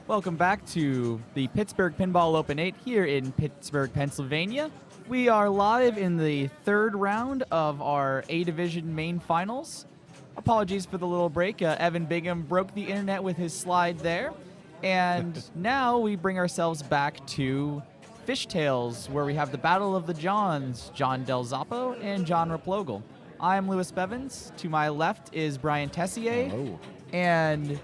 Welcome back to the Pittsburgh Pinball Open 8 here in Pittsburgh, Pennsylvania. We are live in the third round of our A-Division main finals. Apologies for the little break. Evan Bingham broke the internet with his slide there. And now we bring ourselves back to Fishtails, where we have the Battle of the Johns, John Del Zoppo and John Replogle. I'm Lewis Bevins. To my left is Brian Tessier. Hello. And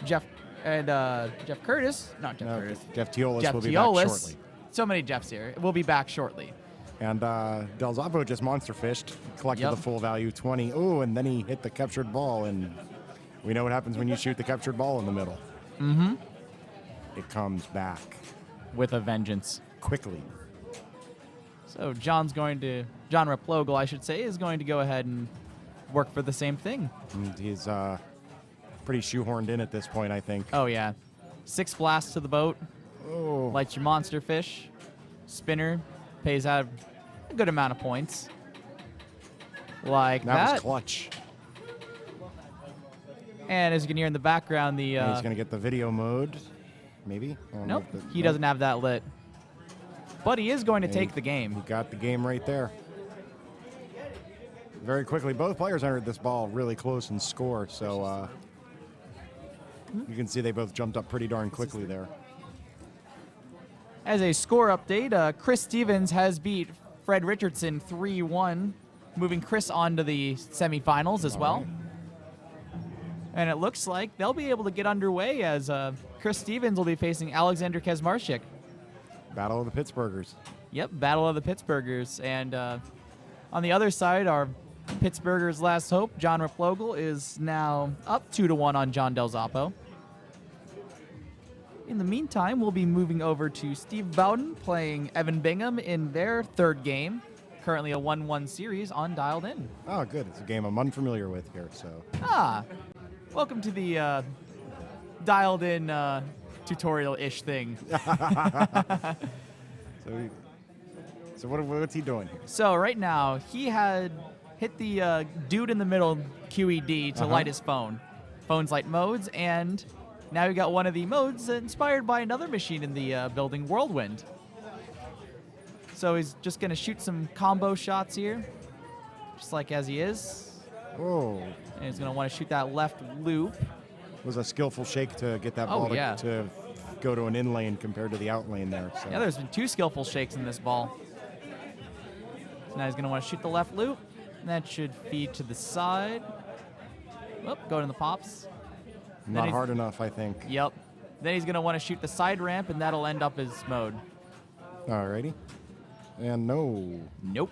Jeff Curtis. Not Jeff Curtis. Jeff Teolis Jeff will be Teolis. back shortly. So many Jeffs here. We'll be back shortly. And Del Zoppo just monster fished, collected the full value 20. Oh, and then he hit the captured ball, and we know what happens when you shoot the captured ball in the middle. Mm-hmm. It comes back. With a vengeance. Quickly. So John Replogle, I should say, is going to go ahead and work for the same thing. And he's pretty shoehorned in at this point, I think. Oh, yeah. 6 blasts to the boat. Oh. Lights your monster fish. Spinner pays out a good amount of points. Like that. That was clutch. And as you can hear in the background, the... And he's going to get the video mode, maybe? Nope, he doesn't have that lit. But he is going to take the game. He got the game right there. Very quickly, both players entered this ball really close in score, so you can see they both jumped up pretty darn quickly there. As a score update, Chris Stevens has beat Fred Richardson 3-1, moving Chris on to the semifinals as well. And it looks like they'll be able to get underway as Chris Stevens will be facing Alexander Kezmarchik. Battle of the Pittsburghers. Yep, Battle of the Pittsburghers. And on the other side, our Pittsburghers' last hope, John Replogle, is now up 2-1 on John Del Zoppo. In the meantime, we'll be moving over to Steve Bowden playing Evan Bingham in their third game. Currently a 1-1 series on Dialed In. Oh, good. It's a game I'm unfamiliar with here, so. Welcome to the Dialed In tutorial-ish thing. So what's he doing here? So right now, he had hit the dude in the middle QED to light his phone. Phone's light modes, and now we got one of the modes inspired by another machine in the building, Whirlwind. So he's just going to shoot some combo shots here, just like as he is. Oh. And he's going to want to shoot that left loop. It was a skillful shake to get that ball to go to an in lane compared to the out lane there. So. Yeah, there's been 2 skillful shakes in this ball. So now he's going to want to shoot the left loop. And that should feed to the side. Whoop, go to the pops. Not hard enough, I think. Yep. Then he's going to want to shoot the side ramp, and that'll end up his mode. Alrighty. And no. Nope.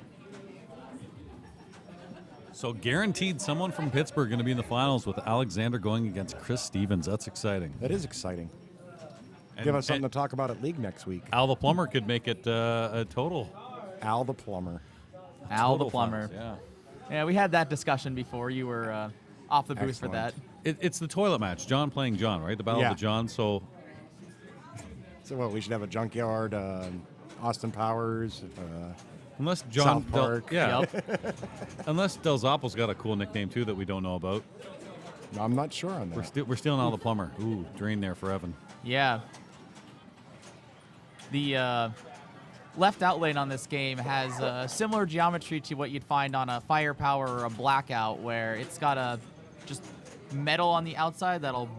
So guaranteed someone from Pittsburgh going to be in the finals with Alexander going against Chris Stevens. That's exciting. That is exciting. And, Give us something to talk about at League next week. Al the Plumber could make it a total. Al the Plumber. Al the Plumber. Finals, yeah, we had that discussion before. You were off the booth for that. It's the toilet match. John playing John, right? The Battle of the John. So what, we should have a junkyard, Austin Powers, unless John South Park. Unless Del Zoppo's got a cool nickname too that we don't know about. I'm not sure on that. We're stealing Al the Plumber. Ooh, drain there for Evan. Yeah. The left out lane on this game has similar geometry to what you'd find on a Firepower or a Blackout, where it's got a just metal on the outside that'll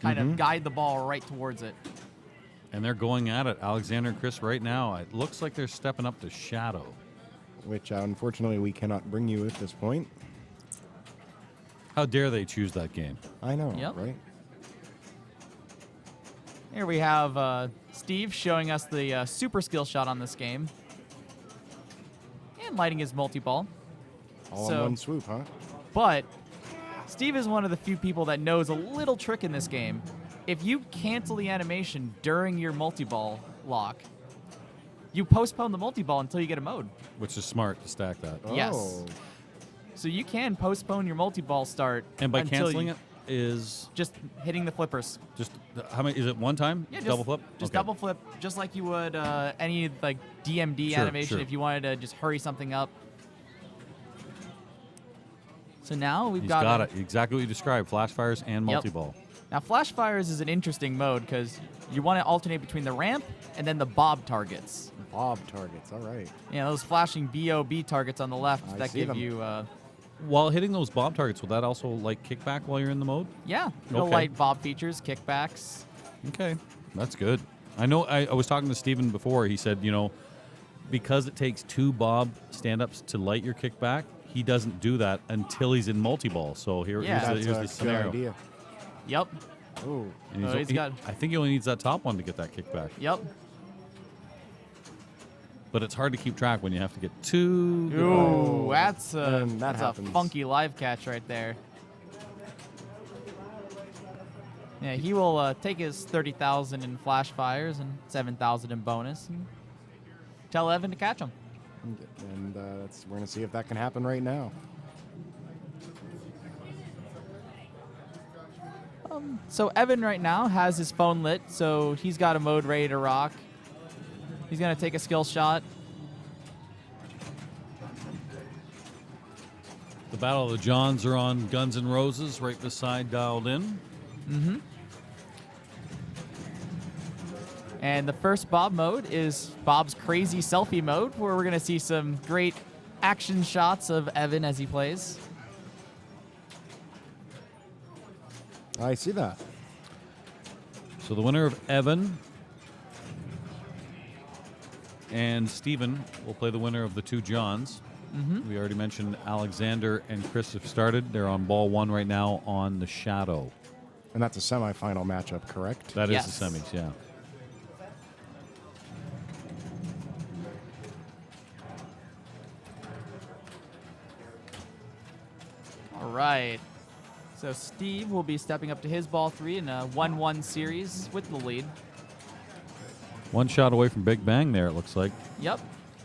kind of guide the ball right towards it. And they're going at it, Alexander and Chris, right now. It looks like they're stepping up to Shadow. Which, unfortunately, we cannot bring you at this point. How dare they choose that game? I know, Yep. right? Here we have Steve showing us the super skill shot on this game. And lighting his multi-ball. All in one swoop, huh? But Steve is one of the few people that knows a little trick in this game. If you cancel the animation during your multi-ball lock, you postpone the multi-ball until you get a mode. Which is smart to stack that. Yes. So you can postpone your multi-ball start. And by canceling it is just hitting the flippers. Just how many? Is it one time? Yeah, double flip. Just double flip, just like you would any like DMD animation if you wanted to just hurry something up. So now we've He's got, got it. Exactly what you described. Flash fires and multi-ball. Now, flash fires is an interesting mode because you want to alternate between the ramp and then the bob targets. Bob targets, all right. Yeah, those flashing BOB targets on the left I that see give them. you, While hitting those bob targets, will that also like kickback while you're in the mode? yeah, little Okay. light bob features, kickbacks. Okay, that's good. I know I was talking to Steven before. He said, because it takes 2 bob stand-ups to light your kickback, he doesn't do that until he's in multi-ball. So here's That's the a good scenario. idea. Yep, Ooh. And Oh, he's got- I think he only needs that top one to get that kickback. yep. But it's hard to keep track when you have to get 2. Ooh, that's And that that's a happens. funky live catch right there. Yeah, he will take his 30,000 in flash fires and 7,000 in bonus. And tell Evan to catch him. And we're going to see if that can happen right now. So Evan right now has his phone lit, so he's got a mode ready to rock. He's gonna take a skill shot. The Battle of the Johns are on Guns N' Roses right beside Dialed In. And the first Bob mode is Bob's crazy selfie mode, where we're gonna see some great action shots of Evan as he plays. I see that. So the winner of Evan and Steven will play the winner of the 2 Johns. We already mentioned Alexander and Chris have started. They're on ball 1 right now on the Shadow. And that's a semifinal matchup, correct? That is Yes. the semis, yeah. All right. So Steve will be stepping up to his ball 3 in a 1-1 series with the lead. 1 shot away from Big Bang there, it looks like. Yep.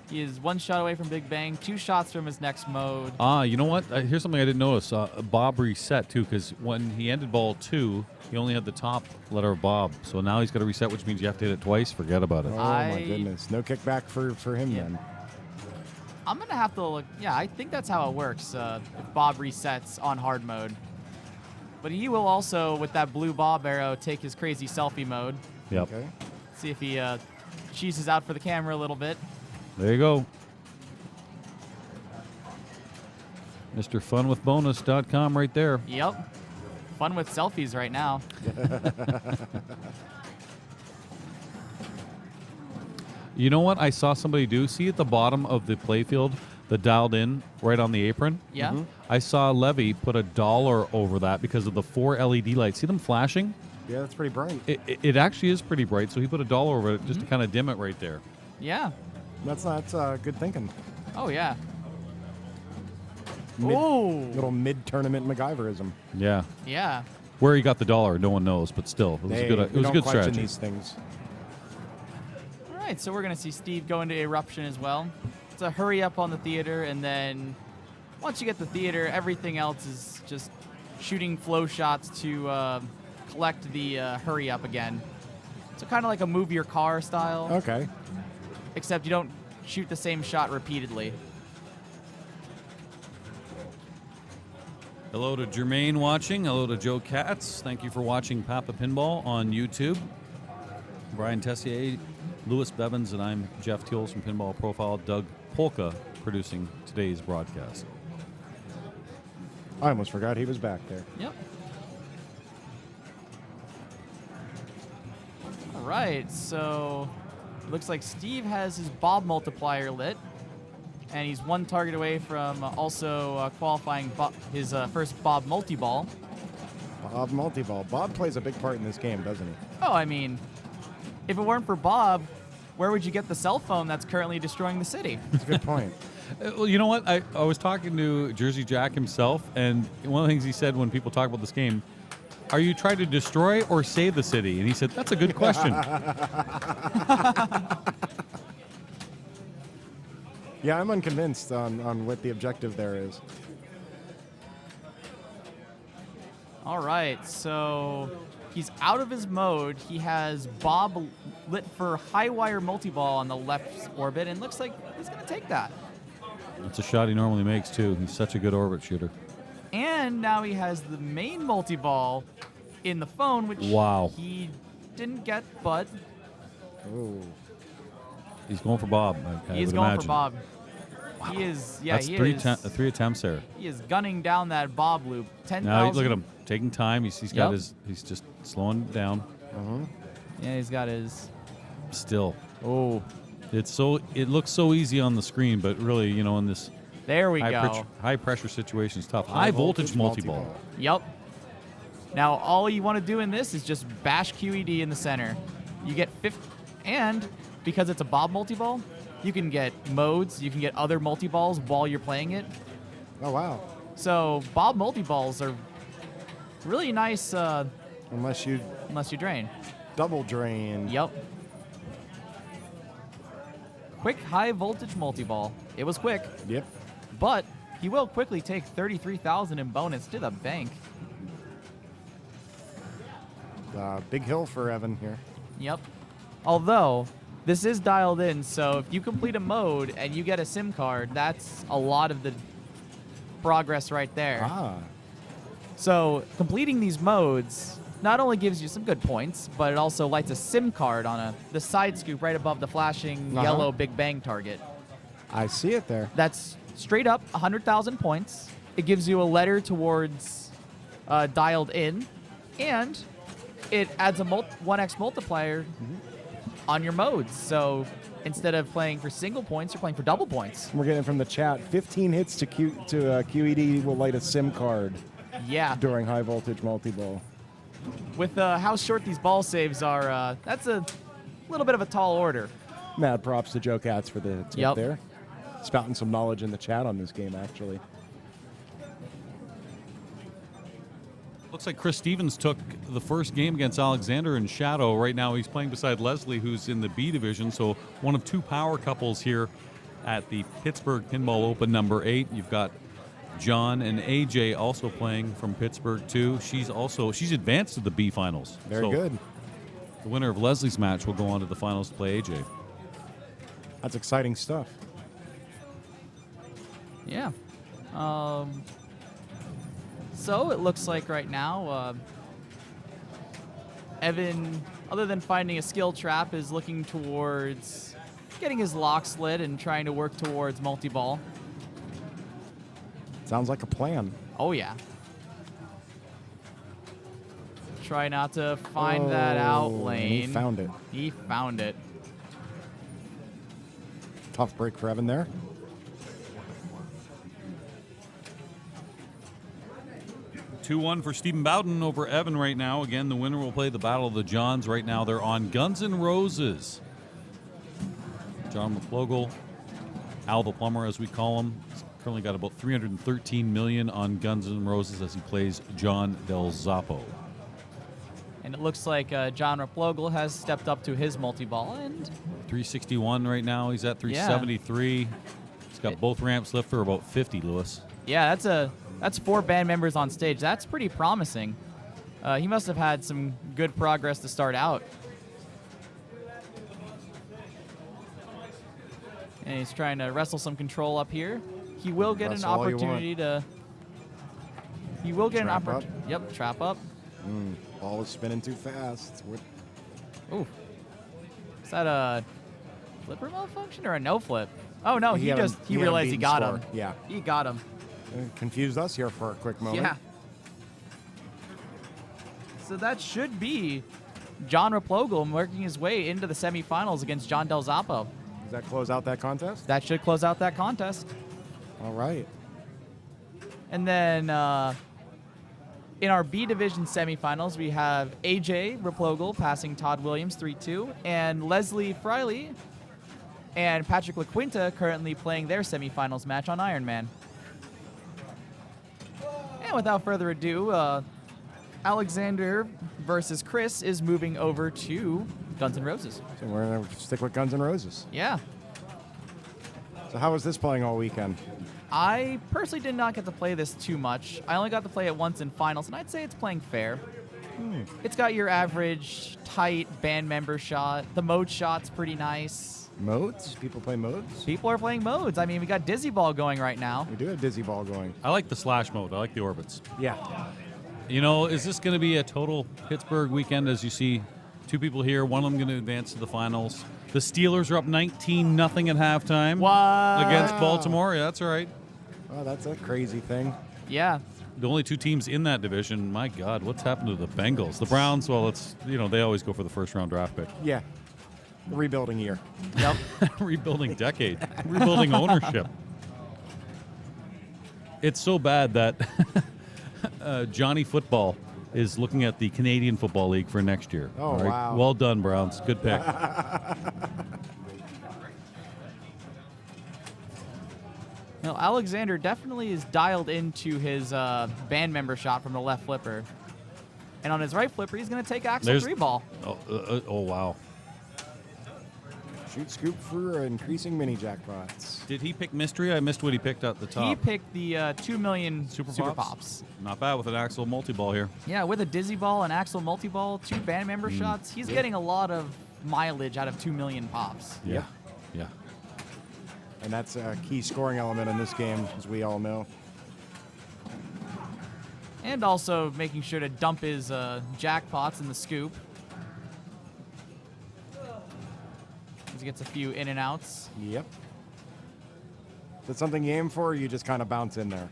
He is 1 shot away from Big Bang, 2 shots from his next mode. You know what? Here's something I didn't notice. Bob reset, too, because when he ended ball 2, he only had the top letter of Bob. So now he's got to reset, which means you have to hit it twice. Forget about it. Oh, my goodness. No kickback for him Yeah. then. I'm going to have to look. Yeah, I think that's how it works if Bob resets on hard mode. But he will also, with that blue Bob arrow, take his crazy selfie mode. Yep. Okay. See if he cheeses out for the camera a little bit. There you go. Mr. Funwithbonus.com right there. Yep. Fun with selfies right now. You know what I saw somebody do? See at the bottom of the playfield, the Dialed In right on the apron? Yeah. I saw Levy put $1 over that because of the 4 LED lights. See them flashing? Yeah, that's pretty bright. It actually is pretty bright, so he put $1 over it just to kind of dim it right there. Yeah. That's good thinking. Oh, yeah. Mid- Little mid-tournament MacGyverism. Yeah. Yeah. Where he got the $1, no one knows, but still, it was a good. It we was a don't good question strategy. these things. All right, so we're going to see Steve go into Eruption as well. It's a hurry up on the theater, and then once you get the theater, everything else is just shooting flow shots to collect the hurry up again. So kind of like a move your car style, Okay. except you don't shoot the same shot repeatedly. Hello to Jermaine watching. Hello to Joe Katz. Thank you for watching Papa Pinball on YouTube. Brian Tessier, Louis Bevins, and I'm Jeff Teals from Pinball Profile. Doug Polka producing today's broadcast. I almost forgot he was back there. Yep. All right, so it looks like Steve has his Bob multiplier lit, and he's 1 target away from also qualifying his first Bob multi-ball. Bob Multiball. Bob plays a big part in this game, doesn't he? Oh, I mean, if it weren't for Bob, where would you get the cell phone that's currently destroying the city? That's a good point. Well, you know what? I was talking to Jersey Jack himself, and one of the things he said when people talk about this game, are you trying to destroy or save the city? And he said, that's a good question. Yeah, I'm unconvinced on what the objective there is. All right, so he's out of his mode. He has Bob lit for high wire multi-ball on the left orbit, and looks like he's going to take that. It's a shot he normally makes, too. He's such a good orbit shooter. And now he has the main multi-ball in the phone, which Wow. he didn't get, but Ooh. He's going for Bob. he's would going imagine. for Bob. He is, yeah, That's he three, is. three attempts there. He is gunning down that Bob loop. 10,000. Now look at him taking time. He's got Yep. his. He's just slowing down. Yeah, he's got his. Still, Oh, it looks so easy on the screen, but really, in this there we go. high pressure situation is tough. High voltage multi-ball. Yep. Now, all you want to do in this is just bash QED in the center. You get 50, and because it's a Bob multi-ball, you can get modes, you can get other multi-balls while you're playing it. Oh, wow. So Bob multi-balls are really nice Unless you unless you drain. double drain. Yep. Quick high voltage multi-ball. It was quick, Yep. but he will quickly take 33,000 in bonus to the bank. Big hill for Evan here. Yep. Although, this is dialed in, so if you complete a mode and you get a SIM card, that's a lot of the progress right there. Ah. So, completing these modes not only gives you some good points, but it also lights a SIM card on the side scoop right above the flashing yellow Big Bang target. I see it there. That's straight up 100,000 points. It gives you a letter towards dialed in, and it adds a 1x multiplier on your modes. So instead of playing for single points, you're playing for double points. We're getting from the chat. 15 hits to QED will light a SIM card Yeah. during high voltage multi-ball. With how short these ball saves are, that's a little bit of a tall order. Mad props to Joe Katz for the tip Yep. there. Spouting some knowledge in the chat on this game, actually. Looks like Chris Stevens took the first game against Alexander in Shadow. Right now he's playing beside Leslie, who's in the B division. So one of two power couples here at the Pittsburgh Pinball Open number 8. You've got John and AJ also playing from Pittsburgh too. She's advanced to the B finals. Very good. The winner of Leslie's match will go on to the finals to play AJ. That's exciting stuff. Yeah. So it looks like right now, Evan, other than finding a skill trap, is looking towards getting his lock slid and trying to work towards multi-ball. Sounds like a plan. Oh, yeah. Try not to find that out and lane. He found it. He found it. Tough break for Evan there. Two-one for Stephen Bowden over Evan right now. Again, the winner will play the Battle of the Johns. Right now they're on Guns N' Roses. John McLogle, Al the Plumber as we call him, he's currently got about 313 million on Guns N' Roses as he plays John Del Zoppo. And it looks like John Raplogle has stepped up to his multi-ball, and 361 right now. He's at 373. He's got both ramps left for about 50, Lewis. yeah, that's 4 band members on stage. That's pretty promising. He must have had some good progress to start out. And he's trying to wrestle some control up here. He will get an Wrestle all you opportunity to. He will get Trap an opportunity. Yep, trap up. Ball is spinning too fast. Ooh. Is that a flipper malfunction or a no flip? Oh no, he had him- he had him realized he beaten got score. him. Yeah. He got him. Confused us here for a quick moment. Yeah. So that should be John Raplogle working his way into the semifinals against John Del Zoppo. Does that close out that contest? That should close out that contest. All right. And then in our B division semifinals, we have AJ Raplogle passing Todd Williams 3-2, and Leslie Friley and Patrick LaQuinta currently playing their semifinals match on Ironman. And without further ado, Alexander versus Chris is moving over to Guns N' Roses. So we're going to stick with Guns N' Roses. Yeah. So how was this playing all weekend? I personally did not get to play this too much. I only got to play it once in finals, and I'd say it's playing fair. It's got your average, tight band member shot. The mode shot's pretty nice. Modes? People play modes? People are playing modes. I mean, we got Dizzy Ball going right now. We do have Dizzy Ball going. I like the slash mode. I like the orbits. Yeah. You know, is this going to be a total Pittsburgh weekend as you see two people here, one of them going to advance to the finals? The Steelers are up 19-0 at halftime. What? Against Baltimore. Yeah, that's all right. Oh, that's a crazy thing. Yeah. The only two teams in that division, my God, what's happened to the Bengals? The Browns, well, it's, you know, they always go for the first-round draft pick. Yeah. Rebuilding year. Yep. Rebuilding decade. Rebuilding ownership. It's so bad that Johnny Football is looking at the Canadian Football League for next year. Oh, all right? wow. Well done, Browns. Good pick. No, Alexander definitely is dialed into his band member shot from the left flipper. And on his right flipper, he's going to take Axel 3 ball. Oh, wow. Shoot scoop for increasing mini jackpots. Did he pick Mystery? I missed what he picked at the top. He picked the 2 million Super Super Pops? Pops. Not bad with an Axel multi-ball here. Yeah, with a Dizzy Ball, an Axel multi-ball, 2 band member shots, he's getting a lot of mileage out of 2 million pops. Yeah. Yeah. And that's a key scoring element in this game, as we all know. And also making sure to dump his jackpots in the scoop. He gets a few in and outs. Yep. Is that something you aim for, or you just kind of bounce in there?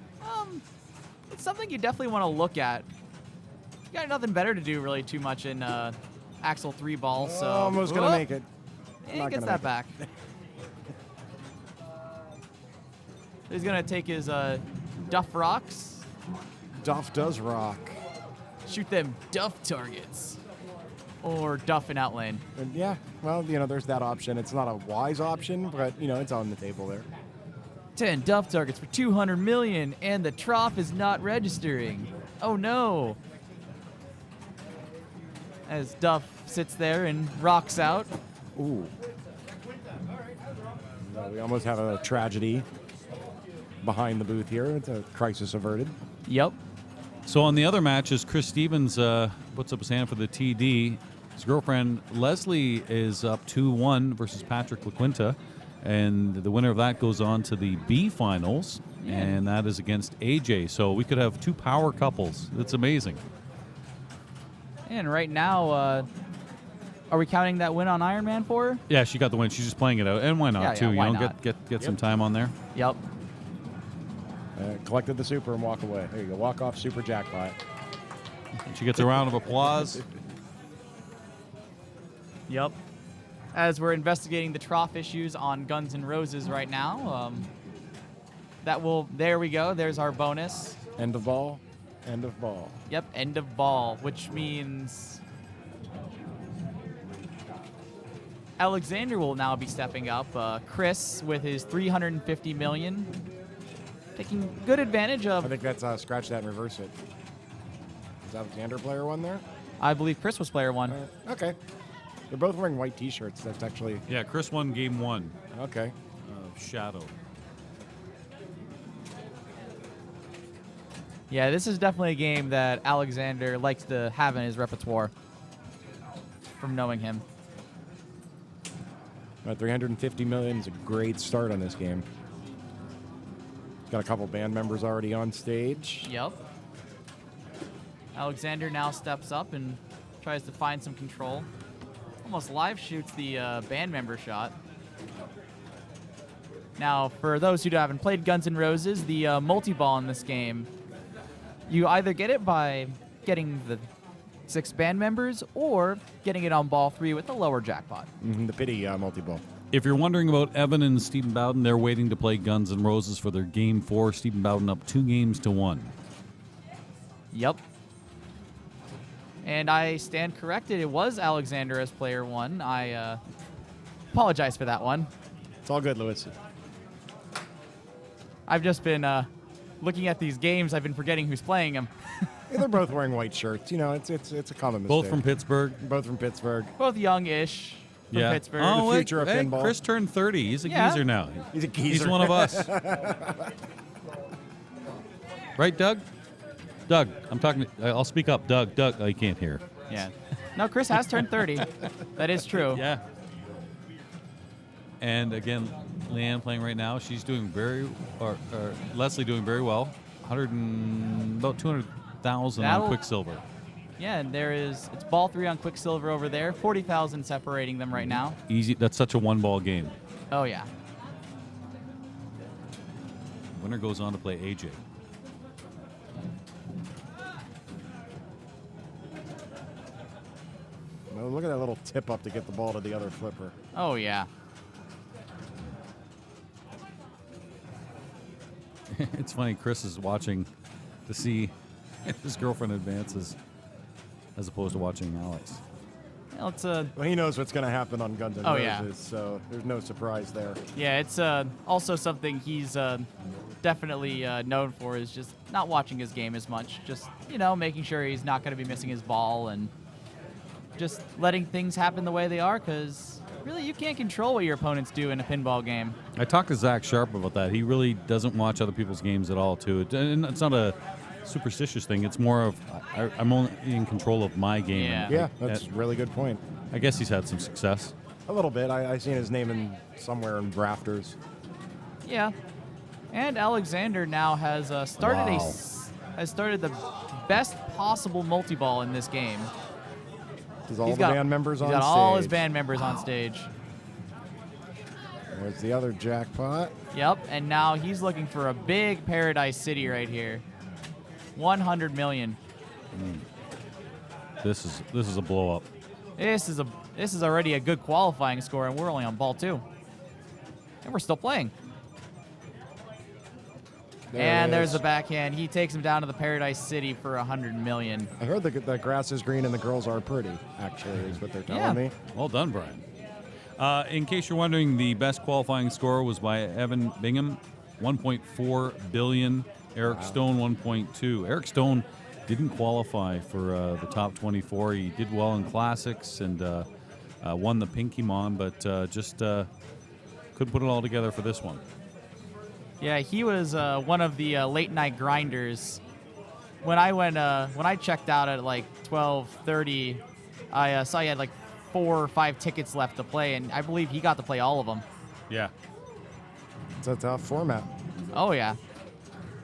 It's something you definitely want to look at. You got nothing better to do really too much in Axel 3 ball, so... Almost going to make it. And Not he gets gonna that make back. He's going to take his Duff Rocks. Duff does rock. Shoot them Duff targets. Or Duff and outlane. And yeah, well, you know, there's that option. It's not a wise option, but, you know, it's on the table there. 10 Duff targets for 200 million, and the trough is not registering. Oh no. As Duff sits there and rocks out. Ooh. We almost have a tragedy behind the booth here. It's a crisis averted. Yep. So on the other matches, Chris Stevens puts up his hand for the TD. His girlfriend, Leslie, is up 2-1 versus Patrick LaQuinta. And the winner of that goes on to the B finals, and that is against AJ. So we could have two power couples. It's amazing. And right now, are we counting that win on Iron Man for her? Yeah, she got the win. She's just playing it out. And why not, Yeah, too? why You know, not? get some time on there. Yep. Collected the super and walk away. There you go. Walk off super jackpot. She gets a round of applause. Yep. As we're investigating the trough issues on Guns N' Roses right now, there we go. There's our bonus. End of ball. End of ball. Yep, end of ball, which means Alexander will now be stepping up. Chris with his 350 million, taking good advantage of. I think that's scratch that and reverse it. Is Alexander player one there? I believe Chris was player one. Okay. They're both wearing white T-shirts. That's actually Yeah, Chris won game 1 okay. of Shadow. Yeah, this is definitely a game that Alexander likes to have in his repertoire from knowing him. 350 million is a great start on this game. Got a couple band members already on stage. Yep. Alexander now steps up and tries to find some control. Almost live shoots the band member shot. Now, for those who haven't played Guns N' Roses, the multi-ball in this game, you either get it by getting the 6 band members or getting it on ball 3 with the lower jackpot. The pity multi-ball. If you're wondering about Evan and Stephen Bowden, they're waiting to play Guns N' Roses for their game 4. Stephen Bowden up 2-1. Yep. And I stand corrected. It was Alexander as player 1. I apologize for that one. It's all good, Lewis. I've just been looking at these games. I've been forgetting who's playing them. Yeah, they're both wearing white shirts. You know, it's a common mistake. Both from Pittsburgh. Both from Pittsburgh. Both young-ish from Pittsburgh. Oh, The future of hey, pinball. Chris turned 30. He's a Yeah. geezer now. He's a geezer. He's one of us. Right, Doug? Doug, I'm talking. I'll speak up. Doug. Oh, you can't hear. Yeah. No, Chris has turned 30. That is true. Yeah. And again, Leanne playing right now. She's doing Leslie doing very well. About 200,000 on Quicksilver. Yeah, and it's ball 3 on Quicksilver over there. 40,000 separating them right now. Easy. That's such a one-ball game. Oh, yeah. Winner goes on to play AJ. Well, look at that little tip up to get the ball to the other flipper. Oh, yeah. It's funny, Chris is watching to see if his girlfriend advances as opposed to watching Alex. Well, well, he knows what's going to happen on Guns N' Roses, yeah. So there's no surprise there. Yeah, it's also something he's definitely known for is just not watching his game as much. Just, making sure he's not going to be missing his ball and just letting things happen the way they are, because really you can't control what your opponents do in a pinball game. I talked to Zach Sharp about that. He really doesn't watch other people's games at all, too. And it's not a superstitious thing. It's more of I'm only in control of my game. Yeah, yeah, that's a really good point. I guess he's had some success. A little bit. I seen his name somewhere in rafters. Yeah, and Alexander now has started started the best possible multi-ball in this game. Does all the band members on stage? He's got all his band members on stage. There's the other jackpot. Yep, and now he's looking for a big Paradise City right here. 100 million. This is a blow up. This is already a good qualifying score, and we're only on ball 2. And we're still playing. There's the backhand. He takes him down to the Paradise City for 100 million. I heard the grass is green and the girls are pretty, actually, is what they're telling me. Well done, Brian. In case you're wondering, the best qualifying score was by Evan Bingham, 1.4 billion. Eric Stone, 1.2. Eric Stone didn't qualify for the top 24. He did well in classics and won the Pinky Mon, but just couldn't put it all together for this one. Yeah, he was one of the late night grinders. When I checked out at like 12:30, I saw he had like 4 or 5 tickets left to play, and I believe he got to play all of them. Yeah. It's a tough format. Oh, yeah.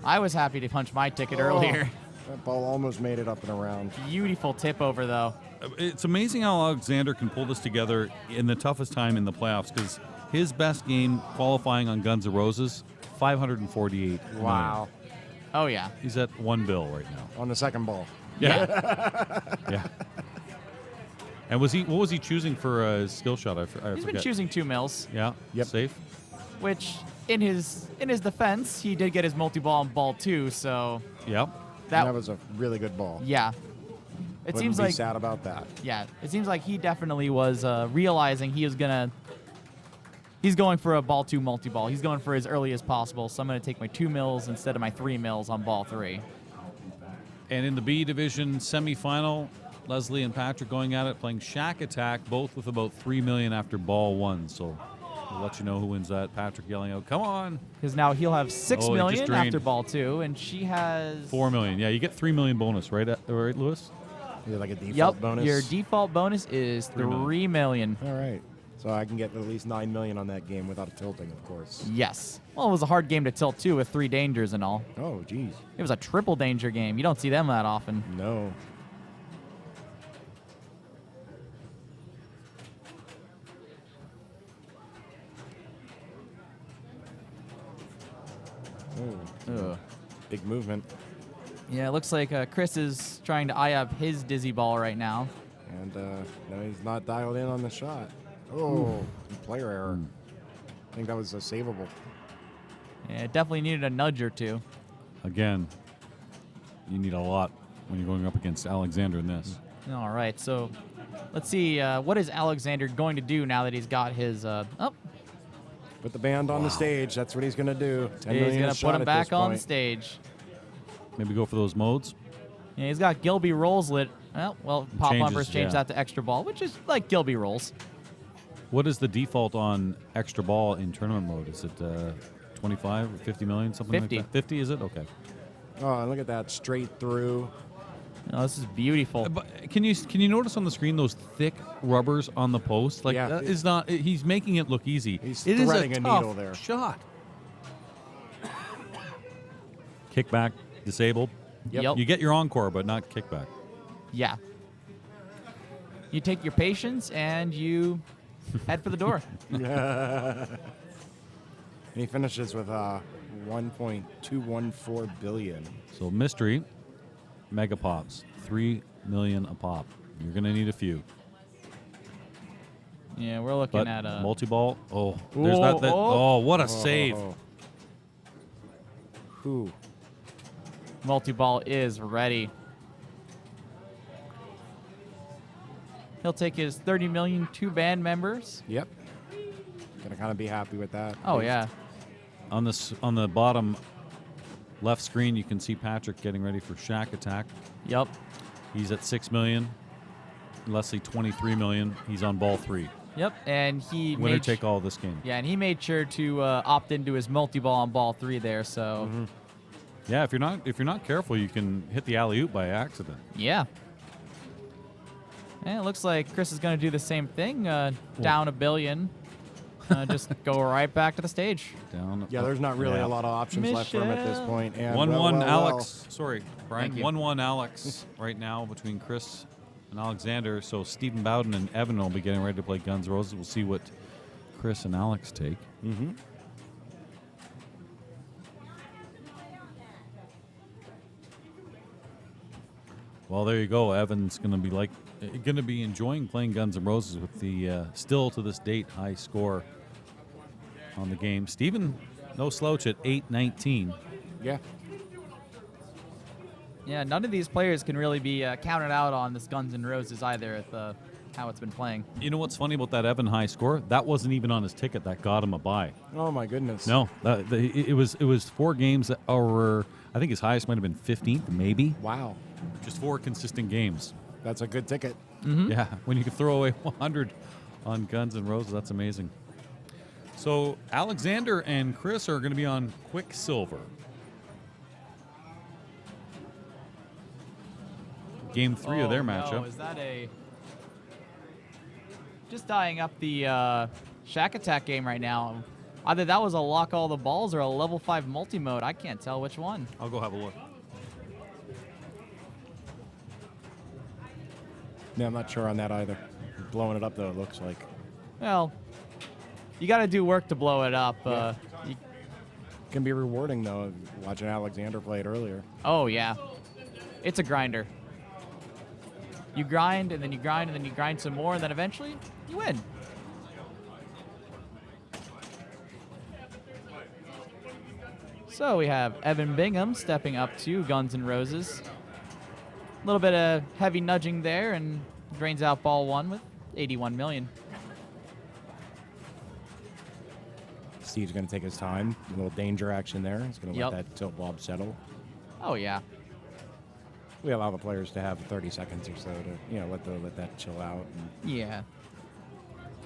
I was happy to punch my ticket earlier. That ball almost made it up and around. Beautiful tip over, though. It's amazing how Alexander can pull this together in the toughest time in the playoffs, because his best game qualifying on Guns N' Roses, 548 Wow. million. Oh, yeah. He's at 1 bill right now. On the second ball. Yeah. Yeah. And what was he choosing for a skill shot? I forget. He's been choosing 2 mils. Yeah. Yep. Safe. Which, in his defense, he did get his multi-ball on ball 2, so... Yep. That was a really good ball. Yeah. It seems Wouldn't be like... sad about that. Yeah. It seems like he definitely was realizing he was going to... He's going for a ball 2 multi-ball. He's going for as early as possible, so I'm going to take my 2 mils instead of my 3 mils on ball 3. And in the B division semifinal, Leslie and Patrick going at it, playing Shaq Attack, both with about 3 million after ball 1. So we'll let you know who wins that. Patrick yelling out, "Come on!" Because now he'll have 6 he million just drained after ball 2, and she has 4 million. Yeah, you get 3 million bonus, right, right, Lewis? Is it like a default Yep. bonus? Your default bonus is 3 million. All right. So I can get at least 9 million on that game without tilting, of course. Yes. Well, it was a hard game to tilt, too, with 3 dangers and all. Oh, geez. It was a triple danger game. You don't see them that often. No. Ugh. Big movement. Yeah, it looks like Chris is trying to eye up his dizzy ball right now. And no, he's not dialed in on the shot. Oh, player error. I think that was a savable. Yeah, it definitely needed a nudge or 2. Again, you need a lot when you're going up against Alexander in this. All right, so let's see. What is Alexander going to do now that he's got his... Put the band on the stage. That's what he's going to do. 10 He's million going a to shot put him at back this on point. stage. Maybe go for those modes. Yeah, he's got Gilby rolls lit. Well, Pop Changes, Bumpers changed yeah. that to extra ball, which is like Gilby rolls. What is the default on extra ball in tournament mode? Is it 25 or 50 million, something 50. like that? 50, is it? Okay. Oh, and look at that. Straight through. Oh, this is beautiful. But can you notice on the screen those thick rubbers on the post? Like that is not. He's making it look easy. He's it threading is a tough needle there. Shot. Kickback disabled. Yep. You get your encore, but not kickback. Yeah. You take your patience and you head for the door. And he finishes with 1.214 billion. So mystery, mega pops, 3 million a pop. You're gonna need a few. Yeah, we're looking But at a multi-ball. Oh, there's that. Oh, what a save! Who? multi-ball is ready. He'll take his 30 million 2 band members. Yep. Gonna kind of be happy with that. Oh yeah. On the bottom left screen, you can see Patrick getting ready for Shaq Attack. Yep. He's at 6 million. Leslie 23 million. He's on ball 3. Yep. And he Winner made take all this game. Yeah, and he made sure to opt into his multi-ball on ball 3 there. So Yeah, if you're not careful, you can hit the alley-oop by accident. yeah. And it looks like Chris is going to do the same thing. Down $1 billion. Just go right back to the stage. Down. Yeah, there's not really a lot of options left for him at this point. And 1-1 Alex. Sorry, Brian. Thank you. 1-1 Alex right now between Chris and Alexander. So Stephen Bowden and Evan will be getting ready to play Guns N' Roses. We'll see what Chris and Alex take. Mm-hmm. Well, there you go. Evan's going to be enjoying playing Guns N' Roses with the still to this date high score on the game. Stephen, no slouch at 8-19. Yeah. Yeah, none of these players can really be counted out on this Guns N' Roses either at how it's been playing. You know what's funny about that Evan high score? That wasn't even on his ticket that got him a bye. Oh my goodness. No, it was 4 games that were, I think his highest might have been 15th, maybe. Wow. Just 4 consistent games. That's a good ticket. Yeah, when you can throw away 100 on Guns N' Roses, that's amazing. So Alexander and Chris are going to be on Quicksilver. Game 3 of their matchup. No, is that just eyeing up the Shaq Attack game right now? Either that was a lock all the balls or a level 5 multi-mode. I can't tell which one. I'll go have a look. Yeah, I'm not sure on that either. Blowing it up, though, it looks like. Well, you got to do work to blow it up. You- Can be rewarding, though, watching Alexander play it earlier. oh, yeah. It's a grinder. You grind, and then you grind, and then you grind some more, and then eventually you win. So we have Evan Bingham stepping up to Guns N' Roses. A little bit of heavy nudging there, and drains out ball 1 with 81 million. Steve's going to take his time. A little danger action there. He's going to Yep. let that tilt bob settle. Oh, yeah. We allow the players to have 30 seconds or so to, let that chill out. And Yeah.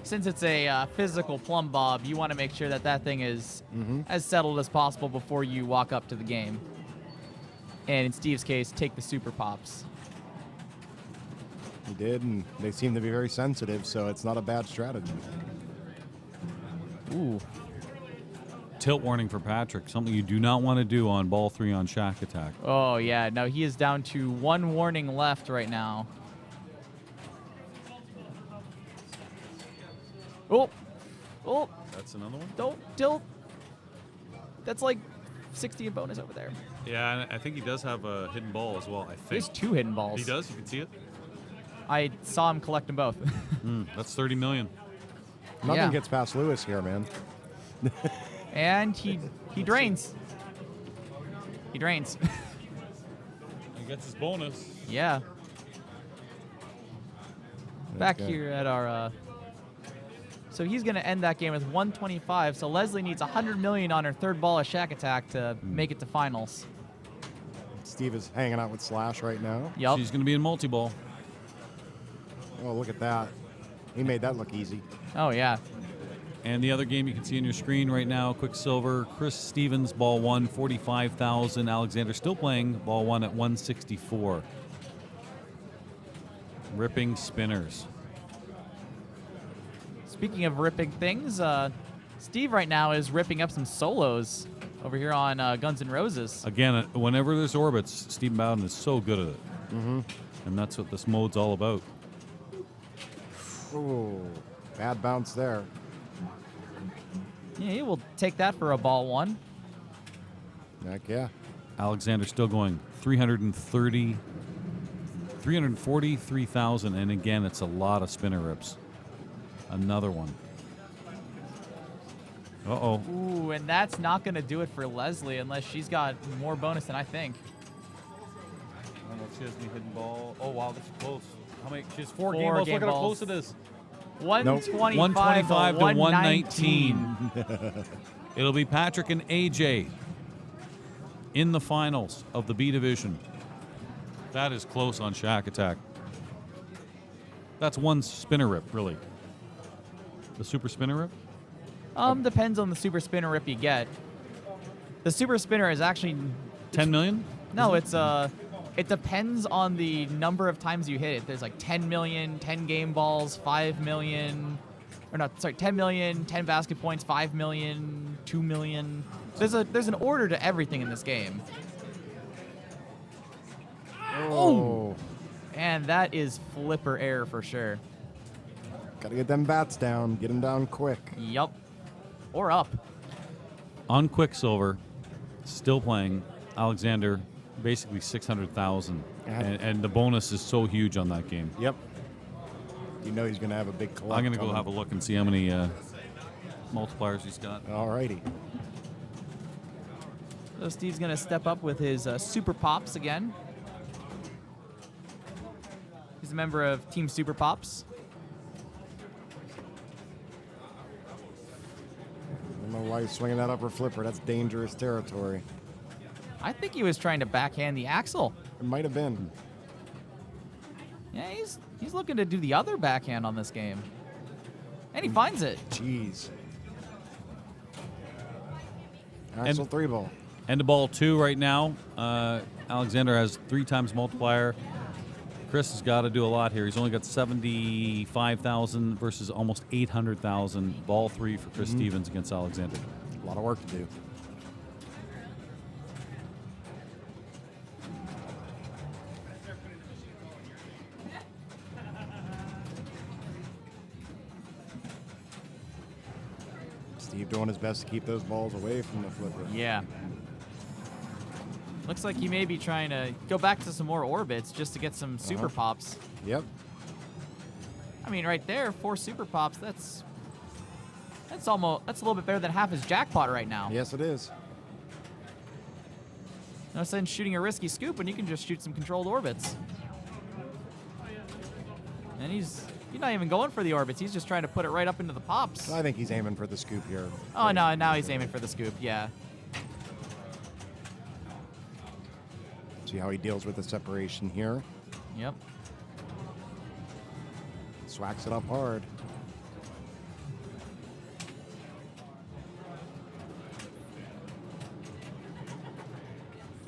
Since it's a physical plumb bob, you want to make sure that that thing is as settled as possible before you walk up to the game. And in Steve's case, take the super pops. he did, and they seem to be very sensitive, so it's not a bad strategy. Ooh. Tilt warning for Patrick, something you do not want to do on ball 3 on Shaq Attack. Oh, yeah. No, he is down to 1 warning left right now. Oh. Oh. That's another one? Don't tilt. That's like 60 in bonus over there. Yeah, and I think he does have a hidden ball as well, I think. There's 2 hidden balls. He does? You can see it? I saw him collect them both. That's 30 million. Nothing Yeah. gets past Lewis here, man. And he drains. He drains. He gets his bonus. Yeah. Back Okay. here at our so he's going to end that game with 125. So Leslie needs 100 million on her 3rd ball of Shaq Attack to make it to finals. Steve is hanging out with Slash right now. Yup. She's going to be in multi-ball. Oh, look at that. He made that look easy. Oh yeah. And the other game you can see on your screen right now, Quicksilver, Chris Stevens, ball 1, 45,000. Alexander still playing, ball 1 at 164. Ripping spinners. Speaking of ripping things, Steve right now is ripping up some solos over here on Guns N' Roses. Again, whenever there's orbits, Steve Bowden is so good at it. Mm-hmm. And that's what this mode's all about. Ooh, bad bounce there. Yeah, he will take that for a ball one. Heck yeah. Alexander still going 343,000, and again, it's a lot of spinner rips. Another one. Uh-oh. Ooh, and that's not going to do it for Leslie unless she's got more bonus than I think. I don't know if she has any hidden ball. Oh, wow, that's close. How many? She has four Four game balls. game Look at how balls. close it is. 125, 125 to 119. 119. It'll be Patrick and AJ in the finals of the B division. That is close on Shaq Attack. That's one spinner rip, really. The super spinner rip? Depends on the super spinner rip you get. The super spinner is actually 10 million? no, it's it depends on the number of times you hit it. There's like 10 million, 10 game balls, 5 million, or not, sorry, 10 million, 10 basket points, 5 million, 2 million. There's an order to everything in this game. Oh. And that is flipper error for sure. Got to get them bats down. Get them down quick. Yup. Or up. On Quicksilver, still playing, Alexander, basically 600,000. Yeah. And the bonus is so huge on that game. Yep. You know he's going to have a big collect. I'm going to go coming. have a look and see how many multipliers he's got. Alrighty. So Steve's going to step up with his Super Pops again. He's a member of Team Super Pops. I don't know why he's swinging that upper flipper. That's dangerous territory. I think he was trying to backhand the axle. It might have been. Yeah, he's looking to do the other backhand on this game. And he finds it. Jeez. Axel 3-ball. End of ball 2 right now. Alexander has 3 times multiplier. Chris has got to do a lot here. He's only got 75,000 versus almost 800,000. Ball 3 for Chris Stevens against Alexander. A lot of work to do. Steve doing his best to keep those balls away from the flipper. Yeah. Looks like he may be trying to go back to some more orbits just to get some Super Pops. Yep. I mean, right there, 4 Super Pops. That's a little bit better than half his jackpot right now. Yes, it is. No sense shooting a risky scoop when you can just shoot some controlled orbits. And he's not even going for the orbits. He's just trying to put it right up into the pops. I think he's aiming for the scoop here. Oh, no, now he's aiming for the scoop, yeah. See how he deals with the separation here. Yep. Swacks it up hard.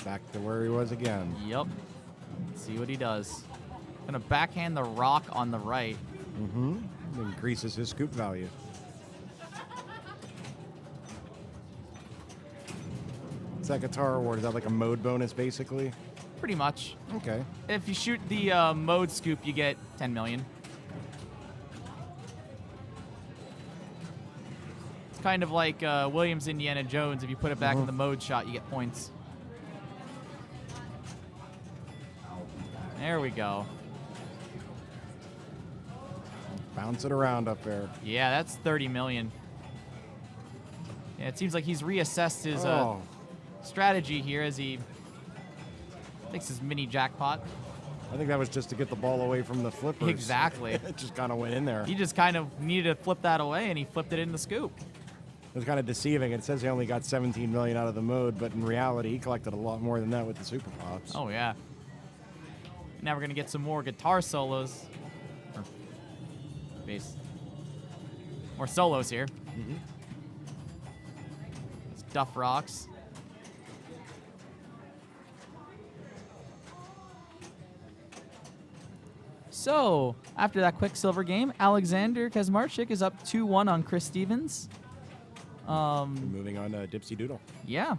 Back to where he was again. Yep. Let's see what he does. Gonna backhand the rock on the right. Mm-hmm. Increases his scoop value. What's that guitar award? Is that like a mode bonus, basically? Pretty much. Okay. If you shoot the mode scoop, you get 10 million. It's kind of like Williams Indiana Jones. If you put it back in the mode shot, you get points. There we go. Bounce it around up there. Yeah, that's 30 million. Yeah, it seems like he's reassessed his strategy here as he takes his mini jackpot. I think that was just to get the ball away from the flippers. Exactly. It just kind of went in there. He just kind of needed to flip that away, and he flipped it in the scoop. It was kind of deceiving. It says he only got 17 million out of the mode, but in reality, he collected a lot more than that with the Super Pops. Oh, yeah. Now we're going to get some more guitar solos. Or bass. More solos here. It's Duff Rocks. So, after that Quicksilver game, Alexander Kazmarchik is up 2-1 on Chris Stevens. Moving on to Dipsy-Doodle. Yeah.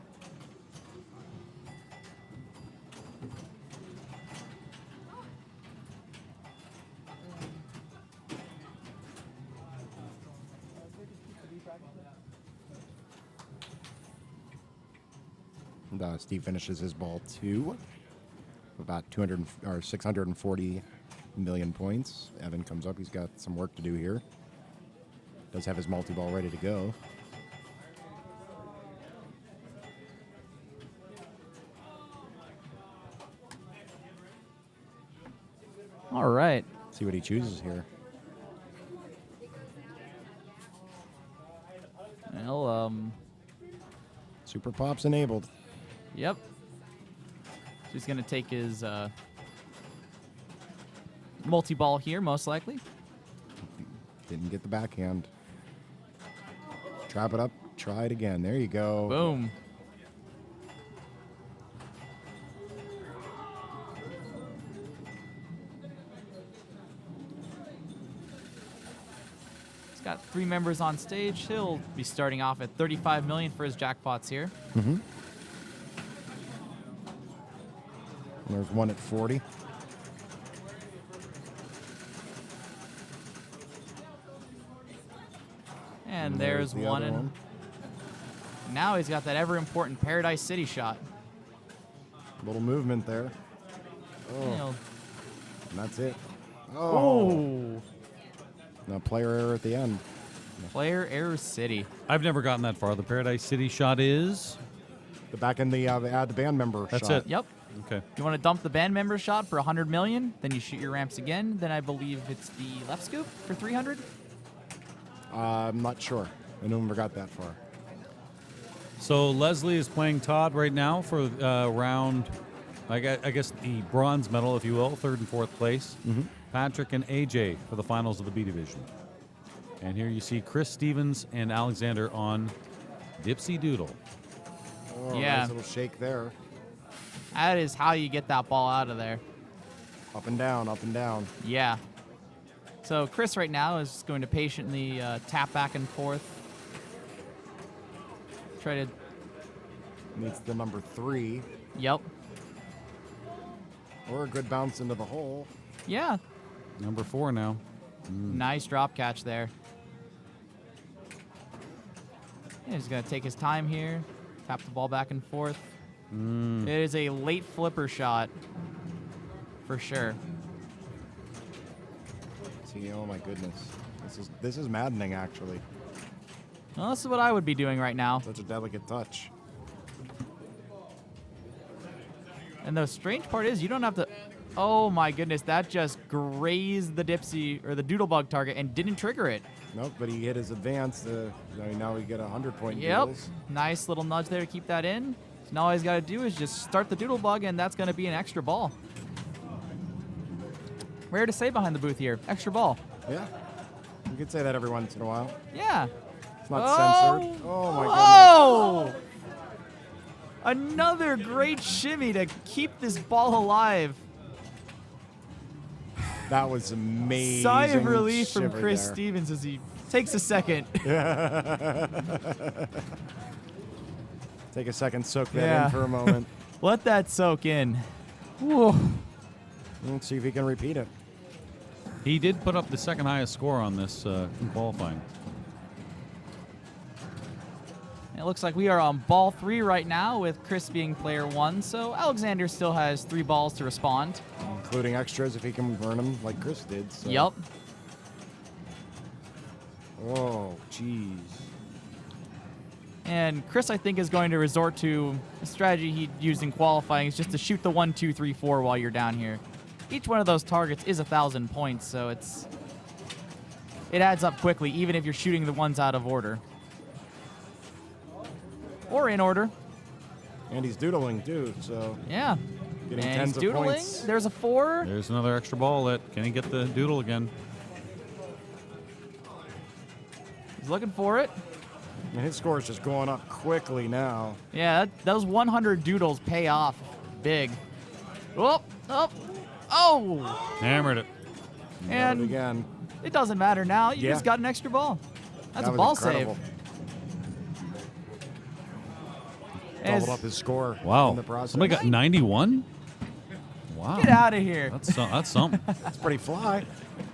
And, Steve finishes his ball 2. About 200 or 640 million points. Evan comes up. He's got some work to do here. Does have his multi-ball ready to go. All right. See what he chooses here. Well, Super Pops enabled. yep. He's going to take his multi-ball here, most likely. Didn't get the backhand. Trap it up. Try it again. There you go. Boom. He's got 3 members on stage. He'll be starting off at 35 million for his jackpots here. Mm-hmm. And there's one at 40. And there's the one. other one. Now he's got that ever-important Paradise City shot. Little movement there. Oh, You know, and that's it. oh. Now player error at the end. Player Error City. I've never gotten that far. The Paradise City shot is. The back end, add the band member That's shot. it. Yep. Okay. You want to dump the band member shot for 100 million, then you shoot your ramps again. Then I believe it's the left scoop for 300. I'm not sure. I never got that far. So Leslie is playing Todd right now for round, I guess the bronze medal, if you will, 3rd and 4th place. Mm-hmm. Patrick and AJ for the finals of the B division. And here you see Chris Stevens and Alexander on Dipsy-Doodle. Oh, Yeah. Nice little shake there. That is how you get that ball out of there. Up and down, up and down. Yeah. So Chris right now is just going to patiently tap back and forth. Try to. Needs the number 3. Yep. Or a good bounce into the hole. Yeah. Number 4 now. Nice drop catch there. Yeah, he's going to take his time here. Tap the ball back and forth. It is a late flipper shot. For sure. See, oh my goodness. This is maddening, actually. Well, this is what I would be doing right now. Such a delicate touch. And the strange part is you don't have to. Oh my goodness, that just grazed the Dipsy or the Doodlebug target and didn't trigger it. Nope, but he hit his advance. Now we get 100-point Yep. doodles. Nice little nudge there to keep that in. So now all he's got to do is just start the Doodlebug, and that's going to be an extra ball. Rare to say behind the booth here. Extra ball. Yeah. You could say that every once in a while. Yeah. It's not censored. Oh my Oh! Another great shimmy to keep this ball alive. goodness. That was amazing. Sigh of relief from shiver Chris there. Stevens as he takes a second. Take a second, soak that Yeah. in for a moment. Let that soak in. Whoa. Let's see if he can repeat it. He did put up the second highest score on this qualifying. It looks like we are on ball 3 right now with Chris being player 1, so Alexander still has 3 balls to respond. Including extras if he can earn them like Chris did. So. Yup. Oh, jeez. And Chris, I think, is going to resort to a strategy he used in qualifying, is just to shoot the 1, 2, 3, 4 while you're down here. Each one of those targets is 1,000 points, so it adds up quickly, even if you're shooting the ones out of order. Or in order. And he's doodling too, so Yeah. getting And tens he's of doodling. points. There's a 4. There's another extra ball. Can he get the doodle again? He's looking for it. And his score is just going up quickly now. Yeah, those 100 doodles pay off big. Oh, oh, oh! Hammered it. And again. it doesn't matter now. You Yeah. just got an extra ball. That's That a was ball incredible. save. Doubled up his score. Wow. In the process. Somebody got 91? Wow. Get out of here. That's something. It's pretty fly.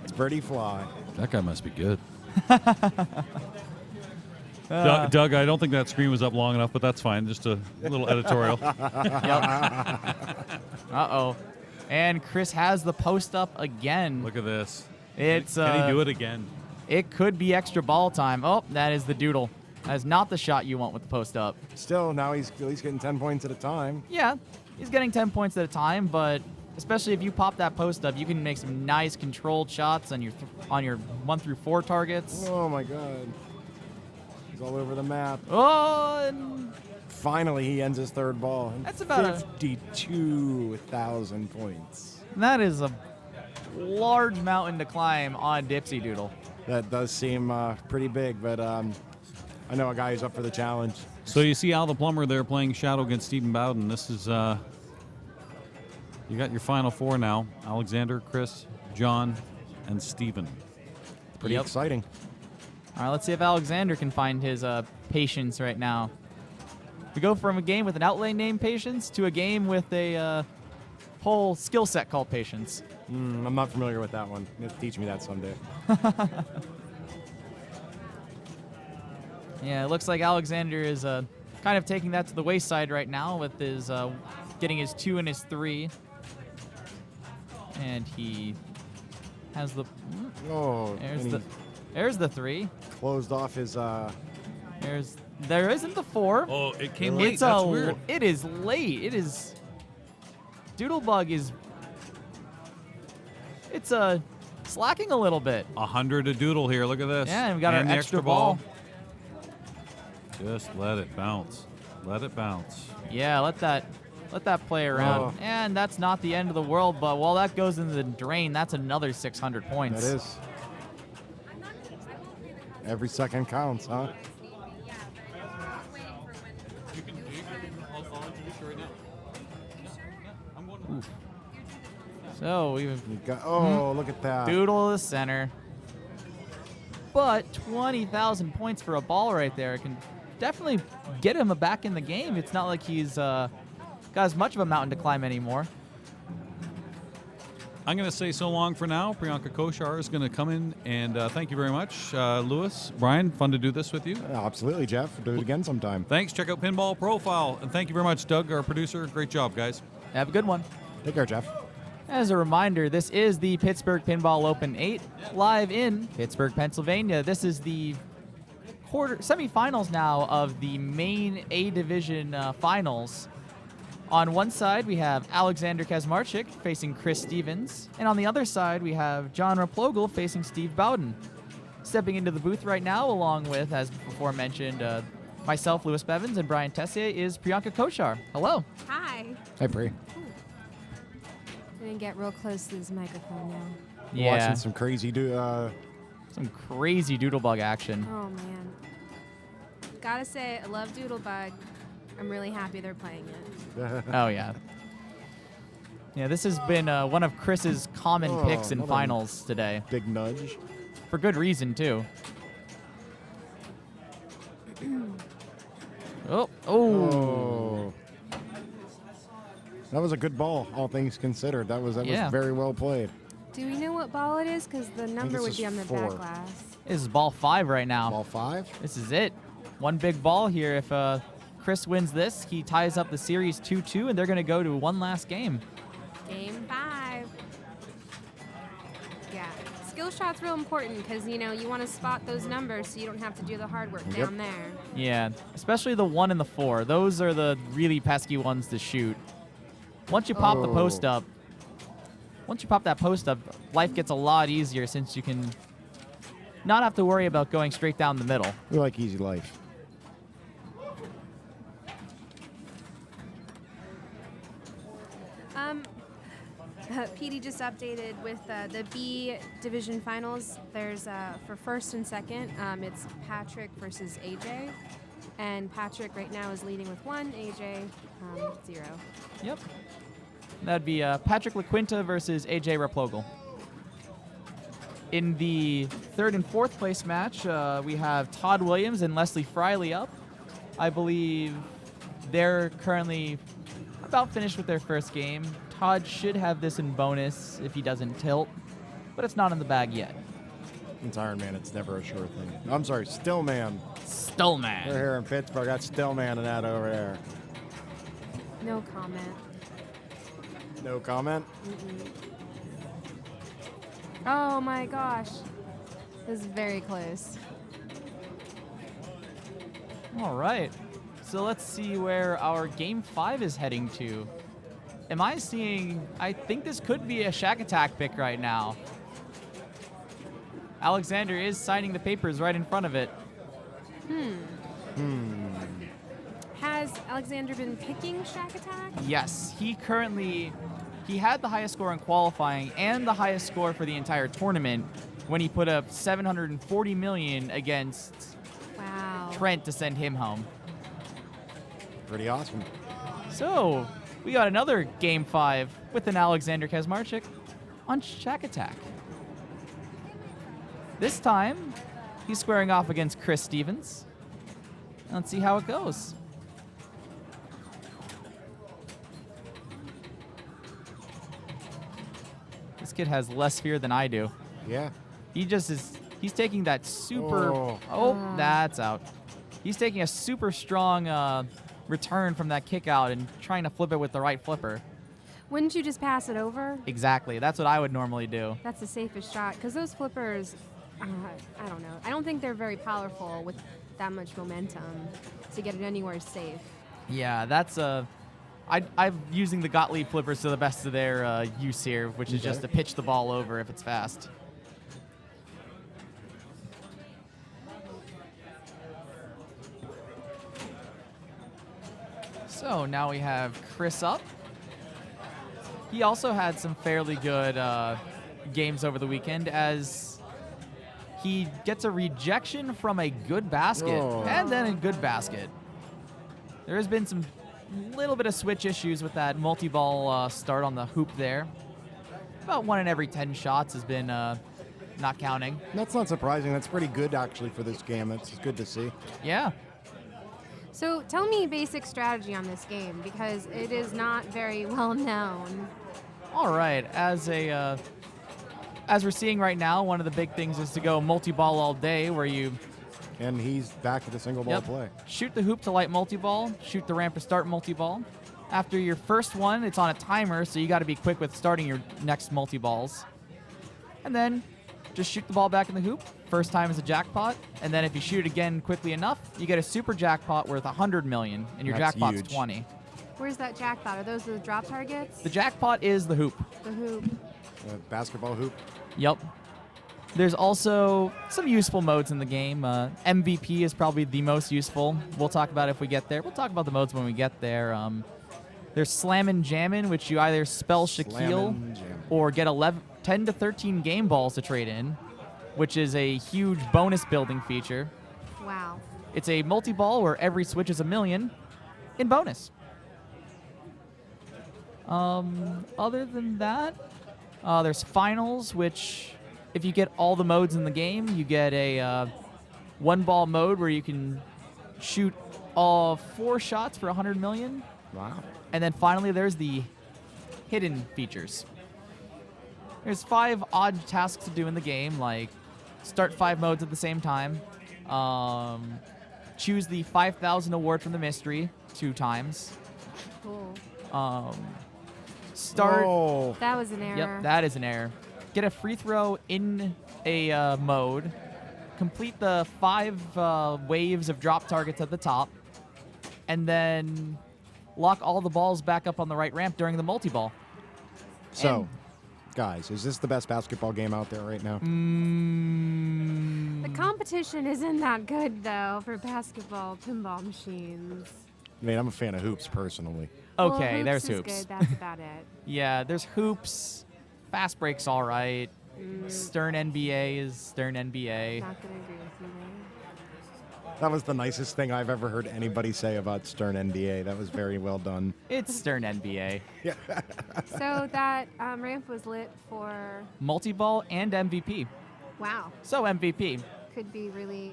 It's pretty fly. That guy must be good. Doug, I don't think that screen was up long enough, but that's fine. Just a little editorial. Uh-oh. And Chris has the post up again. Look at this. It's Can he do it again? It could be extra ball time. Oh, that is the doodle. That is not the shot you want with the post up. Still, now he's at least getting 10 points at a time. Yeah, he's getting 10 points at a time, but especially if you pop that post up, you can make some nice controlled shots on your 1 through 4 targets. Oh my God. He's all over the map. Oh, and Finally, he ends his third ball. That's about 52,000 points. that is a large mountain to climb on Dipsy-Doodle. That does seem pretty big, but I know a guy who's up for the challenge. So you see Al the Plumber there playing Shadow against Stephen Bowden. This is, you got your final 4 now. Alexander, Chris, John, and Stephen. Pretty exciting. All right, let's see if Alexander can find his patience right now. We go from a game with an outlay named Patience to a game with a whole skill set called Patience. I'm not familiar with that one. You have to teach me that someday. Yeah, it looks like Alexander is kind of taking that to the wayside right now with his getting his 2 and his 3. And he has the Oh, there's the 3. closed off his. There isn't the 4. Oh, it came late. It's That's weird. It is late. It is. Doodlebug is. It's slacking a little bit. 100 to doodle here. Look at this. Yeah, and we got And our the extra ball. Just let it bounce. Let it bounce. Yeah, let that play around. Oh. And that's not the end of the world, but while that goes into the drain, that's another 600 points. That is. Every second counts, huh? So we've You got, oh, look at that. Doodle the center. But 20,000 points for a ball right there can definitely get him back in the game. It's not like he's got as much of a mountain to climb anymore. I'm going to say so long for now. Priyanka Koshar is going to come in, and thank you very much. Lewis, Brian, fun to do this with you. Absolutely, Jeff. Do it again sometime. Thanks. Check out Pinball Profile. And thank you very much, Doug, our producer. Great job, guys. Have a good one. Take care, Jeff. As a reminder, this is the Pittsburgh Pinball Open 8, live in Pittsburgh, Pennsylvania. This is the semifinals now of the main A Division finals. On one side, we have Alexander Kazmarchik facing Chris Stevens, and on the other side, we have John Raplogel facing Steve Bowden. Stepping into the booth right now, along with, as before mentioned, myself, Louis Bevins, and Brian Tessier, is Priyanka Koshar. Hello. Hi. Hi, Pri. I'm gonna get real close to this microphone now. Yeah, Watching some crazy some crazy doodlebug action. Oh man. Gotta say, I love Doodlebug. I'm really happy they're playing it. Oh, yeah. Yeah, this has been one of Chris's common picks in another finals today. big nudge. For good reason, too. Oh. Oh. That was a good ball, all things considered. That was Yeah. very well played. Do we know what ball it is? Because the number this would is be on the 4. back glass. This is ball 5 right now. Ball 5? This is it. One big ball here. If Chris wins this, he ties up the series 2-2, and they're going to go to one last game. Game 5. Yeah. Skill shot's real important because, you know, you want to spot those numbers so you don't have to do the hard work down there. Yeah, especially the 1 and the 4. Those are the really pesky ones to shoot. Once you pop the post up, life gets a lot easier since you can not have to worry about going straight down the middle. We like easy life. PD just updated with the B division finals. There's for first and second, it's Patrick versus AJ, and Patrick right now is leading with 1, AJ 0. Yep. That'd be Patrick LaQuinta versus AJ Raplogel. In the third and fourth place match, we have Todd Williams and Leslie Friley up. I believe they're currently about finished with their first game. Todd should have this in bonus if he doesn't tilt, but it's not in the bag yet. It's Iron Man. It's never a sure thing. I'm sorry, Stillman. Stillman. We're here in Pittsburgh. Got Stillman and that over there. No comment. No comment? Mm-mm. Oh my gosh. This is very close. All right. So let's see where our game 5 is heading to. Am I seeing... I think this could be a Shaq Attack pick right now. Alexander is signing the papers right in front of it. Has Alexander been picking Shaq Attack? Yes, he had the highest score in qualifying and the highest score for the entire tournament when he put up 740 million against Wow. Trent to send him home. Pretty awesome. So, we got another Game 5 with an Alexander Kazmarchik on Shaq Attack. This time, he's squaring off against Chris Stevens. Let's see how it goes. This kid has less fear than I do. Yeah. He's taking that super... Oh, that's out. He's taking a super strong return from that kick out and trying to flip it with the right flipper. Wouldn't you just pass it over? Exactly. That's what I would normally do. That's the safest shot, because those flippers, I don't know. I don't think they're very powerful with that much momentum to get it anywhere safe. Yeah, that's I'm using the Gottlieb flippers to the best of their use here, which is just to pitch the ball over if it's fast. So now we have Chris up. He also had some fairly good games over the weekend as he gets a rejection from a good basket and then a good basket. There has been some little bit of switch issues with that multi-ball start on the hoop there. About 1 in every 10 shots has been not counting. That's not surprising. That's pretty good, actually, for this game. It's good to see. Yeah. So tell me basic strategy on this game, because it is not very well known. All right. As we're seeing right now, one of the big things is to go multi-ball all day, where you... And he's back to the single ball play. Shoot the hoop to light multi-ball, shoot the ramp to start multi-ball. After your first one, it's on a timer, so you got to be quick with starting your next multi-balls. And then just shoot the ball back in the hoop. First time is a jackpot, and then if you shoot it again quickly enough, you get a super jackpot worth 100 million, and your That's jackpot's huge. 20. Where's that jackpot? Are those the drop targets? The jackpot is the hoop. The hoop. Basketball hoop. Yep. There's also some useful modes in the game. MVP is probably the most useful. We'll talk about it if we get there. We'll talk about the modes when we get there. There's Slammin' Jammin', which you either spell Shaquille Slammin' Jammin'. or get 10 to 13 game balls to trade in, which is a huge bonus building feature. Wow. It's a multi-ball where every switch is $1 million in bonus. Other than that, there's finals, which if you get all the modes in the game, you get a one-ball mode where you can shoot all 4 shots for 100 million. Wow. And then finally, there's the hidden features. There's 5 odd tasks to do in the game, like start 5 modes at the same time, choose the 5,000 award from the mystery 2 times, Cool. start... Oh. That was an error. Yep, that is an error. Get a free throw in a mode, complete the 5 waves of drop targets at the top, and then lock all the balls back up on the right ramp during the multi-ball. So, guys, is this the best basketball game out there right now? The competition isn't that good, though, for basketball pinball machines. I mean, I'm a fan of hoops, personally. Okay, Well, there's is hoops. Good. That's about it. Yeah, there's hoops. Fast break's all right. Stern NBA is Stern NBA. Not gonna agree with you there. That was the nicest thing I've ever heard anybody say about Stern NBA. That was very well done. It's Stern NBA. So that ramp was lit for... Multi-ball and MVP. Wow. So MVP. Could be really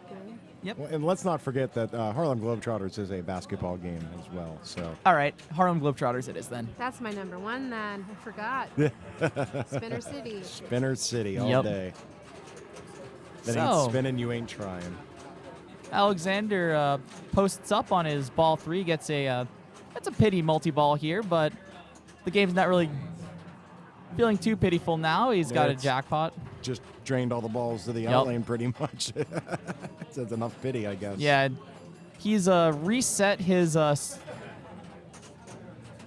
good. Yep. Well, and let's not forget that Harlem Globetrotters is a basketball game as well. So All right, Harlem Globetrotters it is then. That's my number one then. I forgot. Spinner City. Spinner City all Yep. day. That So- ain't spinning, you ain't trying. Alexander posts up on his ball 3, gets a that's a pity multi-ball here, but the game's not really feeling too pitiful now. He's got a it's- jackpot. Just drained all the balls to the Yep. out lane pretty much. That's enough pity, I guess. Yeah, he's reset his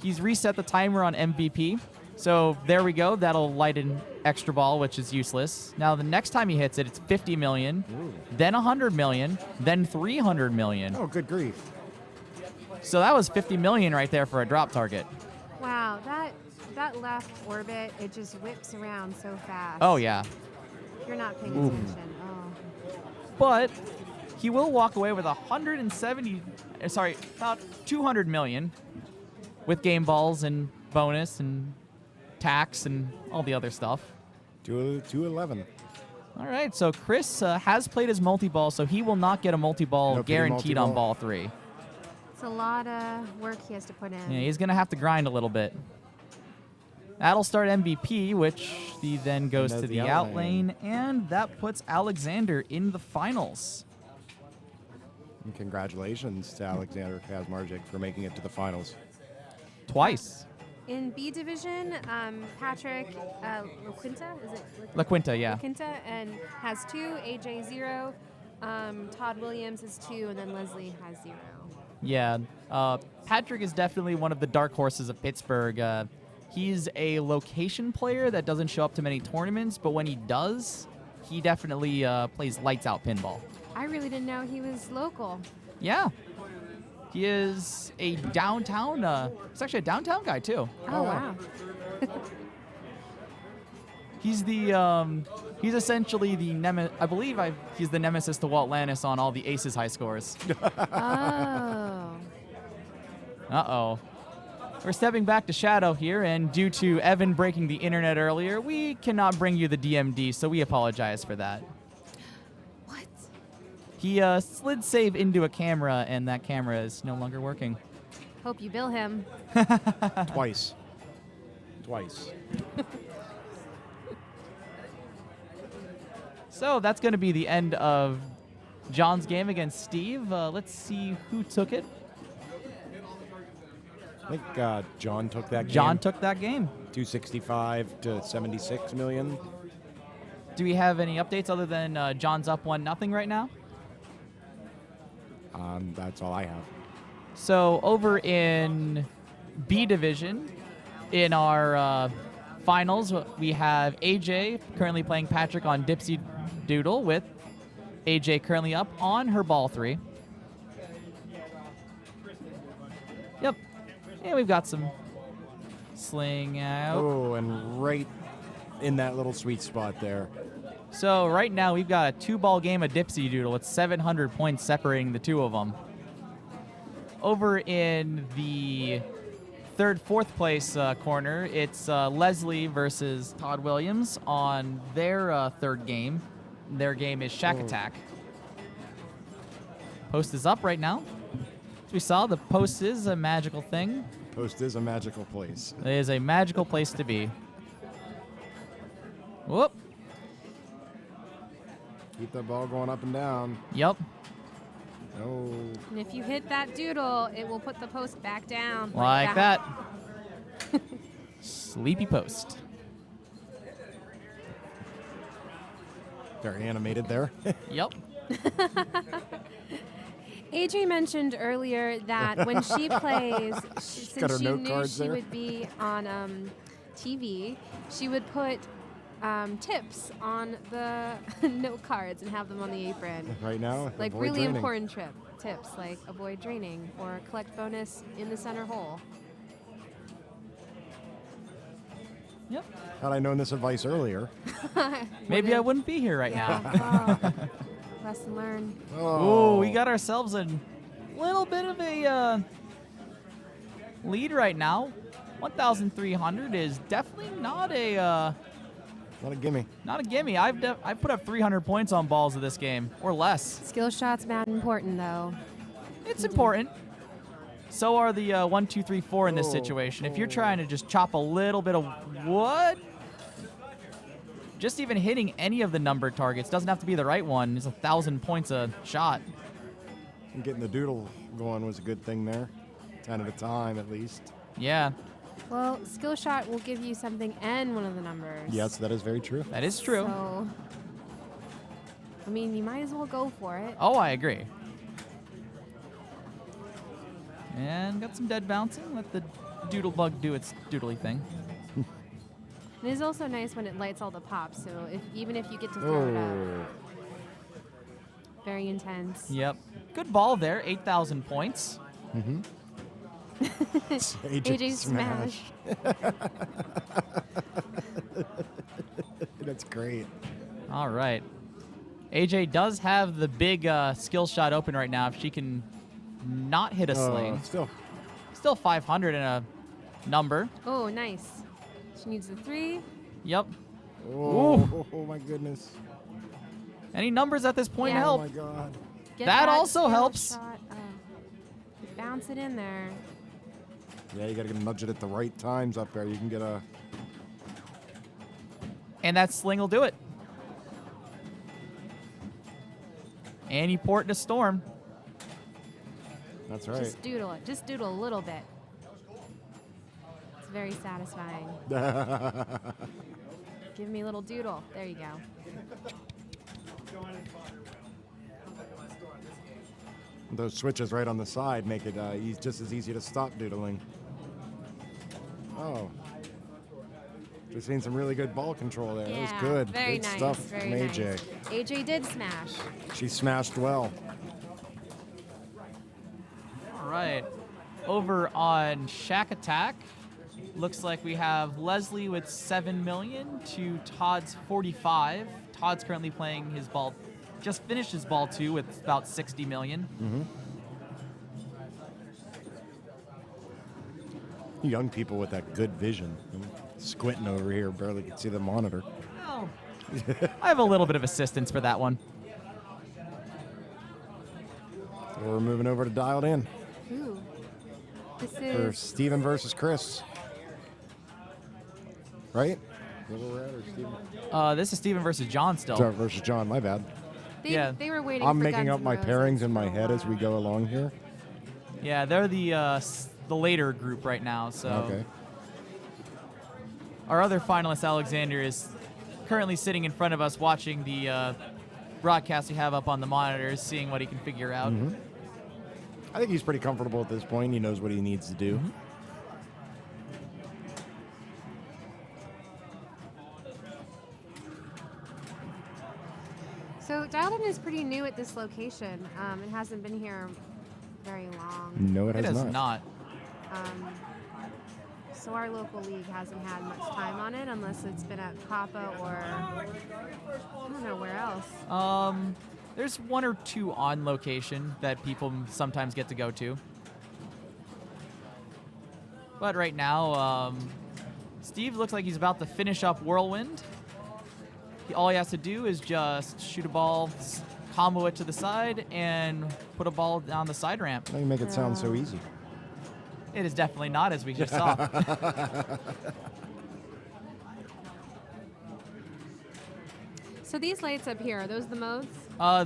he's reset the timer on MVP. So there we go. That'll light an extra ball, which is useless. Now the next time he hits it, it's 50 million, then 100 million, then 300 million. Oh, good grief. So that was 50 million right there for a drop target. Wow, that left orbit, it just whips around so fast. Oh yeah, You're not paying attention. Oh. but he will walk away with 200 million with game balls and bonus and tax and all the other stuff. 211. All right, so Chris has played his multi-ball, so he will not get a multi-ball No pity guaranteed on multi-ball. ball 3. It's a lot of work he has to put in. Yeah, he's going to have to grind a little bit. That'll start MVP, which he then goes And to the the out out lane, and that puts Alexander in the finals. And congratulations to Alexander Kazmarczyk for making it to the finals. Twice. In B division, Patrick LaQuinta, is it? La Quinta, yeah. LaQuinta, and has 2, AJ 0, Todd Williams has 2, and then Leslie has 0. Yeah, Patrick is definitely one of the dark horses of Pittsburgh. He's a location player that doesn't show up to many tournaments, but when he does, he definitely plays lights out pinball. I really didn't know he was local. Yeah. He is a downtown, he's actually a downtown guy too. Oh, wow. He's he's essentially the he's the nemesis to Walt Lannis on all the Aces high scores. Oh. Uh-oh. We're stepping back to Shadow here, and due to Evan breaking the internet earlier, we cannot bring you the DMD, so we apologize for that. What? He slid save into a camera, and that camera is no longer working. Hope you bill him. Twice. Twice. So that's going to be the end of John's game against Steve. Let's see who took it. I think John took that game. John took that game. 265 to 76 million. Do we have any updates other than John's up 1-0 right now? That's all I have. So over in B division, in our finals, we have AJ currently playing Patrick on Dipsy-Doodle, with AJ currently up on her ball 3. Yep. And we've got some sling out. Oh, and right in that little sweet spot there. So right now we've got a 2-ball game of Dipsy-Doodle with 700 points separating the two of them. Over in the fourth place corner, it's Leslie versus Todd Williams on their third game. Their game is Shaq Attack. Post is up right now. As we saw, the post is a magical thing. Post is a magical place. It is a magical place to be. Whoop. Keep that ball going up and down. Yep. Oh. And if you hit that doodle, it will put the post back down. Like that. Sleepy post. Very animated there. Yep. Adri mentioned earlier that when she plays, got since her she note knew cards she there. would be on TV, she would put tips on the note cards and have them on the apron. Right now, Like avoid really draining. important tips, like avoid draining or collect bonus in the center hole. Yep. Had I known this advice earlier. Maybe I wouldn't be here right now. Oh, lesson learned. Oh, we got ourselves a little bit of a lead right now. 1,300 is definitely not a Not a gimme. Not a gimme. I've put up 300 points on balls of this game, or less. Skill shots mad important though. It's important. So are the 1, 2, 3, 4 in this situation. If you're trying to just chop a little bit of wood, just even hitting any of the numbered targets doesn't have to be the right one. It's 1,000 points a shot. And getting the doodle going was a good thing there. 10 at a time, at least. Yeah, Well, skill shot will give you something and one of the numbers. Yes, that is very true. that is true. So, I mean, you might as well go for it. Oh, I agree. And got some dead bouncing. Let the doodle bug do its doodly thing. It is also nice when it lights all the pops. So even if you get to throw it up, Oh. very intense. Yep. Good ball there. 8,000 points. AJ smash. That's great. All right. AJ does have the big skill shot open right now. If she can not hit a sling. Still. 500 in a number. Oh, nice. She needs the 3. Yep. Oh, my goodness. Any numbers at this point Yeah. Oh, help. my God. Get That also skill helps. shot. Bounce it in there. Yeah, you got to nudge it at the right times up there. You can get a... And that sling will do it. And you port to storm. That's right. Just doodle it. Just doodle a little bit. It's very satisfying. Give me a little doodle. There you go. Those switches right on the side make it just as easy to stop doodling. Oh. Just seen some really good ball control there. That was good. Very good nice. stuff Very from AJ. nice. AJ did smash. She smashed well. All right. Over on Shaq Attack, looks like we have Leslie with 7 million to Todd's 45. Todd's currently playing his ball, just finished his ball 2 with about 60 million. Young people with that good vision. I'm squinting over here, barely can see the monitor. Oh, I have a little bit of assistance for that one. So we're moving over to Dialed In Ooh. This for is Steven versus Chris. Right? Is that where we're at, or Steven? This is Steven versus John still. Sorry, versus John, my bad. they were waiting I'm for making Guns up N' my Roses pairings in my for a head as we while. go along here. Yeah, they're the later group right now. So Okay. our other finalist, Alexander, is currently sitting in front of us watching the broadcast we have up on the monitors, seeing what he can figure out. I think he's pretty comfortable at this point. He knows what he needs to do. So Dialed In is pretty new at this location. It hasn't been here very long. No, it It has is not. not. So our local league hasn't had much time on it unless it's been at Papa or I don't know where else. There's 1 or 2 on location that people sometimes get to go to. But right now, Steve looks like he's about to finish up Whirlwind. All he has to do is just shoot a ball, combo it to the side, and put a ball down the side ramp. Now you make it sound so easy. It is definitely not, as we just saw. So these lights up here, are those the modes?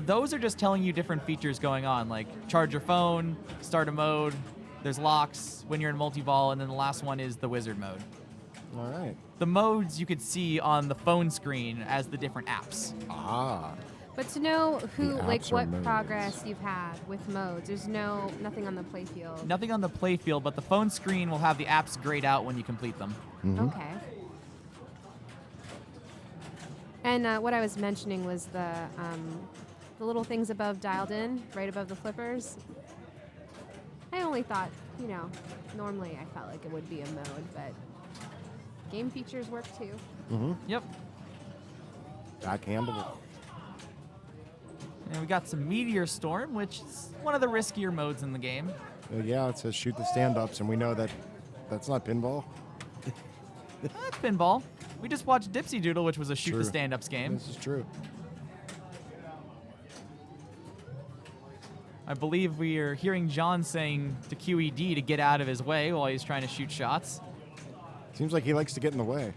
Those are just telling you different features going on, like charge your phone, start a mode, there's locks when you're in multi-ball, and then the last one is the wizard mode. All right. The modes you could see on the phone screen as the different apps. Ah. But to know who, The like apps are what modes. progress you've had with modes, there's nothing on the playfield. Nothing on the play field, but the phone screen will have the apps grayed out when you complete them. Okay. And what I was mentioning was the little things above Dialed In, right above the flippers. I only thought, normally I felt like it would be a mode, but game features work too. Yep. Backhandable. And we got some Meteor Storm, which is one of the riskier modes in the game. Yeah, it says shoot the stand-ups, and we know that that's not pinball. That's pinball. We just watched Dipsy-Doodle, which was a shoot True. the stand-ups game. This is true. I believe we are hearing John saying to QED to get out of his way while he's trying to shoot shots. Seems like he likes to get in the way.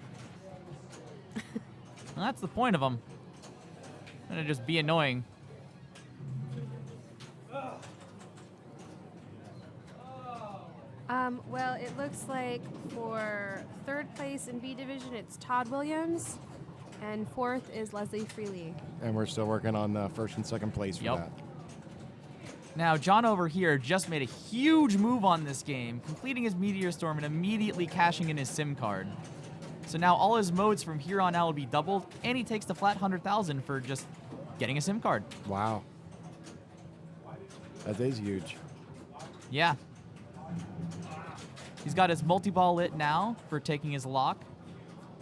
Well, that's the point of him. And to just be annoying. Well, it looks like for third place in B division, it's Todd Williams, and fourth is Leslie Freely. And we're still working on first and second place for Yep. that. Now, John over here just made a huge move on this game, completing his Meteor Storm and immediately cashing in his SIM card. So now all his modes from here on out will be doubled, and he takes the flat 100,000 for just getting a SIM card. Wow. That is huge. Yeah. He's got his multi-ball lit now for taking his lock.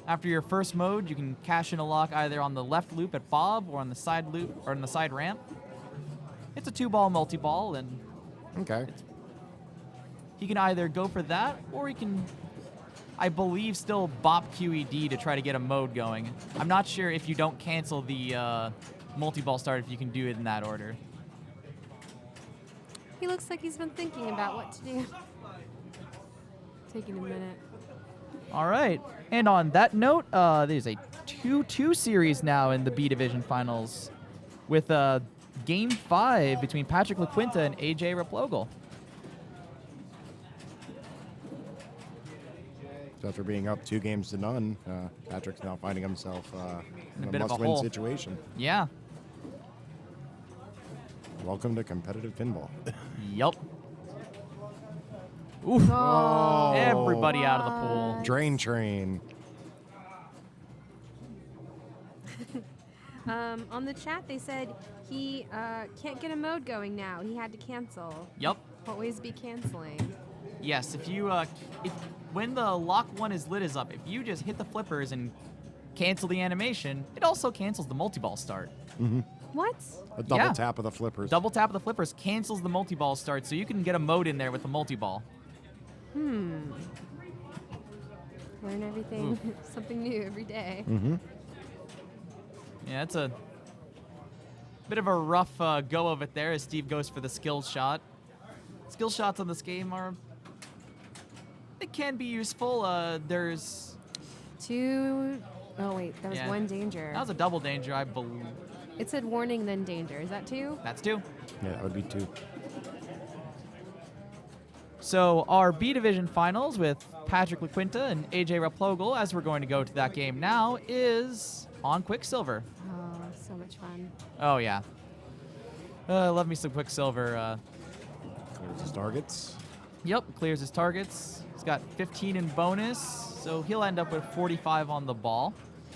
After your first mode, you can cash in a lock either on the left loop at Bob or on the side loop or on the side ramp. It's a 2-ball multi-ball, and Okay. he can either go for that or he can, I believe, still bop QED to try to get a mode going. I'm not sure if you don't cancel the multi-ball start if you can do it in that order. He looks like he's been thinking about what to do. Taking a minute. All right. And on that note, there's a 2-2 series now in the B Division Finals with Game 5 between Patrick LaQuinta and AJ Replogle. So after being up 2-0, Patrick's now finding himself in a bit of a must-win hole. situation. Yeah. Welcome to competitive pinball. Yup. Oof. Oh, Everybody out of the pool. Drain train. On the chat, they said he can't get a mode going now. He had to cancel. Yup. What ways be canceling? Yes, if you when the lock 1 is lit is up, if you just hit the flippers and cancel the animation, it also cancels the multi-ball start. What? A double Yeah. tap of the flippers. Double tap of the flippers cancels the multi-ball start, so you can get a mode in there with the multi-ball. Learn everything, something new every day. Yeah, it's a bit of a rough go of it there as Steve goes for the skill shot. Skill shots on this game they can be useful. There's Two. Oh wait, that was Yeah. one danger. that was a double danger, I believe. It said warning, then danger. Is that two? That's 2. Yeah, that would be 2. So our B Division Finals with Patrick LaQuinta and AJ Replogle, as we're going to go to that game now, is on Quicksilver. Oh, so much fun. Oh, yeah. Love me some Quicksilver. Clears his targets. Yep, clears his targets. He's got 15 in bonus, so he'll end up with 45 on the ball.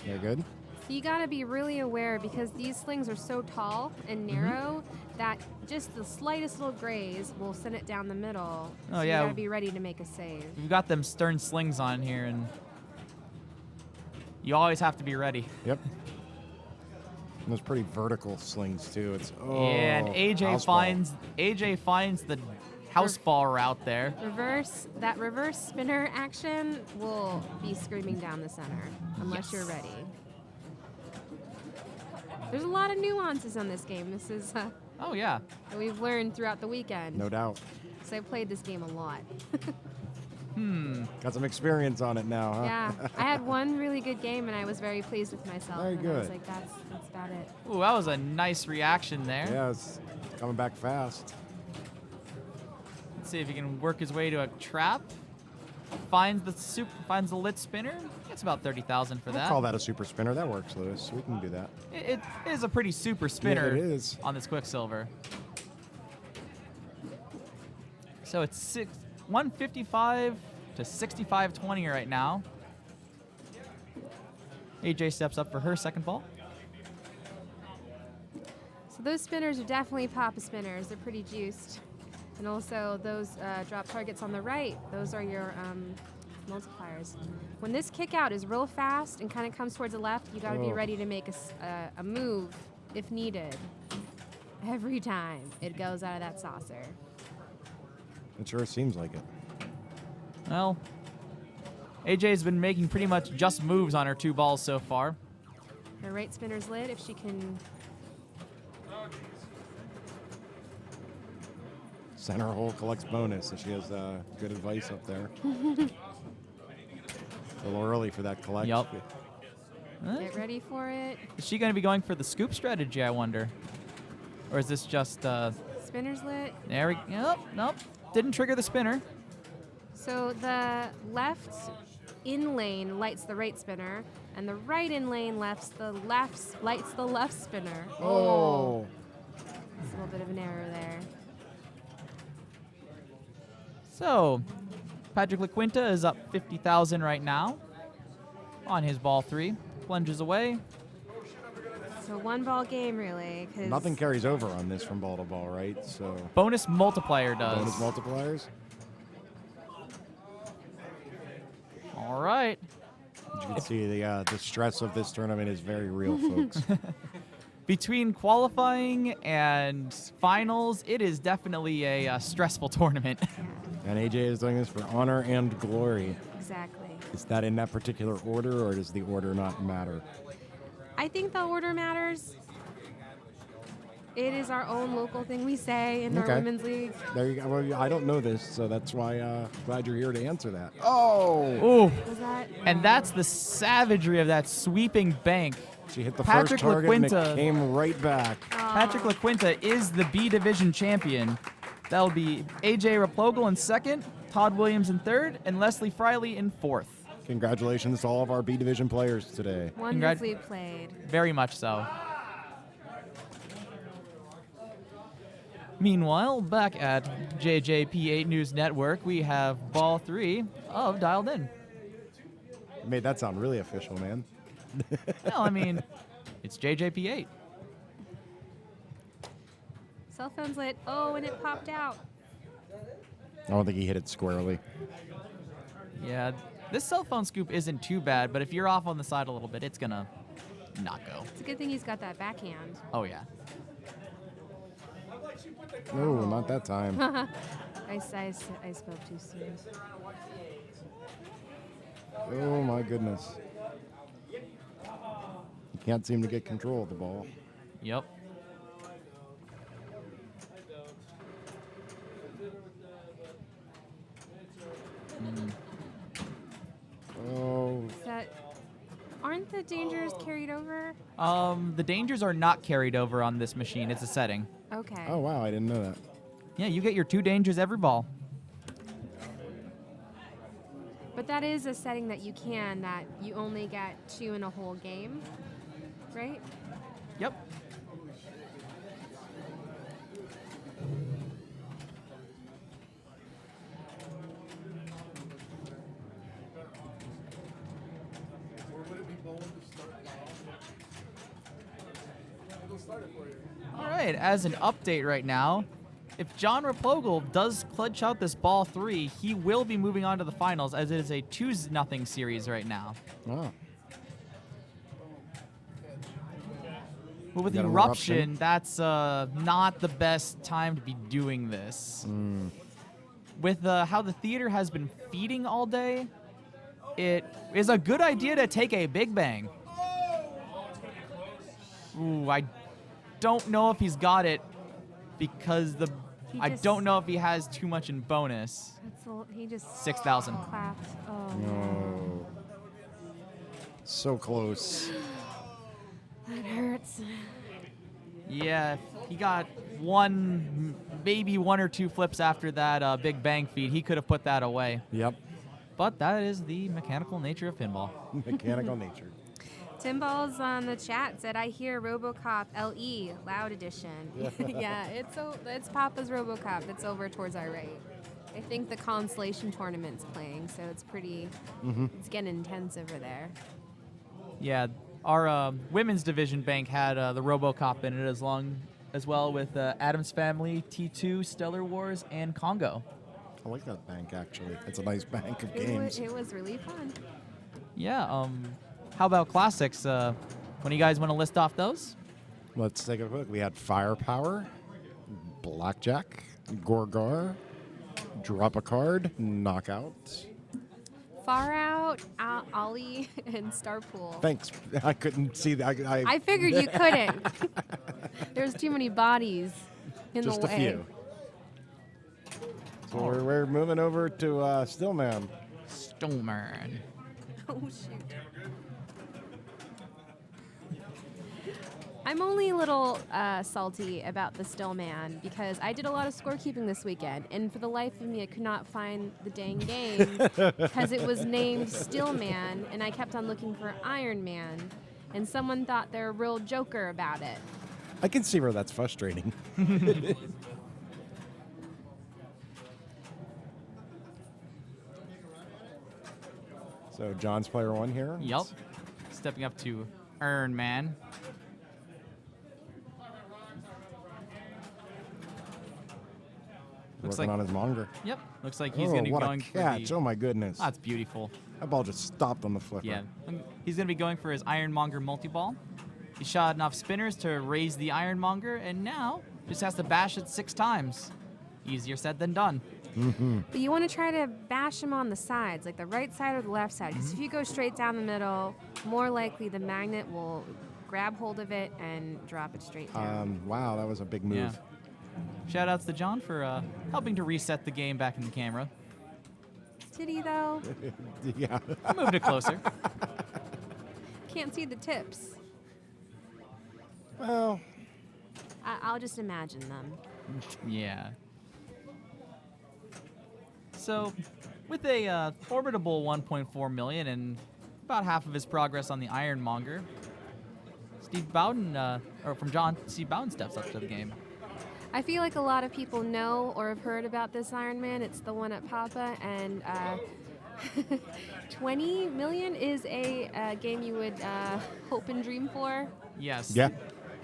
Yeah, good. So you gotta be really aware because these slings are so tall and narrow that just the slightest little graze will send it down the middle. Oh, so yeah. You gotta be ready to make a save. We've got them stern slings on here, and you always have to be ready. Yep. And those pretty vertical slings too. It's And house ball. AJ finds the house ball route there. That reverse spinner action will be screaming down the center unless you're ready. There's a lot of nuances on this game. This is Oh, yeah. that we've learned throughout the weekend. No doubt. So I've played this game a lot. Got some experience on it now, huh? Yeah, I had one really good game and I was very pleased with myself. Very and I was good. like, that's about it. Ooh, that was a nice reaction there. Yeah, it's coming back fast. Let's see if he can work his way to a trap. Finds the lit spinner. It's about 30,000 for We'll that. call that a super spinner. That works, Lewis. We can do that. It is a pretty super spinner it is. on this Quicksilver. So it's 155 to 65-20 right now. AJ steps up for her second ball. So those spinners are definitely Papa spinners. They're pretty juiced. And also those drop targets on the right, those are your multipliers. When this kick out is real fast and kind of comes towards the left, you got to be ready to make a move if needed. Every time it goes out of that saucer. It sure seems like it. Well, AJ's been making pretty much just moves on her 2 balls so far. Her right spinner's lit. If she can. Center hole collects bonus, so she has good advice up there. A little early for that collect. Yup. Get ready for it. Is she going to be going for the scoop strategy, I wonder? Or is this just... Spinner's lit. there we go. Nope. Didn't trigger the spinner. So the left in lane lights the right spinner, and the right in lane lights the left spinner. Oh. It's a little bit of an error there. So, Patrick LaQuinta is up 50,000 right now on his ball 3. Plunges away. So 1-ball game, really. 'Cause Nothing carries over on this from ball to ball, right? So Bonus multiplier does. bonus multipliers. All right. You can see the stress of this tournament is very real, folks. Between qualifying and finals, it is definitely a stressful tournament. And AJ is doing this for honor and glory. Exactly. Is that in that particular order, or does the order not matter? I think the order matters. It is our own local thing we say in our Okay. women's league. There you go. Well, I don't know this, so that's why glad you're here to answer that. Oh! Ooh. Was that? And that's the savagery of that sweeping bank. She hit the Patrick first target and LaQuinta. it came right back. Patrick LaQuinta is the B Division champion. That'll be AJ Raplogle in second, Todd Williams in third, and Leslie Friley in fourth. Congratulations to all of our B Division players today. Wonderfully played. Very much so. Meanwhile, back at JJP8 News Network, we have ball 3 of Dialed In. You made that sound really official, man. Well, I mean, it's JJP8. Cell phone's lit. Oh, and it popped out. I don't think he hit it squarely. Yeah, this cell phone scoop isn't too bad, but if you're off on the side a little bit, it's gonna not go. It's a good thing he's got that backhand. Oh, yeah. No, not that time. I spoke too soon. Oh, my goodness. You can't seem to get control of the ball. Yep. Oh, Aren't the dangers carried over? The dangers are not carried over on this machine. It's a setting. Okay. oh wow, I didn't know that. Yeah, you get your 2 dangers every ball. But that is a setting that you only get 2 in a whole game, right? Yep. All right, as an update right now, if John Raplogle does clutch out this ball 3, he will be moving on to the finals, as it is a 2-0 series right now. Oh. But with Got an Eruption, that's not the best time to be doing this. With how the theater has been feeding all day, it is a good idea to take a big bang. Ooh, I don't know if he's got it because I don't know if he has too much in bonus. He just 6,000. clapped. Oh, No. So close. that hurts. Yeah, he got maybe 1 or 2 flips after that big bang feed. He could have put that away. Yep. But that is the mechanical nature of pinball. Mechanical nature. Tim Balls on the chat said, "I hear RoboCop LE Loud Edition." Yeah, it's Papa's RoboCop. It's over towards our right. I think the Constellation tournament's playing, so it's pretty. It's getting intense over there. Yeah, our women's division bank had the RoboCop in it as well with Adam's Family, T2, Stellar Wars, and Congo. I like that bank, actually. It's a nice bank of games. It was really fun. Yeah. How about classics? When you guys want to list off those? Let's take a look. We had Firepower, Blackjack, Gorgar, Drop a Card, Knockout, Far out, Ollie, and Starpool. Thanks. I couldn't see that. I figured you couldn't. There's too many bodies in Just the a way. few. So we're moving over to Stillman. Stillman. Oh, shoot. I'm only a little salty about the Stillman because I did a lot of scorekeeping this weekend, and for the life of me, I could not find the dang game because it was named Stillman, and I kept on looking for Iron Man, and someone thought they're a real joker about it. I can see where that's frustrating. So John's player 1 here. Yep. Stepping up to Iron Man. Looks Working like on his monger. Yep. Looks like he's Oh, going to be what going a for catch. the. Oh, my goodness. That's beautiful. That ball just stopped on the flipper. Yeah. He's going to be going for his Ironmonger multi-ball. He shot enough spinners to raise the Ironmonger, and now just has to bash it 6 times. Easier said than done. But you want to try to bash them on the sides, like the right side or the left side, because if you go straight down the middle, more likely the magnet will grab hold of it and drop it straight down. Wow, that was a big move. Yeah. Shout outs to John for helping to reset the game back in the camera. Did he, though? Yeah. Moved it closer. Can't see the tips. Well, I'll just imagine them. Yeah. So, with a orbitable 1.4 million and about half of his progress on the Ironmonger, Steve Bowden steps up to the game. I feel like a lot of people know or have heard about this Iron Man. It's the one at Papa, and 20 million is a game you would hope and dream for. Yes. yeah.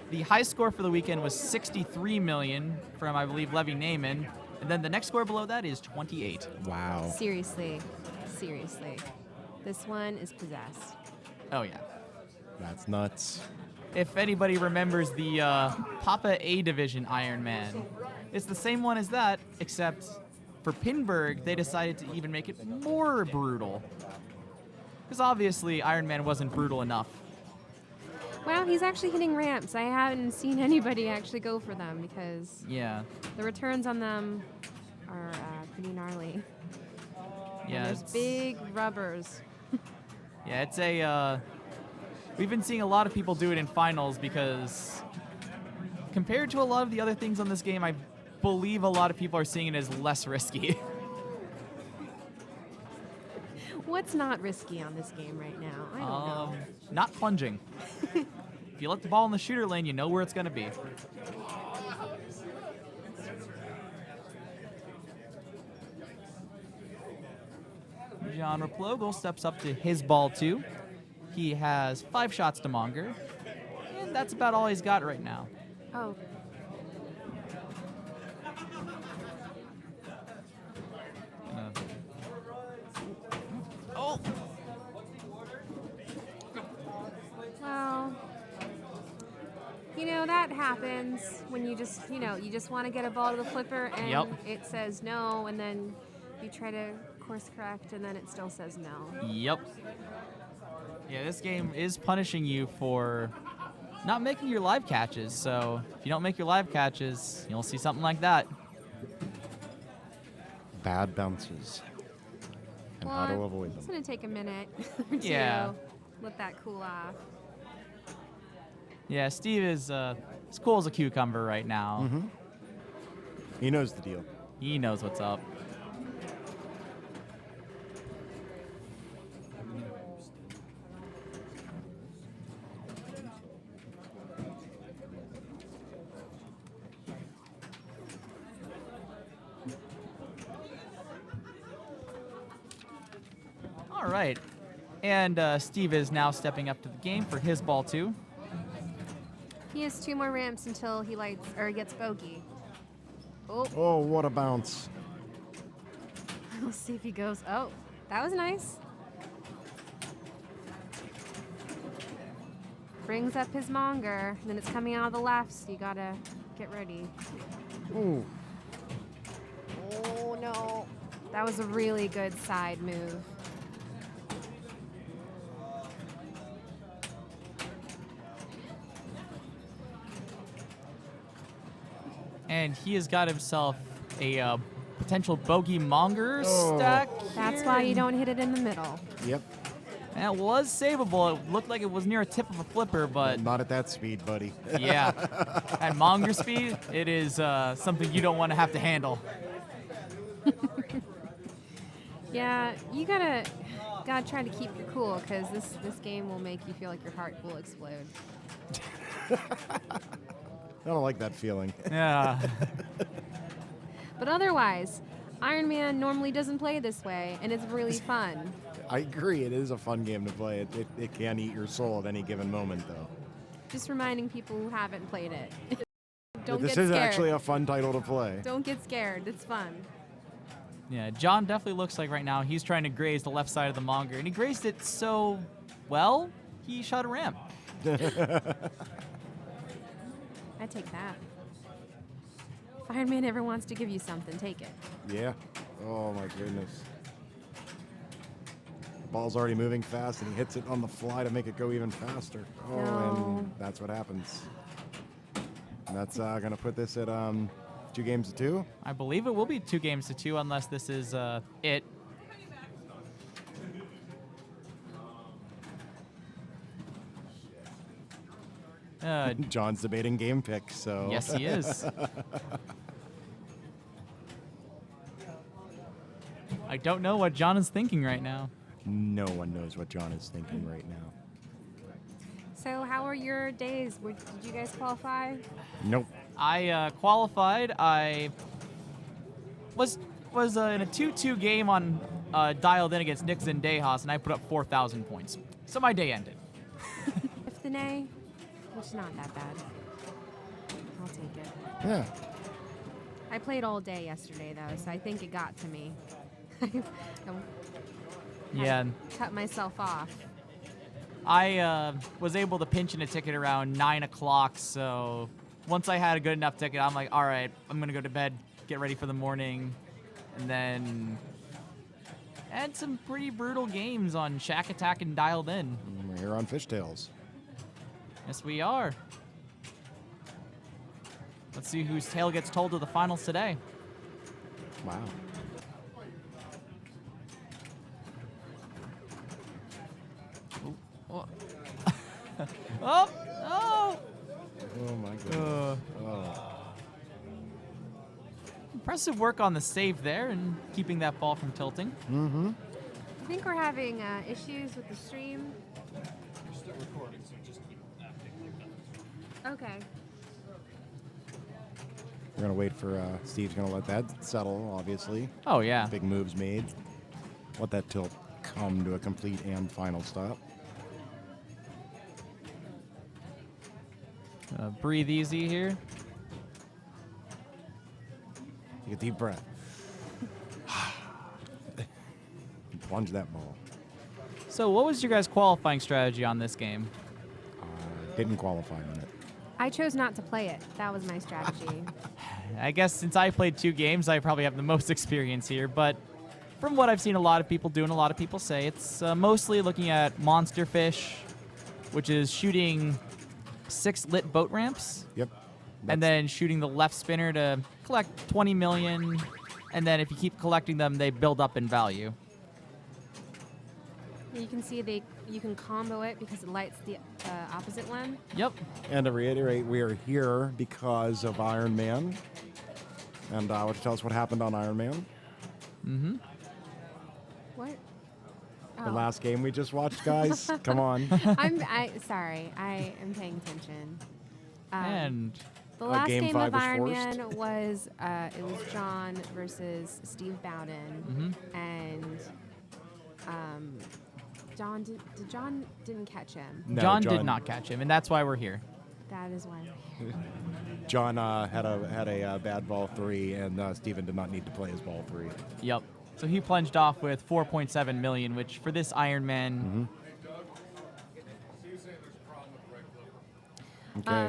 The high score for the weekend was 63 million from, I believe, Levy Naiman. And then the next score below that is 28. Wow. Seriously. This one is possessed. Oh, yeah. That's nuts. If anybody remembers the Papa A Division Iron Man, it's the same one as that, except for Pinburg, they decided to even make it more brutal. Because obviously Iron Man wasn't brutal enough. Well, he's actually hitting ramps. I haven't seen anybody actually go for them because Yeah. the returns on them are pretty gnarly. And Yeah. there's it's- big rubbers. Yeah, it's a. We've been seeing a lot of people do it in finals because compared to a lot of the other things on this game, I believe a lot of people are seeing it as less risky. What's not risky on this game right now? I don't know. Not plunging. If you let the ball in the shooter lane, you know where it's going to be. John Replogle steps up to his ball, too. He has 5 shots to Monger, and that's about all he's got right now. Oh, Oh! well, that happens when you just want to get a ball to the flipper and Yep. it says no, and then you try to course correct and then it still says no. Yep. Yeah, this game is punishing you for not making your live catches, so if you don't make your live catches, you'll see something like that. Bad bounces. And how to avoid It's them. going to take a minute or two. Yeah. Let that cool off. Yeah, Steve is as cool as a cucumber right now. He knows the deal. He knows what's up. All right. And Steve is now stepping up to the game for his ball, too. He has 2 more ramps until he gets bogey. Oh, Oh, what a bounce. we'll see if he goes. Oh, that was nice. Brings up his monger, and then it's coming out of the left, so you gotta get ready. Ooh. Oh no. That was a really good side move. And he has got himself a potential bogey monger stack. That's here. why you don't hit it in the middle. Yep. That was savable. It looked like it was near a tip of a flipper, but Not at that speed, buddy. yeah. At monger speed, it is something you don't want to have to handle. Yeah, you gotta try to keep your cool, because this game will make you feel like your heart will explode. I don't like that feeling. Yeah. But otherwise, Iron Man normally doesn't play this way, and it's really fun. I agree. It is a fun game to play. It can eat your soul at any given moment, though. Just reminding people who haven't played it. Don't This get is scared. actually a fun title to play. Don't get scared. It's fun. Yeah, John definitely looks like right now he's trying to graze the left side of the monger, and he grazed it so well, he shot a ramp. I take that. If Iron Man ever wants to give you something, take it. Yeah. Oh my goodness. Ball's already moving fast, and he hits it on the fly to make it go even faster. Oh, No. and that's what happens. And that's going to put this at 2-2. I believe it will be 2-2 unless this is it. John's debating game pick, so. Yes, he is. I don't know what John is thinking right now. No one knows what John is thinking right now. So how are your days? Did you guys qualify? Nope. I qualified. I was in a 2-2 game on dialed in against Nick Zendejas, and I put up 4,000 points. So my day ended. Fifth and A, which is not that bad. I'll take it. Yeah. I played all day yesterday, though, so I think it got to me. Yeah. Cut myself off. I was able to pinch in a ticket around 9 o'clock, so once I had a good enough ticket, I'm like, all right, I'm going to go to bed, get ready for the morning, and then had some pretty brutal games on Shaq Attack and Dialed In. And we're here on Fishtails. Yes, we are. Let's see whose tale gets told to the finals today. Wow. Oh, oh! Oh! Oh my goodness. Oh. Impressive work on the save there and keeping that ball from tilting. Mm-hmm. I think we're having issues with the stream. You're still recording, so just keep acting like that. Okay. We're going to wait for Steve's going to let that settle, obviously. Oh, yeah. Big moves made. Let that tilt come to a complete and final stop. Breathe easy here. Take a deep breath. Plunge that ball. So what was your guys' qualifying strategy on this game? Didn't qualify on it. I chose not to play it. That was my strategy. I guess since I played 2 games, I probably have the most experience here, but from what I've seen a lot of people do and a lot of people say, it's mostly looking at monster fish, which is shooting 6 lit boat ramps, Yep. and then shooting the left spinner to collect 20 million, and then if you keep collecting them, they build up in value. You can see you can combo it because it lights the opposite one. Yep. And to reiterate, we are here because of Iron Man. And why don't you tell us what happened on Iron Man? Mm-hmm. What? The last game we just watched, guys. Come on. Sorry. I am paying attention. And The last game game 5 of was Iron forced? Man was it was John versus Steve Bowden, and John John didn't catch him. No, John did not catch him, and that's why we're here. That is why. John had a bad ball 3, and Steven did not need to play his ball 3. Yep. So he plunged off with 4.7 million, which for this Iron Man, Okay.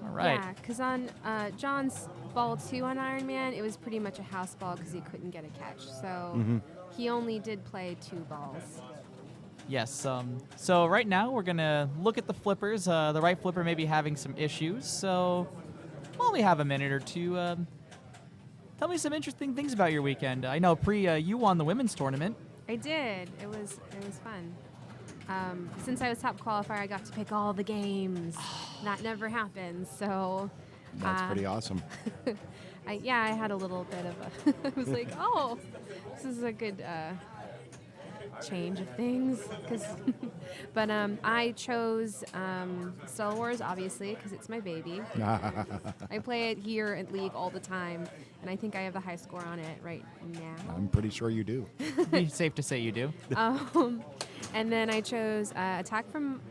all right. Yeah, because on John's ball 2 on Iron Man, it was pretty much a house ball because he couldn't get a catch. So he only did play 2 balls. Yes. So right now we're gonna look at the flippers. The right flipper may be having some issues. So, well, only have a minute or two, tell me some interesting things about your weekend. I know, you won the women's tournament. I did. It was fun. Since I was top qualifier, I got to pick all the games. That never happens. So That's pretty awesome. I had a little bit of a. I was like, oh, this is a good change of things. But I chose Star Wars, obviously, because it's my baby. I play it here at League all the time, and I think I have the high score on it right now. I'm pretty sure you do. Be safe to say you do. And then I chose not Attack from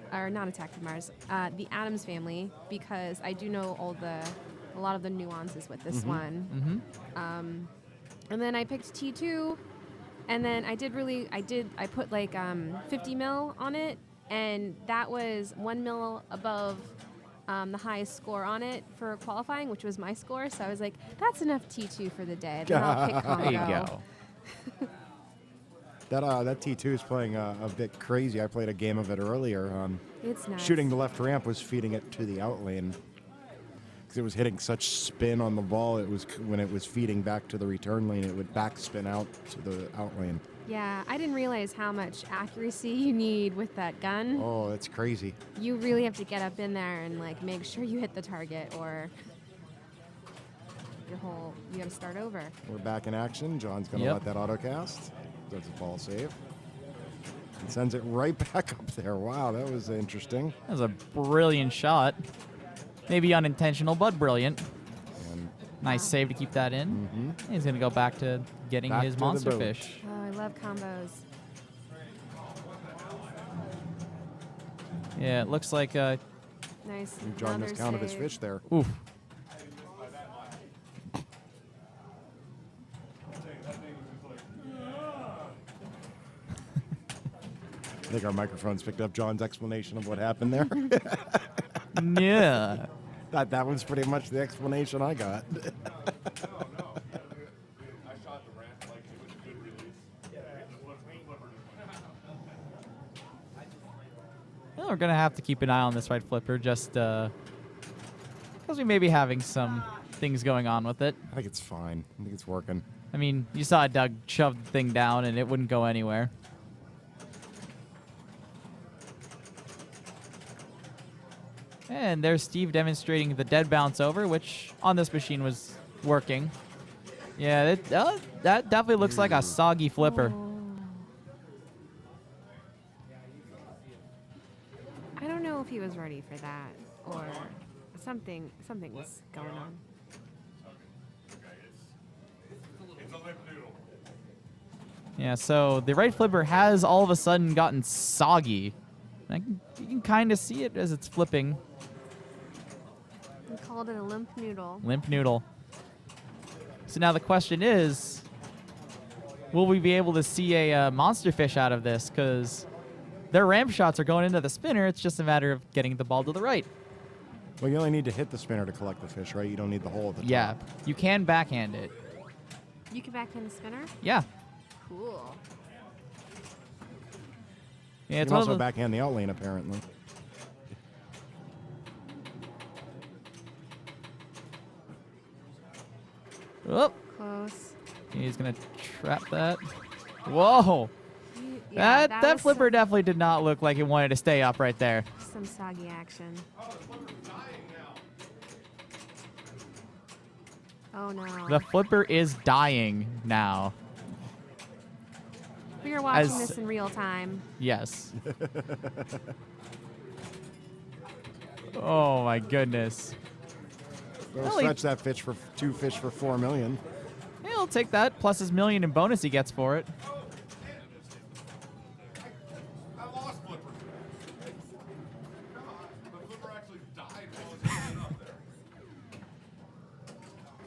Mars, the Addams Family, because I do know a lot of the nuances with this one. And then I picked T2, and then I put like 50 mil on it, and that was 1 mil above the highest score on it for qualifying, which was my score. So I was like, that's enough T2 for the day. Then I'll pick Congo. There you go. That T2 is playing a bit crazy. I played a game of it earlier. It's nice. Shooting the left ramp was feeding it to the out lane because it was hitting such spin on the ball. It was when it was feeding back to the return lane, it would backspin out to the out lane. Yeah, I didn't realize how much accuracy you need with that gun. Oh, that's crazy. You really have to get up in there and like make sure you hit the target, or you gotta start over. We're back in action. John's gonna let that autocast. Does a ball save. And sends it right back up there. Wow, that was interesting. That was a brilliant shot. Maybe unintentional, but brilliant. And nice save to keep that in. He's going to go back to getting his monster fish. Oh, I love combos. Yeah, it looks like nice. John missed count of his fish there. Oof. I think our microphones picked up John's explanation of what happened there. Yeah. That was pretty much the explanation I got. Well, we're going to have to keep an eye on this right flipper just because we may be having some things going on with it. I think it's fine. I think it's working. I mean, you saw Doug shove the thing down and it wouldn't go anywhere. And there's Steve demonstrating the dead bounce over, which on this machine was working. Yeah, that definitely looks like a soggy flipper. I don't know if he was ready for that, or something was going on. Yeah, so the right flipper has all of a sudden gotten soggy. You can kind of see it as it's flipping. We called it a limp noodle. Limp noodle. So now the question is, will we be able to see a monster fish out of this? Because their ramp shots are going into the spinner. It's just a matter of getting the ball to the right. Well, you only need to hit the spinner to collect the fish, right? You don't need the hole at the top. Yeah, you can backhand it. You can backhand the spinner? Yeah. Cool. Yeah, You it's can one also of the, backhand the out lane, apparently. oh, Close. he's gonna trap that. Whoa! Yeah, that was flipper definitely did not look like it wanted to stay up right there. some soggy action. Oh no. The flipper is dying now. We are watching as- this in real time. Yes. Oh my goodness. Go Well, he- stretch that fish for 2 fish for 4 million. Yeah, he'll take that plus his million in bonus he gets for it. I lost Flipper. The Flipper actually died while it was hanging up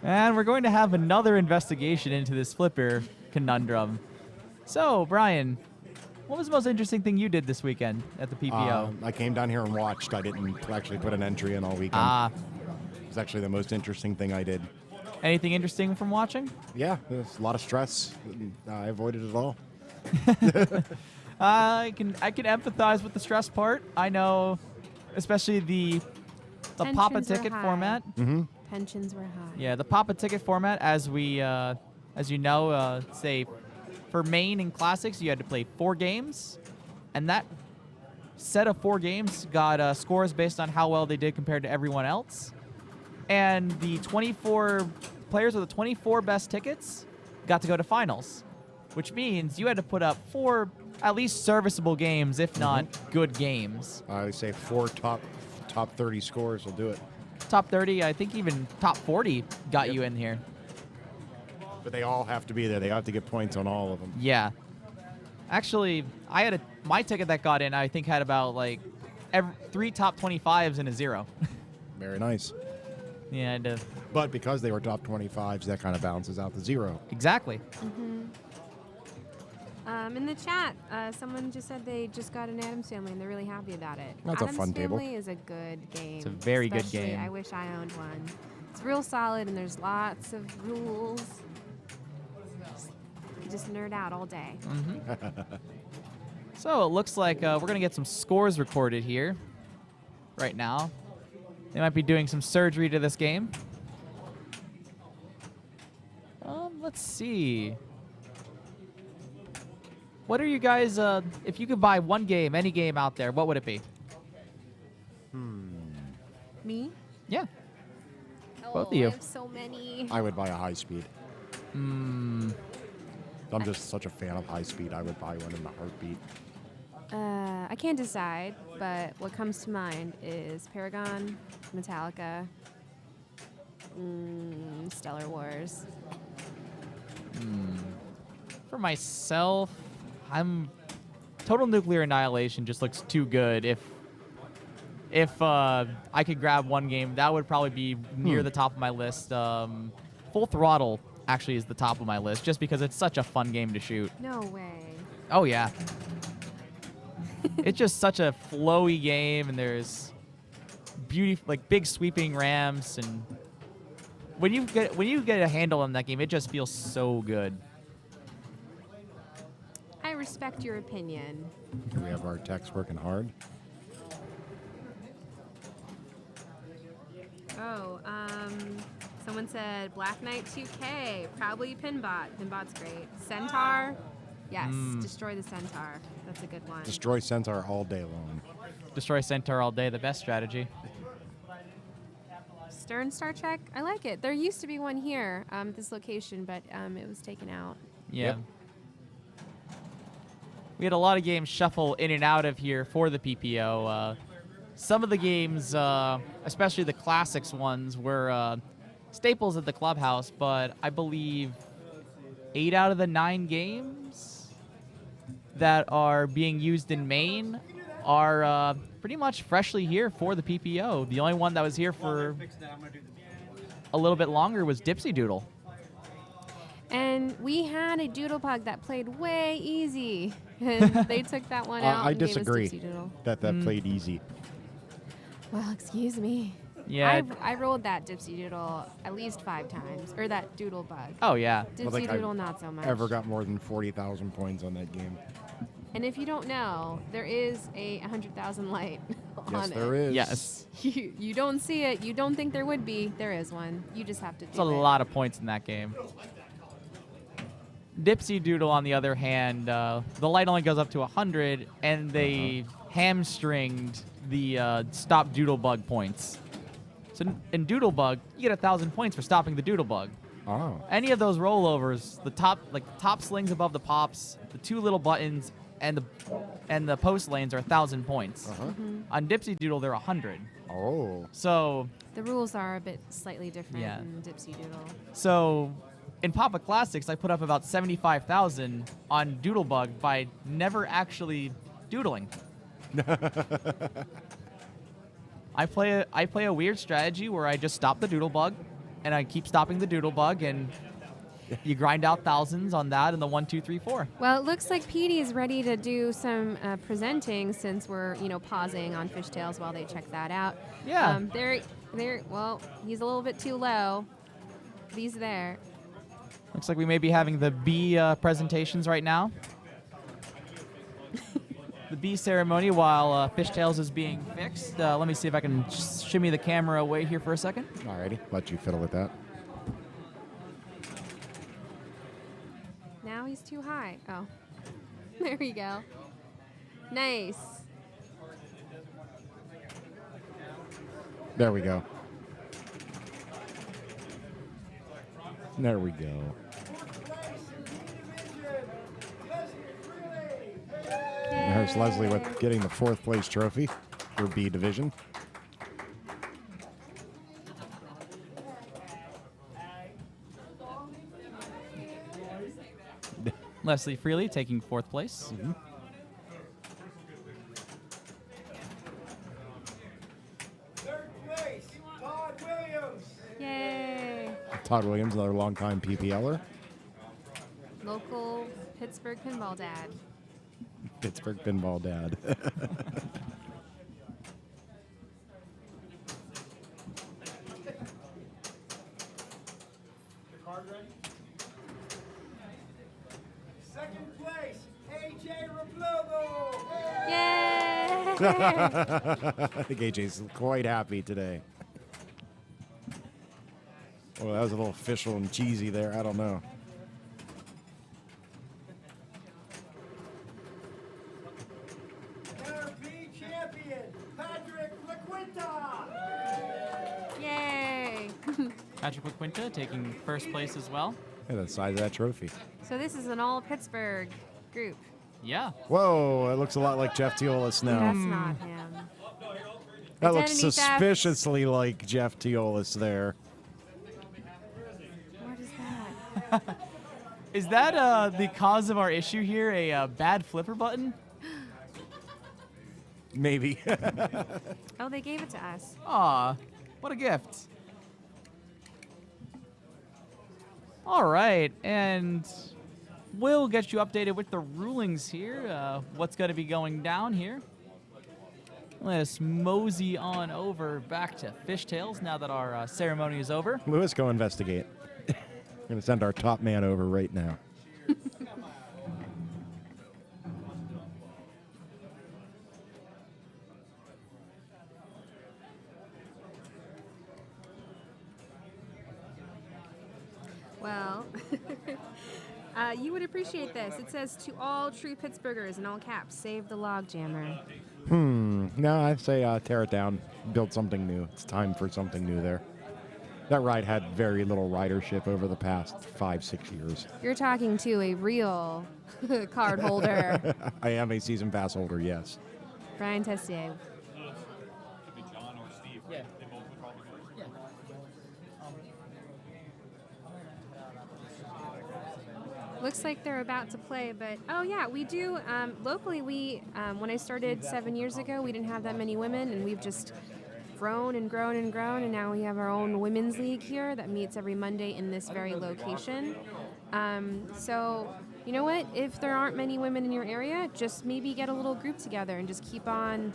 there. And we're going to have another investigation into this flipper conundrum. So, Brian, what was the most interesting thing you did this weekend at the PPO? I came down here and watched. I didn't actually put an entry in all weekend. It was actually the most interesting thing I did. Anything interesting from watching? Yeah, there's a lot of stress. I avoided it all. I can empathize with the stress part. I know, especially the Papa Tensions are ticket high. format. Pensions were high. Yeah, the Papa ticket format, as you know, say for main and classics, you had to play 4 games, and that set of 4 games got scores based on how well they did compared to everyone else. And the 24 players with the 24 best tickets got to go to finals, which means you had to put up 4 at least serviceable games, if not good games. I would say 4 top 30 scores will do it. Top 30, I think even top 40 got Yep. you in here. But they all have to be there. They have to get points on all of them. Yeah. Actually, I had my ticket that got in, I think, had about like 3 top 25s and a 0. Very nice. Yeah, But because they were top 25s, that kind of balances out the 0. exactly. In the chat, someone just said they just got an Adams Family and they're really happy about it. That's a Adams fun table. Family is a good game. It's a very good Especially, game. I wish I owned one. It's real solid and there's lots of rules. Just nerd out all day. So it looks like we're going to get some scores recorded here right now. They might be doing some surgery to this game. Let's see. What are you guys, if you could buy one game, any game out there, what would it be? Me? Yeah. Oh, of you. I have so many. I would buy a high speed. I'm just such a fan of high speed. I would buy one in a heartbeat. I can't decide, but what comes to mind is Paragon, Metallica, Stellar Wars. For myself, Total Nuclear Annihilation just looks too good. If I could grab one game, that would probably be near the top of my list. Full Throttle actually is the top of my list, just because it's such a fun game to shoot. No way. Oh yeah. It's just such a flowy game, and there's like big sweeping ramps, and when you get a handle on that game, it just feels so good. I respect your opinion. We have our techs working hard. Oh, someone said Black Knight 2K, probably Pinbot. Pinbot's great. Centaur, yes, destroy the Centaur. That's a good one. Destroy Centaur all day long. Destroy Centaur all day, the best strategy. Stern Star Trek, I like it. There used to be one here at this location, but it was taken out. Yeah. Yep. We had a lot of games shuffle in and out of here for the PPO. Some of the games, especially the classics ones, were staples at the clubhouse, but I believe 8 out of the 9 games that are being used in Maine are pretty much freshly here for the PPO. The only one that was here for a little bit longer was Dipsy-Doodle. And we had a Doodle Bug that played way easy. And they took that one out I and disagree gave us Dipsy-Doodle. that played easy. Well, excuse me. Yeah. I rolled that Dipsy-Doodle at least 5 times. Or that Doodle Bug. Oh, yeah. don't think I've Dipsy-Doodle, not so much. Ever got more than 40,000 points on that game? And if you don't know, there is a 100,000 light Yes, on there it. is. Yes. You don't see it. You don't think there would be. There is one. You just have to do It's a it. lot of points in that game. Dipsy-Doodle, on the other hand, the light only goes up to 100, and they hamstringed the stop Doodle Bug points. So in Doodle Bug, you get 1,000 points for stopping the Doodle Bug. Oh. Any of those rollovers, the top slings above the pops, the 2 little buttons, and the post lanes are 1,000 points. On Dipsy-Doodle, they're 100. Oh. So The rules are a bit slightly different Yeah. in Dipsy-Doodle. So, in Papa Classics, I put up about 75,000 on Doodlebug by never actually doodling. I play a weird strategy where I just stop the Doodlebug, and I keep stopping the Doodlebug, and you grind out thousands on that in the 1, 2, 3, 4. Well, it looks like Petey is ready to do some presenting since we're, pausing on Fishtails while they check that out. Yeah. Well, he's a little bit too low. But he's there. Looks like we may be having the B presentations right now. the B ceremony while Fishtails is being fixed. Let me see if I can shimmy the camera away here for a second. Alrighty, let you fiddle with that. Now he's too high. Oh, there we go. Nice. There we go. There we go. There's Leslie with getting the 4th place trophy for B division. Leslie Freely taking 4th place. Mm-hmm. Yay. Todd Williams, another longtime PPLer. Local Pittsburgh pinball dad. Pittsburgh pinball dad. Second place, AJ Raplogo. Yay! I think AJ's quite happy today. Well, that was a little official and cheesy there. I don't know. RP champion, Patrick LaQuinta. Yay! Patrick LaQuinta taking 1st place as well. Look at the size of that trophy. So this is an all Pittsburgh group. Yeah. Whoa, it looks a lot like Jeff Teolis now. That's not him. That looks Identity theft. suspiciously like Jeff Teolis there. What is that? Is that the cause of our issue here? A bad flipper button? Maybe. Oh, they gave it to us. Aw, what a gift. All right, and we'll get you updated with the rulings here, what's going to be going down here. Let's mosey on over back to Fishtails now that our ceremony is over. Lewis, go investigate. We're going to send our top man over right now. Well, you would appreciate this. It says, to all true Pittsburghers, in all caps, save the log jammer. No, I'd say tear it down, build something new. It's time for something new there. That ride had very little ridership over the past 5-6 years. You're talking to a real card holder. I am a season pass holder, yes. Brian Tessier. Yeah. Looks like they're about to play, but oh yeah, we do. Locally, we when I started 7 years ago, we didn't have that many women, and we've just grown and grown and grown, and now we have our own women's league here that meets every Monday in this very location. So you know what? If there aren't many women in your area, just maybe get a little group together and just keep on,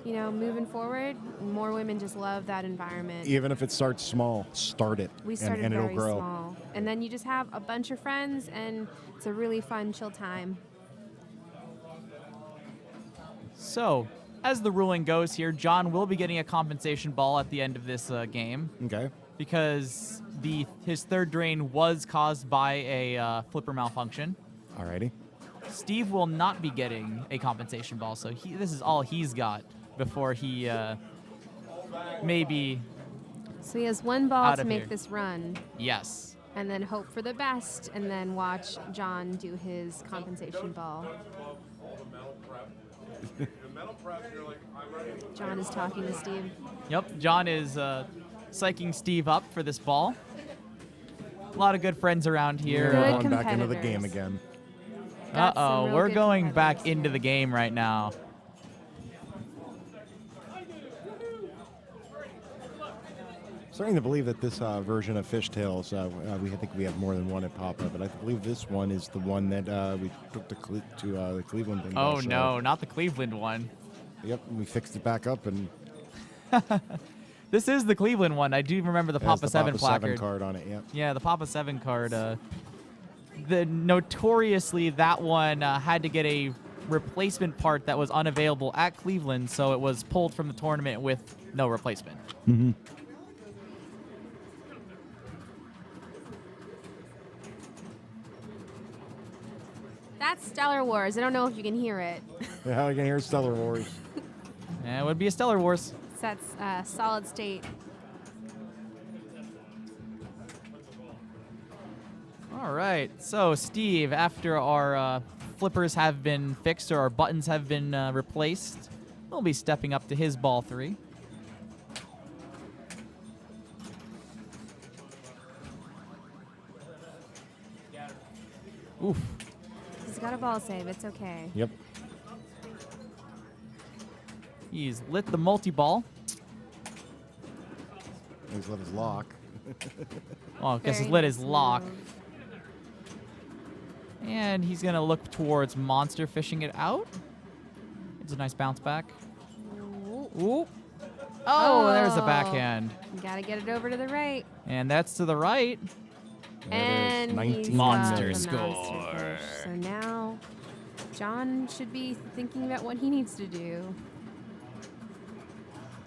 moving forward. More women just love that environment. Even if it starts small, start it, We started and it'll very grow. small, and then you just have a bunch of friends, and it's a really fun, chill time. So, as the ruling goes here, John will be getting a compensation ball at the end of this game Okay. because his third drain was caused by a flipper malfunction. Alrighty. Steve will not be getting a compensation ball, so this is all he's got before he maybe, So he has one ball Out to of make here. this run, yes. and then hope for the best, and then watch John do his compensation ball. John is talking to Steve. Yep, John is psyching Steve up for this ball. A lot of good friends around here. Good We're going back into the competitors. game again. Got some Uh-oh, real we're good going back competitors. into the game right now. Starting to believe that this version of Fishtails, I think we have more than one at Papa, but I believe this one is the one that we took to the Cleveland thing. Oh no, not the Cleveland one. Yep, we fixed it back up, and This is the Cleveland one. I do remember the it has Papa the 7 Papa placard. 7 card on it. Yep. Yeah, the Papa 7 card. The notoriously that one had to get a replacement part that was unavailable at Cleveland, so it was pulled from the tournament with no replacement. Mm-hmm. That's Stellar Wars. I don't know if you can hear it. Yeah, I can hear Stellar Wars. And it would be a Stellar Wars. That's solid state. All right. So, Steve, after our flippers have been fixed or our buttons have been replaced, we'll be stepping up to his ball 3. Oof. He's got a ball save. It's okay. Yep. He's lit the multi-ball. He's lit his lock. Well, I guess he's Very lit his nice lock. move. And he's going to look towards monster fishing it out. It's a nice bounce back. Ooh. Ooh. Oh, there's the Oh. backhand. You gotta get it over to the right. And that's to the right. And he's 19 got Monster the score. monster fish. So now John should be thinking about what he needs to do.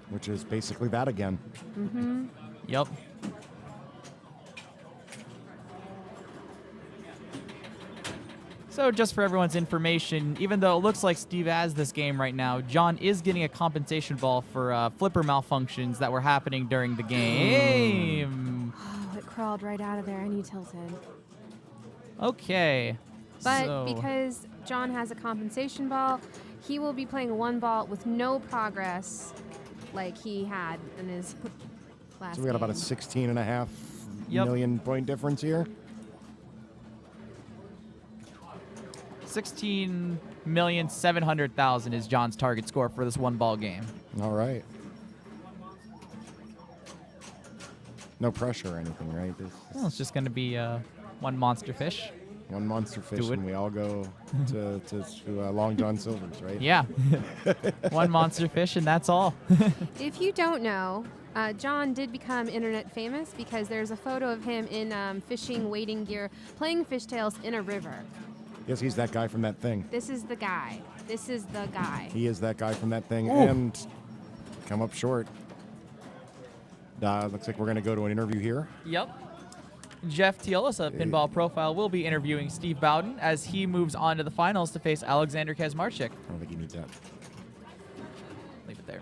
Which is basically that again. Mm-hmm. Yep. So just for everyone's information, even though it looks like Steve has this game right now, John is getting a compensation ball for flipper malfunctions that were happening during the game. Oh, it crawled right out of there and he tilted. Okay. But so, because John has a compensation ball, he will be playing one ball with no progress like he had in his last So we got about a game. 16.5 Yep. million point difference here. 16,700,000 is John's target score for this one ball game. All right. No pressure or anything, right? This Well, it's just going to be one monster fish. one monster fish, Do it. and we all go to Long John Silver's, right? Yeah. One monster fish, and that's all. If you don't know, John did become internet famous because there's a photo of him in fishing wading gear playing fishtails in a river. Yes, he's that guy from that thing. This is the guy. This is the guy. He is that guy from that thing, Ooh. and come up short. Looks like we're going to go to an interview here. Yep. Jeff Teolis of Pinball Profile will be interviewing Steve Bowden as he moves on to the finals to face Alexander Kazmarchik. I don't think he needs that. Leave it there.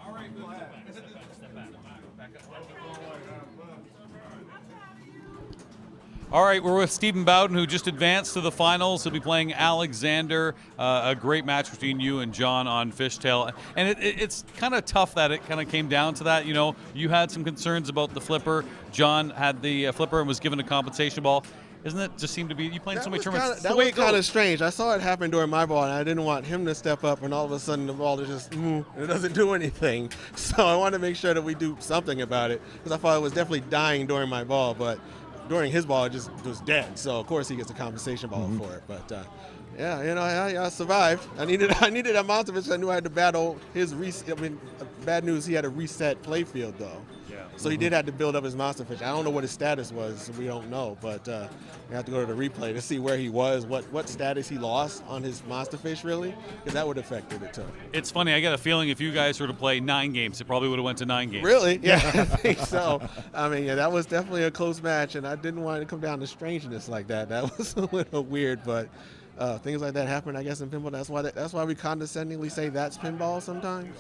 All right, we're with Stephen Bowden, who just advanced to the finals. He'll be playing Alexander. A great match between you and John on Fishtail. And it's kind of tough that it kind of came down to that. You know, you had some concerns about the flipper. John had the flipper and was given a compensation ball. Isn't it just seemed to be, you playing so many tournaments? That was kind of strange. I saw it happen during my ball, and I didn't want him to step up, and all of a sudden the ball is just, it doesn't do anything. So I wanted to make sure that we do something about it, because I thought it was definitely dying during my ball, but during his ball, it just was dead. So of course he gets a compensation ball for it. But yeah, you know, I survived. I needed a monster fish. I knew I had to battle his bad news. He had a reset playfield though. Yeah. So he did have to build up his monster fish. I don't know what his status was. So we don't know, but we have to go to the replay to see where he was, what status he lost on his monster fish really, because that would have affected it too. It's funny, I got a feeling if you guys were to play 9 games, it probably would have went to 9 games. Really? Yeah, I think so. I mean, yeah, that was definitely a close match, and I didn't want it to come down to strangeness like that. That was a little weird, but things like that happen, I guess, in pinball. That's why we condescendingly say that's pinball sometimes,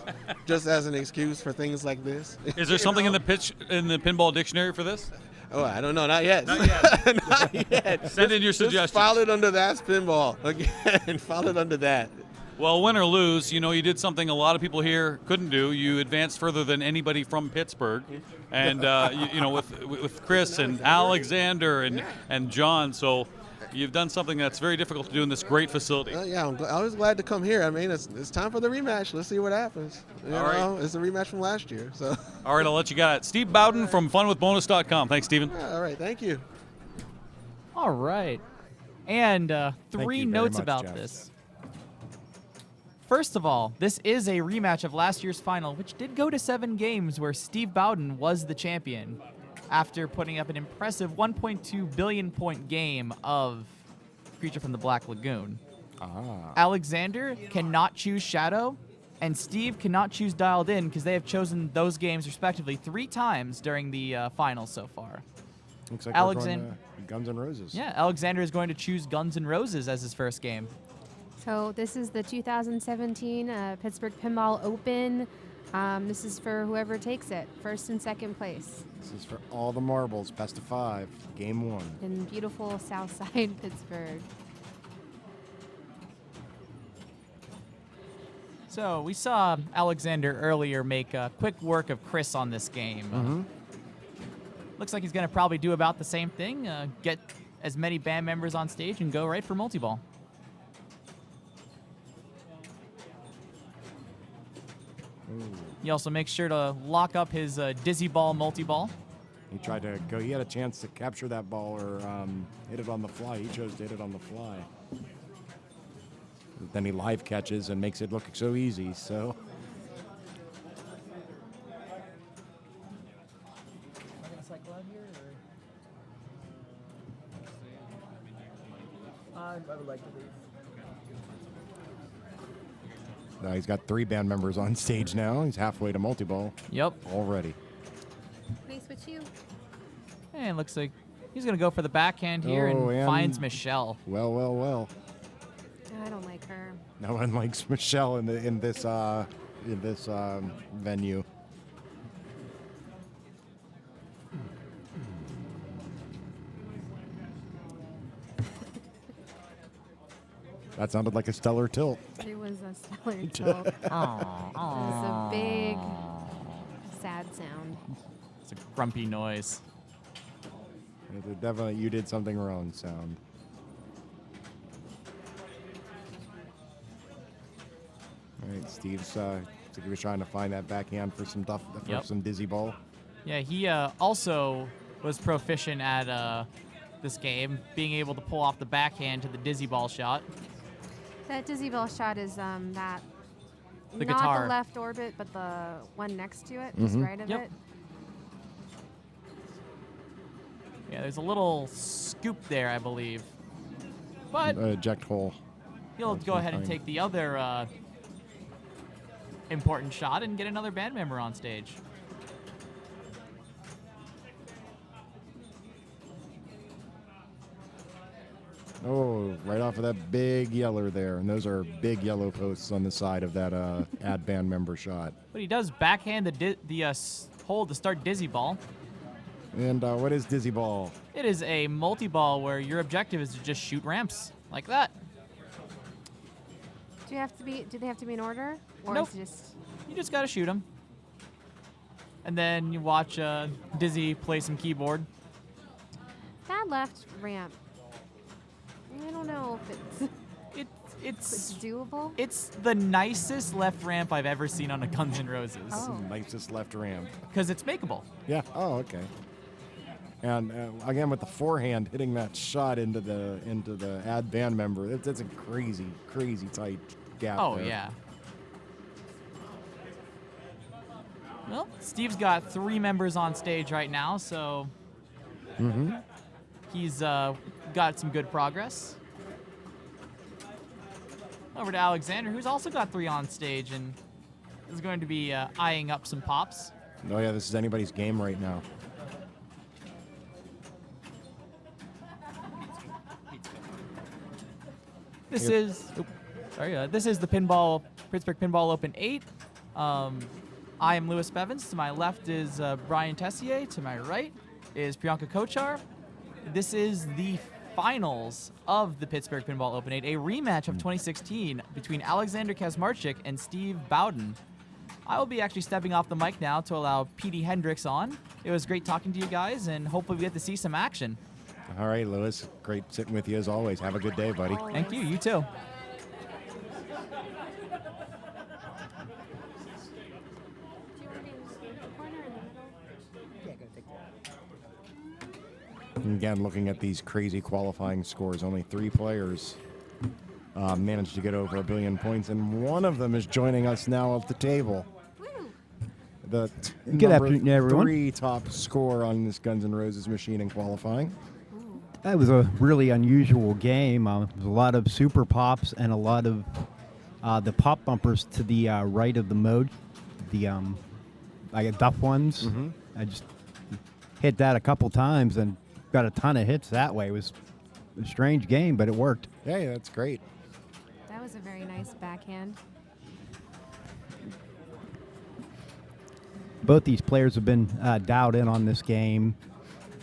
just as an excuse for things like this. Is there something in the pinball dictionary for this? Oh, I don't know. Not yet. Not yet. Not yet. Send in your Just suggestions. file it under that's pinball again. File it under that. Well, win or lose, you know, you did something a lot of people here couldn't do. You advanced further than anybody from Pittsburgh, and you know, with Chris and Alexander and John. So you've done something that's very difficult to do in this great facility. Yeah, I was glad to come here. I mean, it's time for the rematch. Let's see what happens. You know, it's a rematch from last year. So. All right, I'll let you get it. Steve Bowden from funwithbonus.com. Thanks, Steven. Yeah, all right, thank you. All right. And three you very notes much, about Jeff. this. First of all, this is a rematch of last year's final, which did go to 7 games, where Steve Bowden was the champion after putting up an impressive 1.2 billion point game of Creature from the Black Lagoon. Alexander cannot choose Shadow, and Steve cannot choose Dialed In because they have chosen those games respectively 3 times during the finals so far. Looks like we're going to Guns N' Roses. Yeah, Alexander is going to choose Guns N' Roses as his first game. So this is the 2017 Pittsburgh Pinball Open. This is for whoever takes it, first and second place. This is for all the marbles, best of 5, game 1. In beautiful Southside Pittsburgh. So we saw Alexander earlier make quick work of Chris on this game. Looks like he's going to probably do about the same thing, get as many band members on stage and go right for multi-ball. He also makes sure to lock up his dizzy ball multi-ball. He tried to go. He had a chance to capture that ball or hit it on the fly. He chose to hit it on the fly. Then he live catches and makes it look so easy. So. I would like to leave. He's got 3 band members on stage now. He's halfway to multi-ball. Yep. Already. Nice with you. And looks like he's going to go for the backhand here and finds Michelle. Well, well, well. I don't like her. No one likes Michelle in this venue. That sounded like a stellar tilt. It was a stellar tilt. It was a big, sad sound. It's a grumpy noise. It's a definitely you did something wrong sound. All right, Steve's I think he was trying to find that backhand for some some dizzy ball. Yeah, he also was proficient at this game, being able to pull off the backhand to the dizzy ball shot. That dizzy ball shot is that The not guitar. the left orbit, but the one next to it, just right of Yep. it. Yeah, there's a little scoop there, I believe. But Eject hole. he'll go ahead and take the other important shot and get another band member on stage. Oh, right off of that big yeller there. And those are big yellow posts on the side of that add band member shot. But he does backhand the hold to start dizzy ball. And what is dizzy ball? It is a multi-ball where your objective is to just shoot ramps like that. Do they have to be in order? Or Nope. is it just You just gotta shoot him. And then you watch Dizzy play some keyboard. that left ramp? I don't know if it's It's doable. it's the nicest left ramp I've ever seen on a Guns N' Roses. Oh. Nicest left ramp. Because it's makeable. Yeah. Oh, okay. And again with the forehand hitting that shot into the add band member, that's a crazy tight gap. Oh, there. yeah. Well, Steve's got 3 members on stage right now, so he's got some good progress. Over to Alexander, who's also got 3 on stage and is going to be eyeing up some pops. Oh yeah, this is anybody's game right now. This is the Pittsburgh Pinball Open 8. I am Lewis Bevins. To my left is Brian Tessier. To my right is Priyanka Kochar. This is the finals of the Pittsburgh Pinball Open 8, a rematch of 2016 between Alexander Kazmarczyk and Steve Bowden. I will be actually stepping off the mic now to allow Petey Hendricks on. It was great talking to you guys, and hopefully we get to see some action. All right, Lewis. Great sitting with you as always. Have a good day, buddy. Thank you. You too. Again, looking at these crazy qualifying scores, only 3 players managed to get over 1 billion points, and one of them is joining us now at the table. The Good number afternoon, everyone. 3 top score on this Guns N' Roses machine in qualifying. That was a really unusual game. There was a lot of super pops and a lot of the pop bumpers to the right of the mode. The like duff ones. Mm-hmm. I just hit that a couple times and got a ton of hits that way. It was a strange game, but it worked. Hey, that's great. That was a very nice backhand. Both these players have been dialed in on this game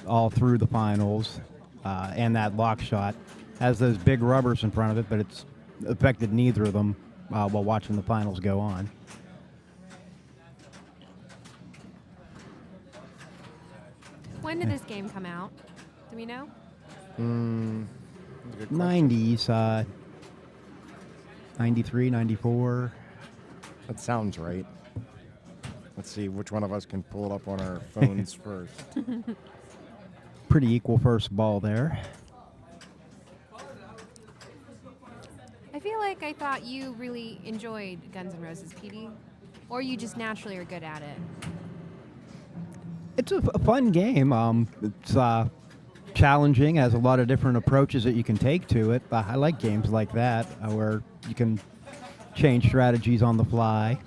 all through the finals, and that lock shot has those big rubbers in front of it, but it's affected neither of them while watching the finals go on. When did this game come out? Do we know? That's a good question. 90s, 93, 94. That sounds right. Let's see which one of us can pull it up on our phones first. Pretty equal first ball there. I feel like I thought you really enjoyed Guns N' Roses, PD, or you just naturally are good at it. It's a fun game. It's challenging, has a lot of different approaches that you can take to it. I like games like that where you can change strategies on the fly.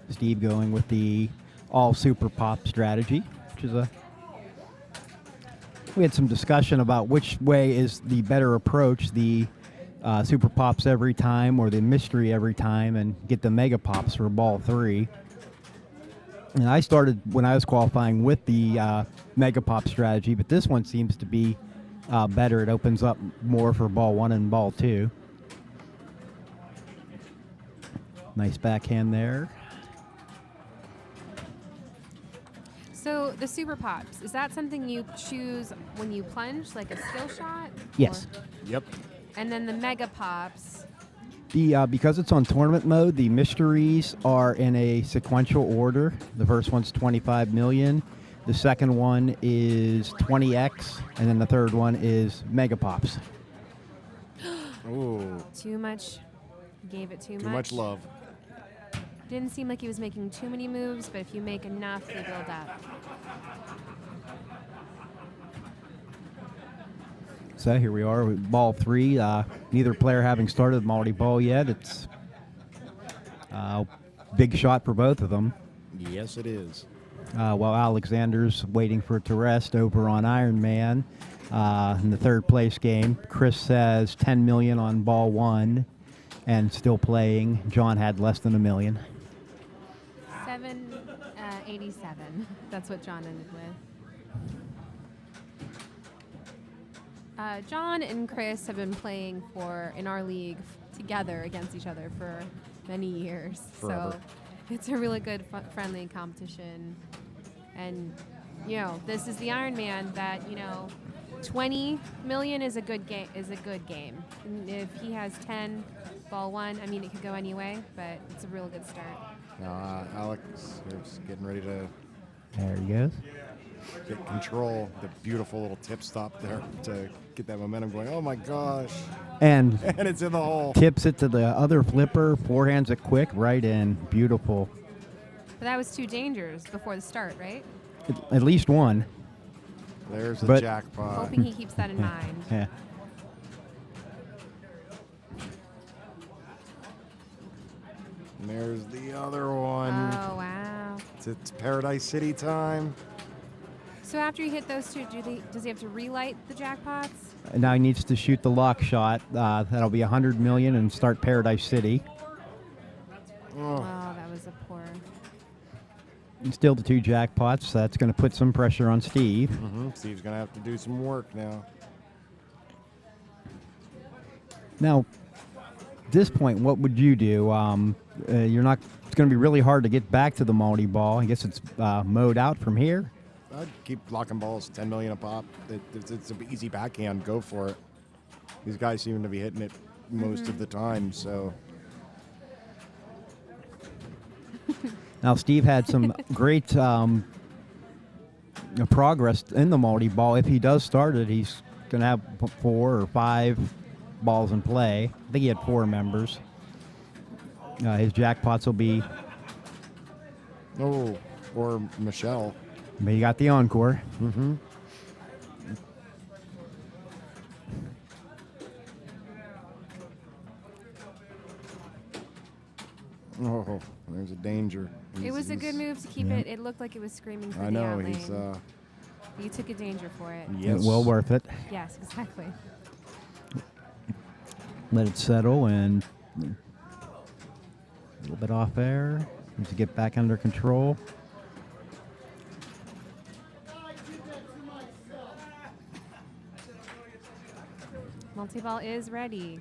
Steve going with the all super pop strategy, which is we had some discussion about which way is the better approach, the super pops every time or the mystery every time, and get the mega pops for ball 3. And I started when I was qualifying with the mega pop strategy, but this one seems to be better. It opens up more for ball 1 and ball 2. Nice backhand there. So the super pops, is that something you choose when you plunge, like a skill shot? Yes. Yep. And then the mega pops. Because it's on tournament mode, the mysteries are in a sequential order. The first one's 25 million. The second one is 20x, and then the third one is mega pops. Ooh, Too much. Gave it too too much love. Didn't seem like he was making too many moves, but if you make enough, they build up. So here we are with ball 3. Neither player having started multi-ball yet. It's big shot for both of them. Yes, it is. While Alexander's waiting for it to rest over on Iron Man. In the third place game, Chris says 10 million on ball 1 and still playing. John had less than $1 million. 787. That's what John ended with. John and Chris have been playing in our league together against each other for many years. Forever. So it's a really good, friendly competition. And, this is the Iron Man that, 20 million is a good game. And if he has 10, ball 1, it could go anyway, but it's a real good start. Now, Alex is getting ready to There he goes. get control. The beautiful little tip stop there to get that momentum going. Oh my gosh. And And it's in the hole. tips it to the other flipper, forehands it quick, right in. Beautiful. But that was 2 dangers before the start, right? At least one. There's the But- jackpot. Hoping he keeps that in mind. Yeah. And there's the other one. Oh, wow. It's Paradise City time. So after you hit those 2, does he have to relight the jackpots? Now he needs to shoot the lock shot. That'll be 100 million and start Paradise City. Oh, that was a poor. And still the 2 jackpots. So that's going to put some pressure on Steve. Steve's going to have to do some work now. Now, at this point, what would you do? You're not. It's going to be really hard to get back to the multi-ball. I guess it's mowed out from here. I'd keep locking balls, 10 million a pop. It's an easy backhand. Go for it. These guys seem to be hitting it most of the time, so. Now, Steve had some great progress in the multi-ball. If he does start it, he's going to have 4 or 5 balls in play. I think he had 4 members. His jackpots will be. Oh, or Michelle. But you got the encore. Mm-hmm. Oh, there's a danger. It was a good move to keep it. It looked like it was screaming for I the know, out lane. he's... You took a danger for it. yes. Well worth it. Yes, exactly. Let it settle and a little bit off air. Needs to get back under control. Multi-ball is ready.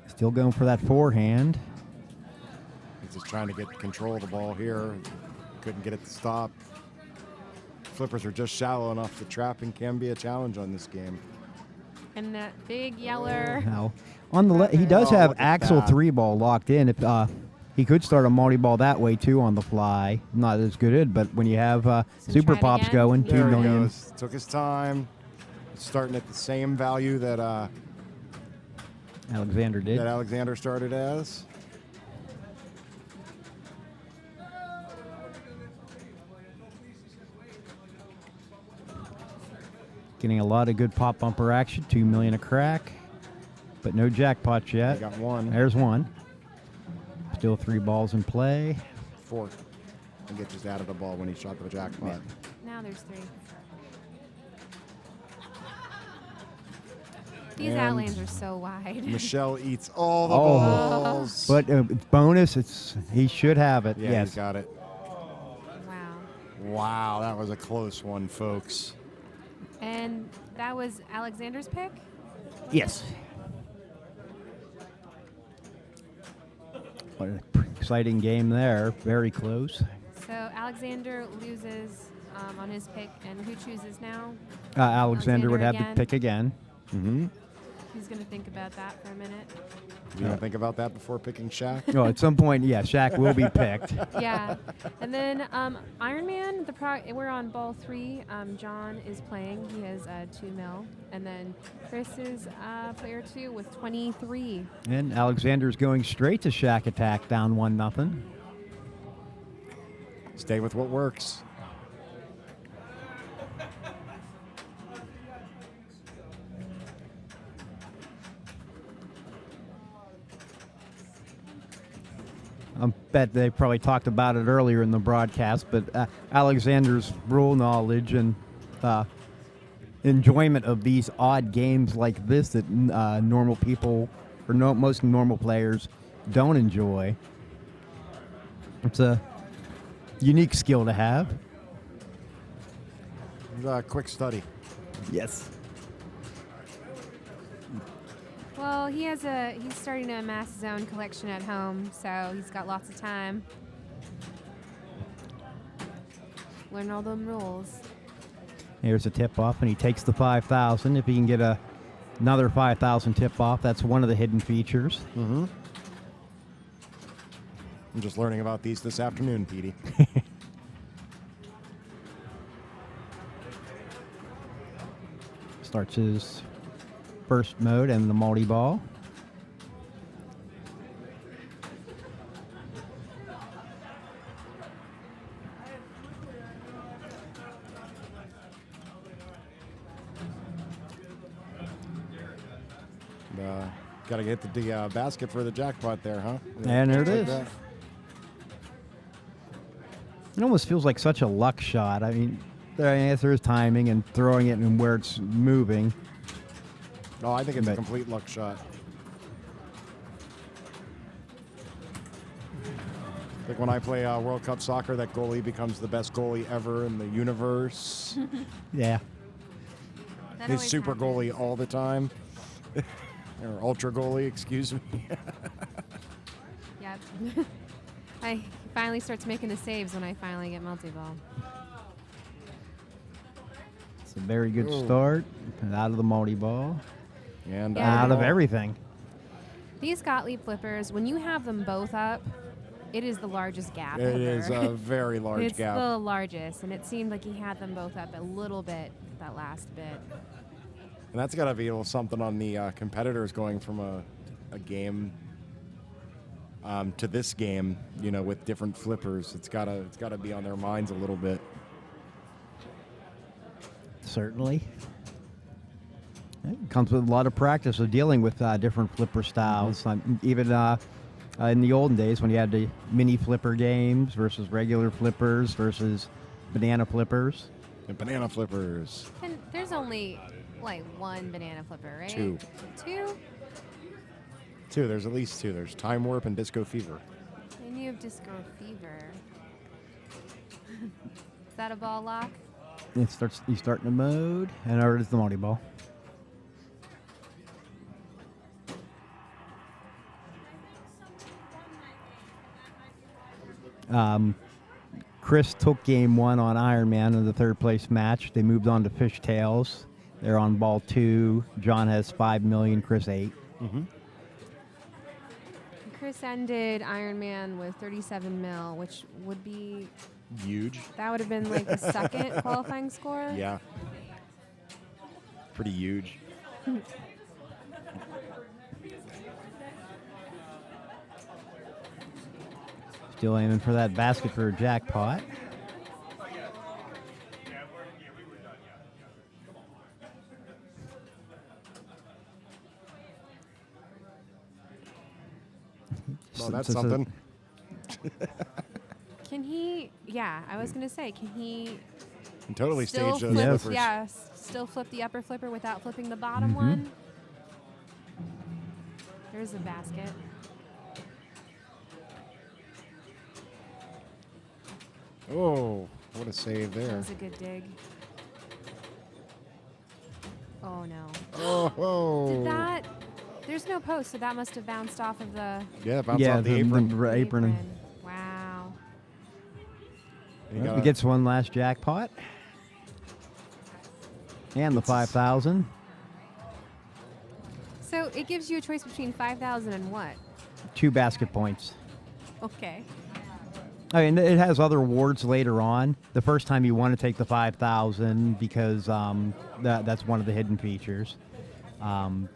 Still going for that forehand. He's just trying to get control of the ball here. Couldn't get it to stop. Flippers are just shallow enough. The trapping can be a challenge on this game. And that big yeller. Now, on the he does Oh, have look at Axel that. 3-ball locked in. If he could start a multi-ball that way too on the fly. Not as good, but when you have So Super try it Pops again? going, $2 There he million. goes. Took his time. Starting at the same value that Alexander did. that Alexander started as. Getting a lot of good pop bumper action. $2 million a crack, but no jackpots yet. He got one. There's one. Still 3 balls in play. 4. And get just out of the ball when he shot the jackpot. Now there's 3. These And outlanes are so wide. Michelle eats all the Oh. balls. But it's bonus. He should have it. yeah, yes. he's got it. Wow. Wow, that was a close one, folks. And that was Alexander's pick? Yes. What an exciting game there. Very close. So Alexander loses on his pick, and who chooses now? Alexander would have again. to pick again. Mm-hmm. He's going to think about that for a minute. You don't think about that before picking Shaq? Oh, at some point, yeah, Shaq will be picked. Yeah. And then Iron Man, we're on ball 3. John is playing. He has 2 mil. And then Chris is player 2 with 23. And Alexander's going straight to Shaq Attack, down 1-0. Stay with what works. I bet they probably talked about it earlier in the broadcast, but Alexander's rule knowledge and enjoyment of these odd games like this that normal people or most normal players don't enjoy. It's a unique skill to have. Quick study. Yes. Well, he's starting to amass his own collection at home, so he's got lots of time. Learn all them rules. Here's a tip-off, and he takes the 5,000. If he can get another 5,000 tip-off, that's one of the hidden features. Mm-hmm. I'm just learning about these this afternoon, Petey. Starts his first mode and the multi-ball. Got to get the basket for the jackpot there, huh? And there it Like is. that. It almost feels like such a luck shot. I mean, there's timing and throwing it and where it's moving. No, I think it's a But- complete luck shot. Like when I play World Cup soccer, that goalie becomes the best goalie ever in the universe. Yeah. That He's always super happens. goalie all the time. Or ultra goalie, excuse me. Yep. He finally starts making the saves when I finally get multi-ball. It's a very good Ooh. start. Out of the multi-ball. And Yeah. Out of everything. These Gottlieb flippers, when you have them both up, it is the largest gap It ever. is a very large It's gap. the largest, and it seemed like he had them both up a little bit, that last bit. And that's got to be a little something on the competitors going from a game to this game, with different flippers. It's gotta be on their minds a little bit. certainly. It comes with a lot of practice of dealing with different flipper styles. Even in the olden days when you had the mini flipper games versus regular flippers versus banana flippers. And banana flippers. And there's only like one banana flipper, right? Two. Two? There's at least two. There's Time Warp and Disco Fever. And you have Disco Fever. Is that a ball lock? You start in the mode, and over is the multi-ball. Chris took game 1 on Iron Man in the third place match. They moved on to Fishtails. They're on ball 2. John has 5 million, Chris 8. Mm-hmm. Chris ended Iron Man with 37 mil, which would be... Huge. That would have been like the second qualifying score. Yeah. Pretty huge. Still aiming for that basket for a jackpot. Well, that's something. Can he? Yeah, I was gonna say, can he And totally still stage those flip? flippers. Yeah, still flip the upper flipper without flipping the bottom one. There's a basket. Oh, what a save That there. was a good dig. Oh no. Oh, whoa. Did that? There's no post, so that must have bounced off of the Yeah, bounce off the apron. The apron. Wow. You Well, got he gets one last jackpot. And the 5,000. So it gives you a choice between 5,000 and what? 2 basket points. Okay. I mean, it has other awards later on. The first time you want to take the 5,000 because that's one of the hidden features. And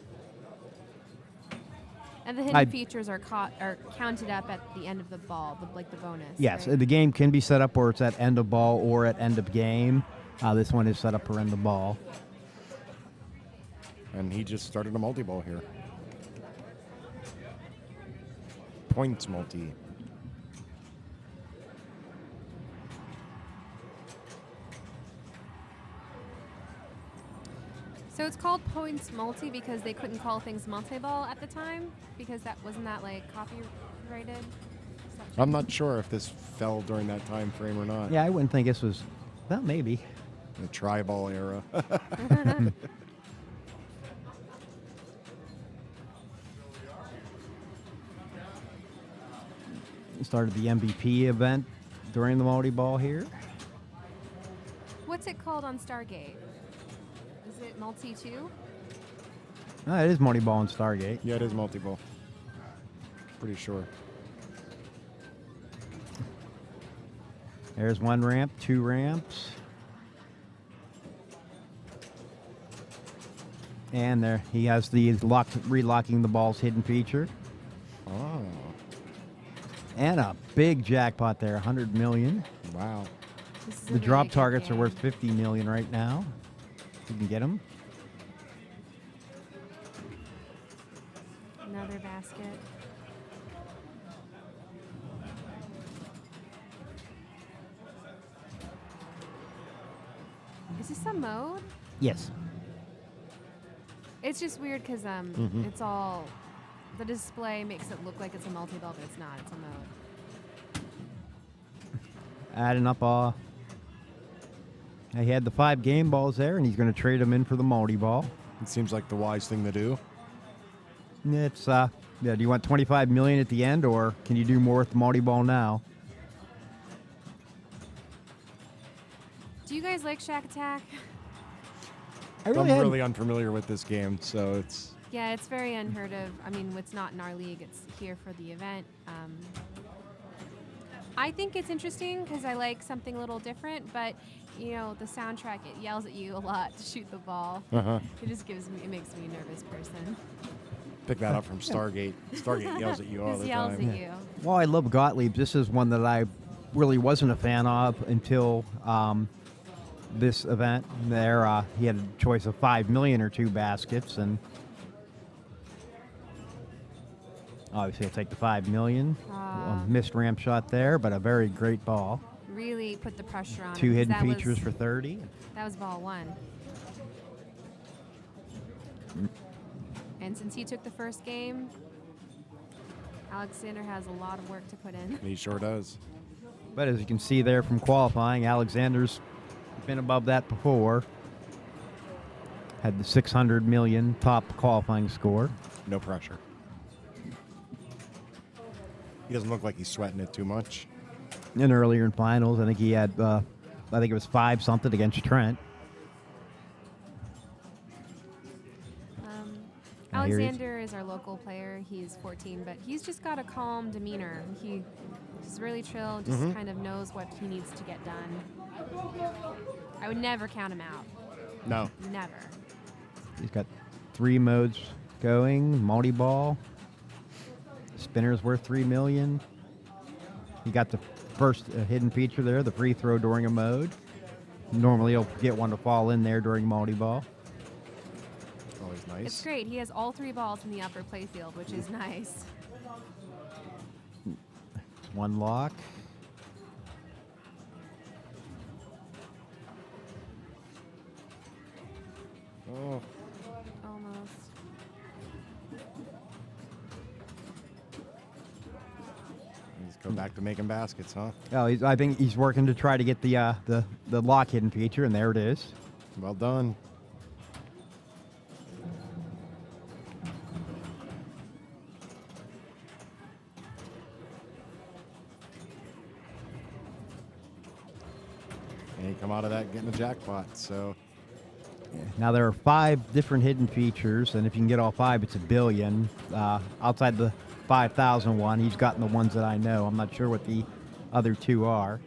the hidden features are counted up at the end of the ball, like the bonus. Yes, right? the game can be set up where it's at end of ball or at end of game. This one is set up for end of ball. And he just started a multi-ball here. Points multi. So it's called points multi because they couldn't call things multi-ball at the time because wasn't that like copyrighted? I'm not sure if this fell during that time frame or not. Yeah, I wouldn't think this was, well, maybe. The tri-ball era. Started the MVP event during the multi-ball here. What's it called on Stargate? Is it multi too? It is multi-ball in Stargate. Yeah, it is multi-ball. Pretty sure. There's 1 ramp, 2 ramps. And there he has the relocking the ball's hidden feature. Oh. And a big jackpot there, 100 million. Wow. This is a The really drop good targets are game. worth 50 million right now. You can get them. Another basket. Is this a mode? Yes. It's just weird because it's all the display makes it look like it's a multi-ball, but it's not. It's a mode. Adding up he had the 5 game balls there, and he's going to trade them in for the multi-ball. It seems like the wise thing to do. It's do you want 25 million at the end, or can you do more with the multi-ball now? Do you guys like Shaq Attack? I'm really unfamiliar with this game, so it's... Yeah, it's very unheard of. I mean, it's not in our league. It's here for the event. I think it's interesting because I like something a little different, but, you know, the soundtrack, it yells at you a lot to shoot the ball. Uh-huh. It just makes me a nervous person. Pick that up from Stargate. Stargate yells at you all Just the yells time. at you. Well, I love Gottlieb. This is one that I really wasn't a fan of until this event. There, he had a choice of 5 million or 2 baskets, and obviously he'll take the 5 million. A missed ramp shot there, but a very great ball. Really put the pressure on 2 him, 'cause hidden that was- features for 30. That was ball 1. And since he took the first game, Alexander has a lot of work to put in. He sure does. But as you can see there from qualifying, Alexander's been above that before. Had the 600 million top qualifying score. No pressure. He doesn't look like he's sweating it too much. And earlier in finals, I think he had, I think it was 5 something against Trent. I hear Alexander is our local player. He's 14, but he's just got a calm demeanor. He's really chill, just kind of knows what he needs to get done. I would never count him out. No. Never. He's got 3 modes going, multi-ball. Spinner's worth 3 million. He got the first hidden feature there, the free throw during a mode. Normally he'll get one to fall in there during multi-ball. Always nice. It's great. He has all 3 balls in the upper playfield, which is nice. 1 lock. Oh, Almost. he's going back to making baskets, huh? Oh, I think he's working to try to get the lock hidden feature, and there it is. Well done. And he come out of that getting the jackpot, so Now there are 5 different hidden features, and if you can get all 5, it's $1 billion. Outside the 5,000 one, he's gotten the ones that I know. I'm not sure what the other 2 are,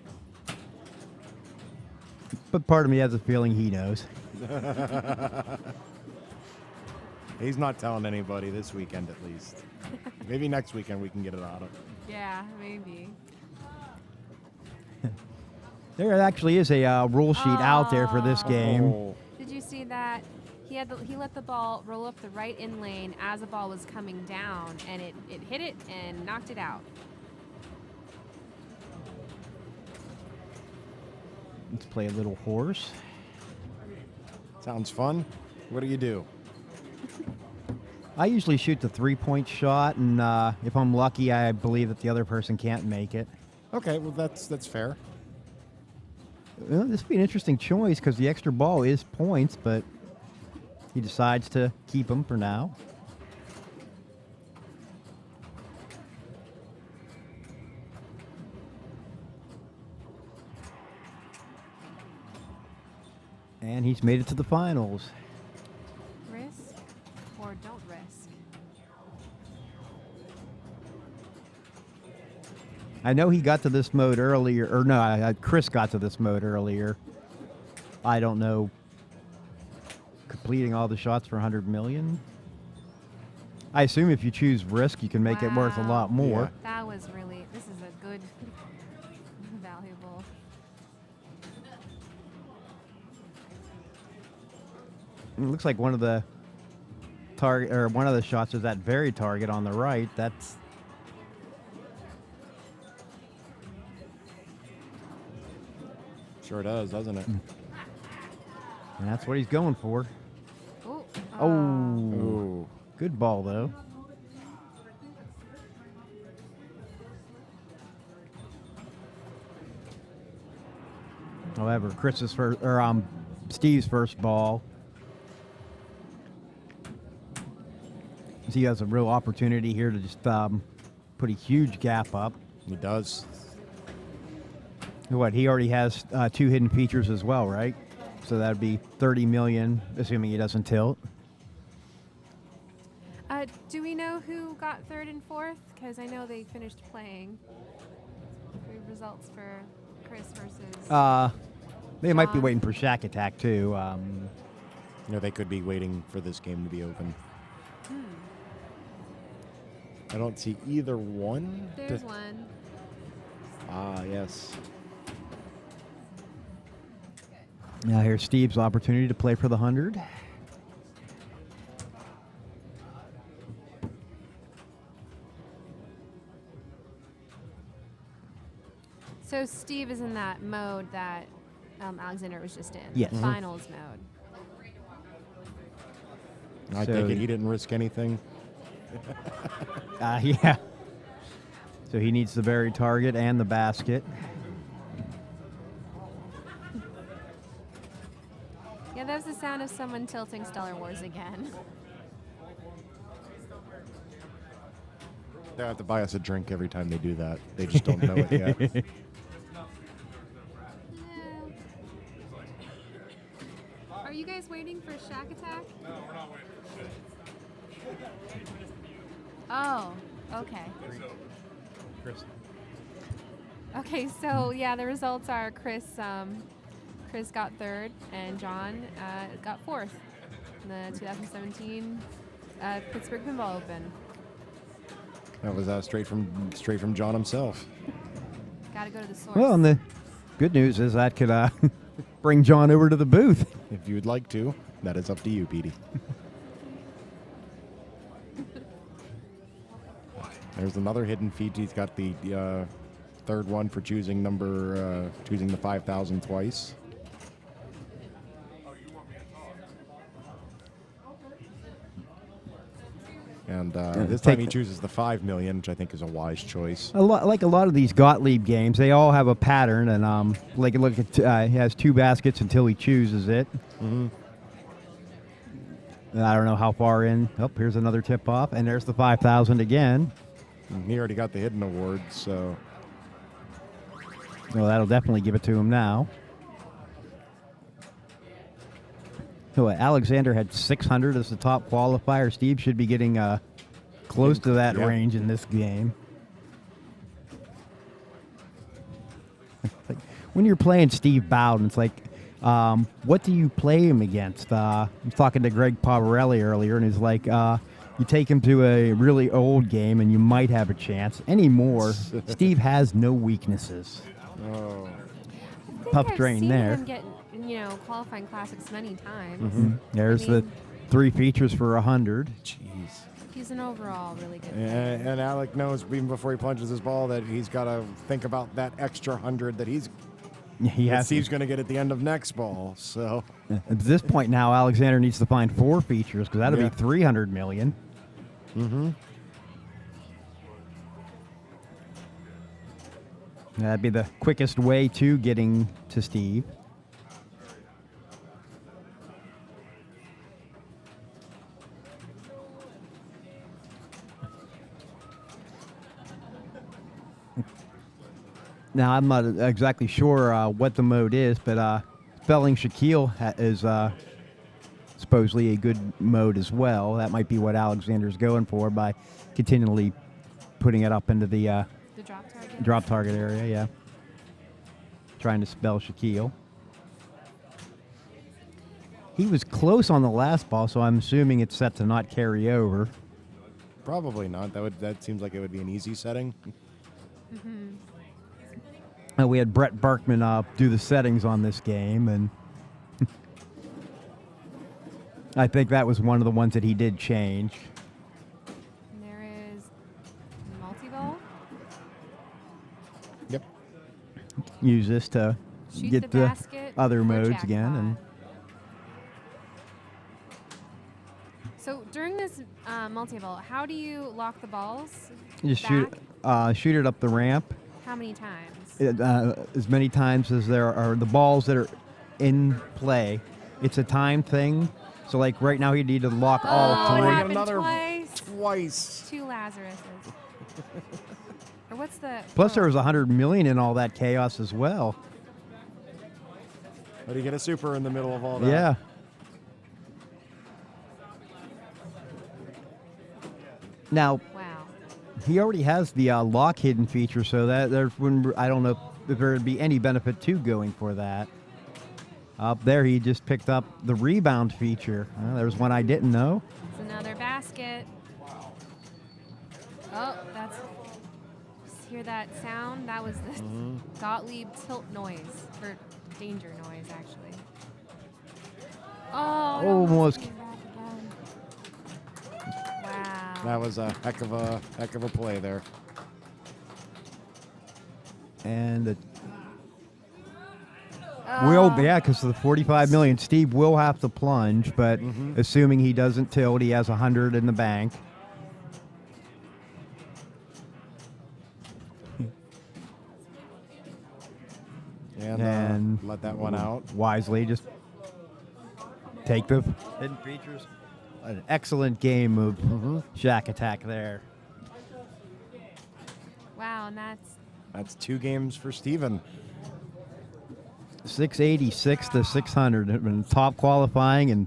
but part of me has a feeling he knows. he's not telling anybody this weekend at least. Maybe next weekend we can get it out of. Yeah, maybe. There actually is a rule sheet out there for this game. Oh, Did you see that? He let the ball roll up the right in lane as the ball was coming down, and it hit it and knocked it out. Let's play a little horse. sounds fun. What do you do? I usually shoot the 3-point shot, and if I'm lucky, I believe that the other person can't make it. Okay, well that's fair. Well, this would be an interesting choice because the extra ball is points, but he decides to keep them for now. And he's made it to the finals. Risk or don't risk. I know he got to this mode earlier, or no, Chris got to this mode earlier. I don't know. Completing all the shots for 100 million. I assume if you choose risk, you can make it worth a Wow. lot more. Yeah. That was really, this is a good, valuable. It looks like one of the target, or one of the shots is that very target on the right. That's Sure does, doesn't it? and that's what he's going for. Ooh. Oh, Ooh. good ball though. However, Chris's first, or Steve's first ball. He has a real opportunity here to just put a huge gap up. He does. What, he already has 2 hidden features as well, right? So that would be 30 million, assuming he doesn't tilt. Do we know who got 3rd and 4th? Because I know they finished playing. The results for Chris versus. They might be John. waiting for Shaq Attack too. You know, they could be waiting for this game to be open. I don't see either one. There's one. Ah, yes. Now here's Steve's opportunity to play for the 100. So Steve is in that mode that Alexander was just in. Yes. The finals mode. I So- take it he didn't risk anything. Yeah. So he needs the buried target and the basket. Yeah, that was the sound of someone tilting Stellar Wars again. They have to buy us a drink every time they do that. They just don't know it yet. Yeah. Are you guys waiting for Shaq Attack? No, we're not waiting for shit. Oh, okay. Okay, so yeah, the results are Chris got third and John got fourth in the 2017 Pittsburgh Pinball Open. That was straight from John himself. Gotta go to the source. Well, and the good news is that could bring John over to the booth. If you would like to, that is up to you, Petey. There's another hidden feat. He's got the third one for choosing choosing the 5,000 twice. And this time he chooses the 5 million, which I think is a wise choice. Like a lot of these Gottlieb games, they all have a pattern, and look at he has 2 baskets until he chooses it. Mm-hmm. And I don't know how far in. Oh, here's another tip off, and there's the 5,000 again. And he already got the hidden award, so Well, that'll definitely give it to him now. So Alexander had 600 as the top qualifier. Steve should be getting close to that Yeah. range in this game. Like, when you're playing Steve Bowden, it's like, what do you play him against? I was talking to Greg Pavarelli earlier, and he's like, you take him to a really old game, and you might have a chance. Anymore, Steve has no weaknesses. oh, I think Pup I've drain seen there. him get, qualifying classics many times. There's I mean- the 3 features for 100. jeez. He's an overall really good player. And Alec knows even before he plunges his ball that he's got to think about that extra 100 that He has. Steve's going to get at the end of next ball. So At this point now, Alexander needs to find 4 features because that'll Yeah. be 300 million. mm-hmm. That'd be the quickest way to getting to Steve. Now, I'm not exactly sure what the mode is, but spelling Shaquille is supposedly a good mode as well. That might be what Alexander's going for by continually putting it up into the The drop target. drop target area, yeah. Trying to spell Shaquille. He was close on the last ball, so I'm assuming it's set to not carry over. Probably not. That seems like it would be an easy setting. We had Brett Berkman do the settings on this game, and I think that was one of the ones that he did change. And there is multi-ball. Yep. Use this to Shoot get the the basket other for modes again. jackpot. And So during this multi-ball, how do you lock the balls? just back? shoot it up the ramp. How many times? As many times as there are the balls that are in play. It's a time thing. So, like right now, you need to lock all Oh, it three. happened Another twice. Twice. 2 Lazaruses. Or what's the? Plus, there oh, was 100 million in all that chaos as well. How do you get a super in the middle of all that? Yeah. Now, Wow. he already has the lock hidden feature, so that I don't know if there would be any benefit to going for that. Up there, he just picked up the rebound feature. There's one I didn't know. It's another basket. Oh, that's. Just hear that sound? That was the Gottlieb tilt noise, or danger noise, actually. Oh, it Almost. came back again. Wow. That was a heck of a play there. And the Oh. will, yeah, because of the 45 million, Steve will have to plunge, but assuming he doesn't tilt, he has 100 in the bank. And let that one out. Wisely, just take the hidden features. An excellent game of Shaq Attack there. Wow, and That's 2 games for Steven. 686 to 600 in top qualifying and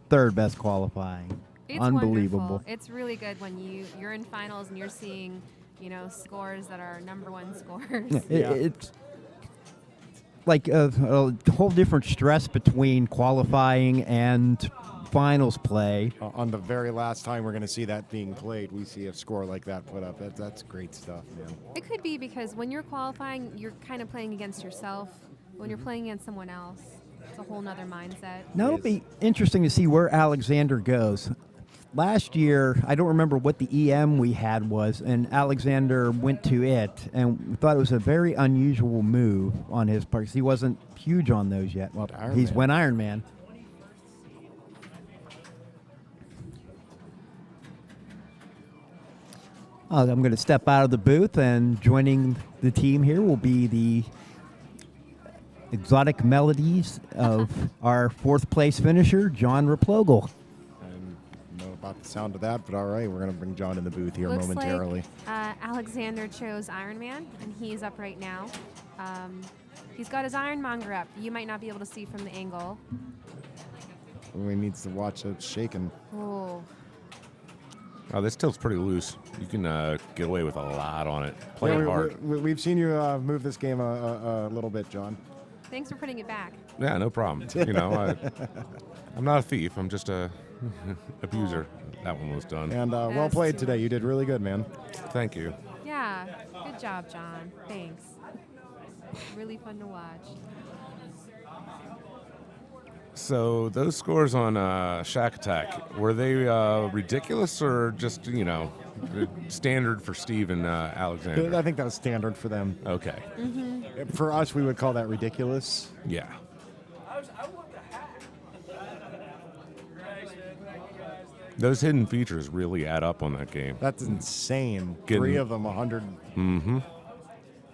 third best qualifying. it's Unbelievable. wonderful. It's really good when you're in finals and you're seeing, scores that are #1 scores. It's like a whole different stress between qualifying and finals play. On the very last time we're going to see that being played, we see a score like that put up. That's great stuff, man. It could be because when you're qualifying, you're kind of playing against yourself. When you're playing against someone else, it's a whole nother mindset. Now it'll be interesting to see where Alexander goes. Last year, I don't remember what the EM we had was, and Alexander went to it, and we thought it was a very unusual move on his part. 'Cause he wasn't huge on those yet. Well, Iron he's Man. went Iron Man. I'm going to step out of the booth, and joining the team here will be the exotic melodies of our 4th place finisher, John Replogle. I don't know about the sound of that, but all right, we're going to bring John in the booth here Looks momentarily. like Alexander chose Iron Man, and he's up right now. He's got his ironmonger up. You might not be able to see from the angle. We needs to watch it shaking. Oh, Oh, this tilt's pretty loose. You can get away with a lot on it. Play it hard. We've seen you move this game a little bit, John. thanks for putting it back. Yeah, no problem. I'm not a thief. I'm just a abuser. That one was done. And well Yes. played today. You did really good, man. Thank you. Yeah, good job, John. Thanks. Really fun to watch. So those scores on Shaq Attack, were they ridiculous or just, standard for Steve and Alexander? I think that was standard for them. Okay. For us, we would call that ridiculous. Yeah. Those hidden features really add up on that game. That's insane. Getting- 3 of them, 100. Mm-hmm.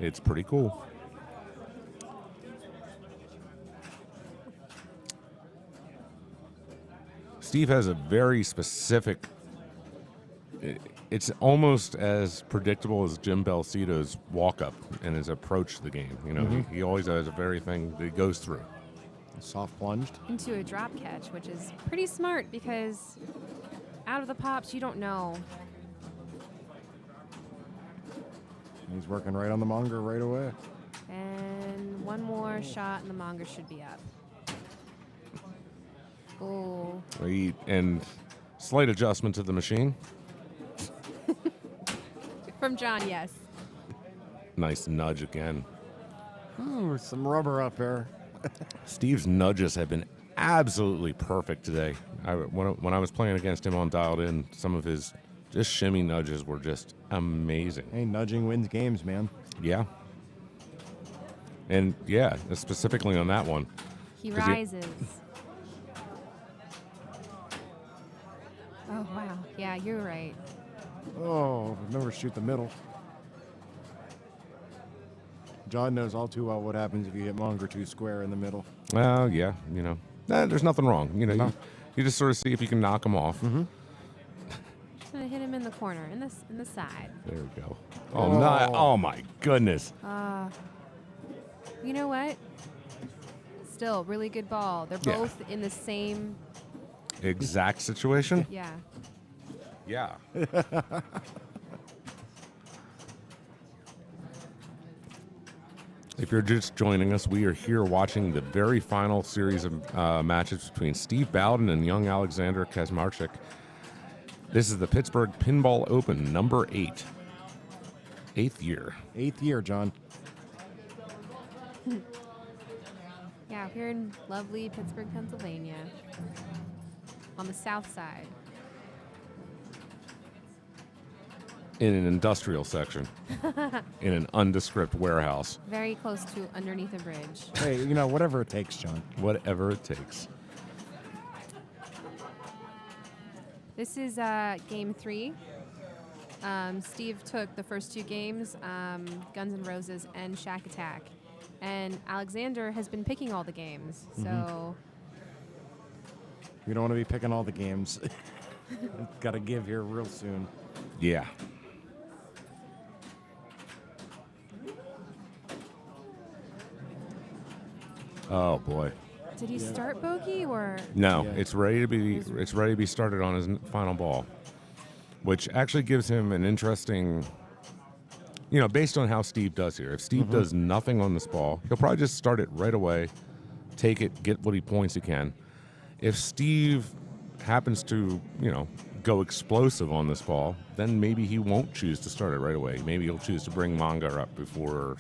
It's pretty cool. Steve has a very specific. It's almost as predictable as Jim Belcito's walk-up and his approach to the game. He always has a very thing that he goes through. Soft plunged. Into a drop catch, which is pretty smart because out of the pops, you don't know. He's working right on the monger right away. And one more shot, and the monger should be up. Oh, And slight adjustment to the machine. from John, yes. Nice nudge again. Ooh, some rubber up there. Steve's nudges have been absolutely perfect today. When I was playing against him on Dialed In, some of his just shimmy nudges were just amazing. Hey, nudging wins games, man. Yeah. And yeah, specifically on that one. He 'Cause he- rises. Oh, wow. Yeah, you're right. Oh, never shoot the middle. John knows all too well what happens if you hit monger too square in the middle. Well, yeah, there's nothing wrong. You just sort of see if you can knock them off. Just gonna hit him in the corner, in the side. There we go. Oh my goodness. You know what? Still, really good ball. They're Yeah. both in the same. Exact situation. Yeah. Yeah. If you're just joining us, we are here watching the very final series of matches between Steve Bowden and young Alexander Kazmarchik. This is the Pittsburgh Pinball Open, number 8. 8th year. 8th year, John. Yeah, we're in lovely Pittsburgh, Pennsylvania, on the south side. In an industrial section, in an undescript warehouse. Very close to underneath a bridge. Hey, whatever it takes, John. Whatever it takes. This is game 3. Steve took the first 2 games, Guns N' Roses and Shaq Attack. And Alexander has been picking all the games, so... You don't want to be picking all the games. Got to give here real soon. Yeah. Oh boy. Did he start bogey or? No, Yeah. it's ready to be started on his final ball, which actually gives him an interesting, based on how Steve does here. If Steve does nothing on this ball, he'll probably just start it right away, take it, get what he points he can. If Steve happens to, go explosive on this ball, then maybe he won't choose to start it right away. Maybe he'll choose to bring Manga up before,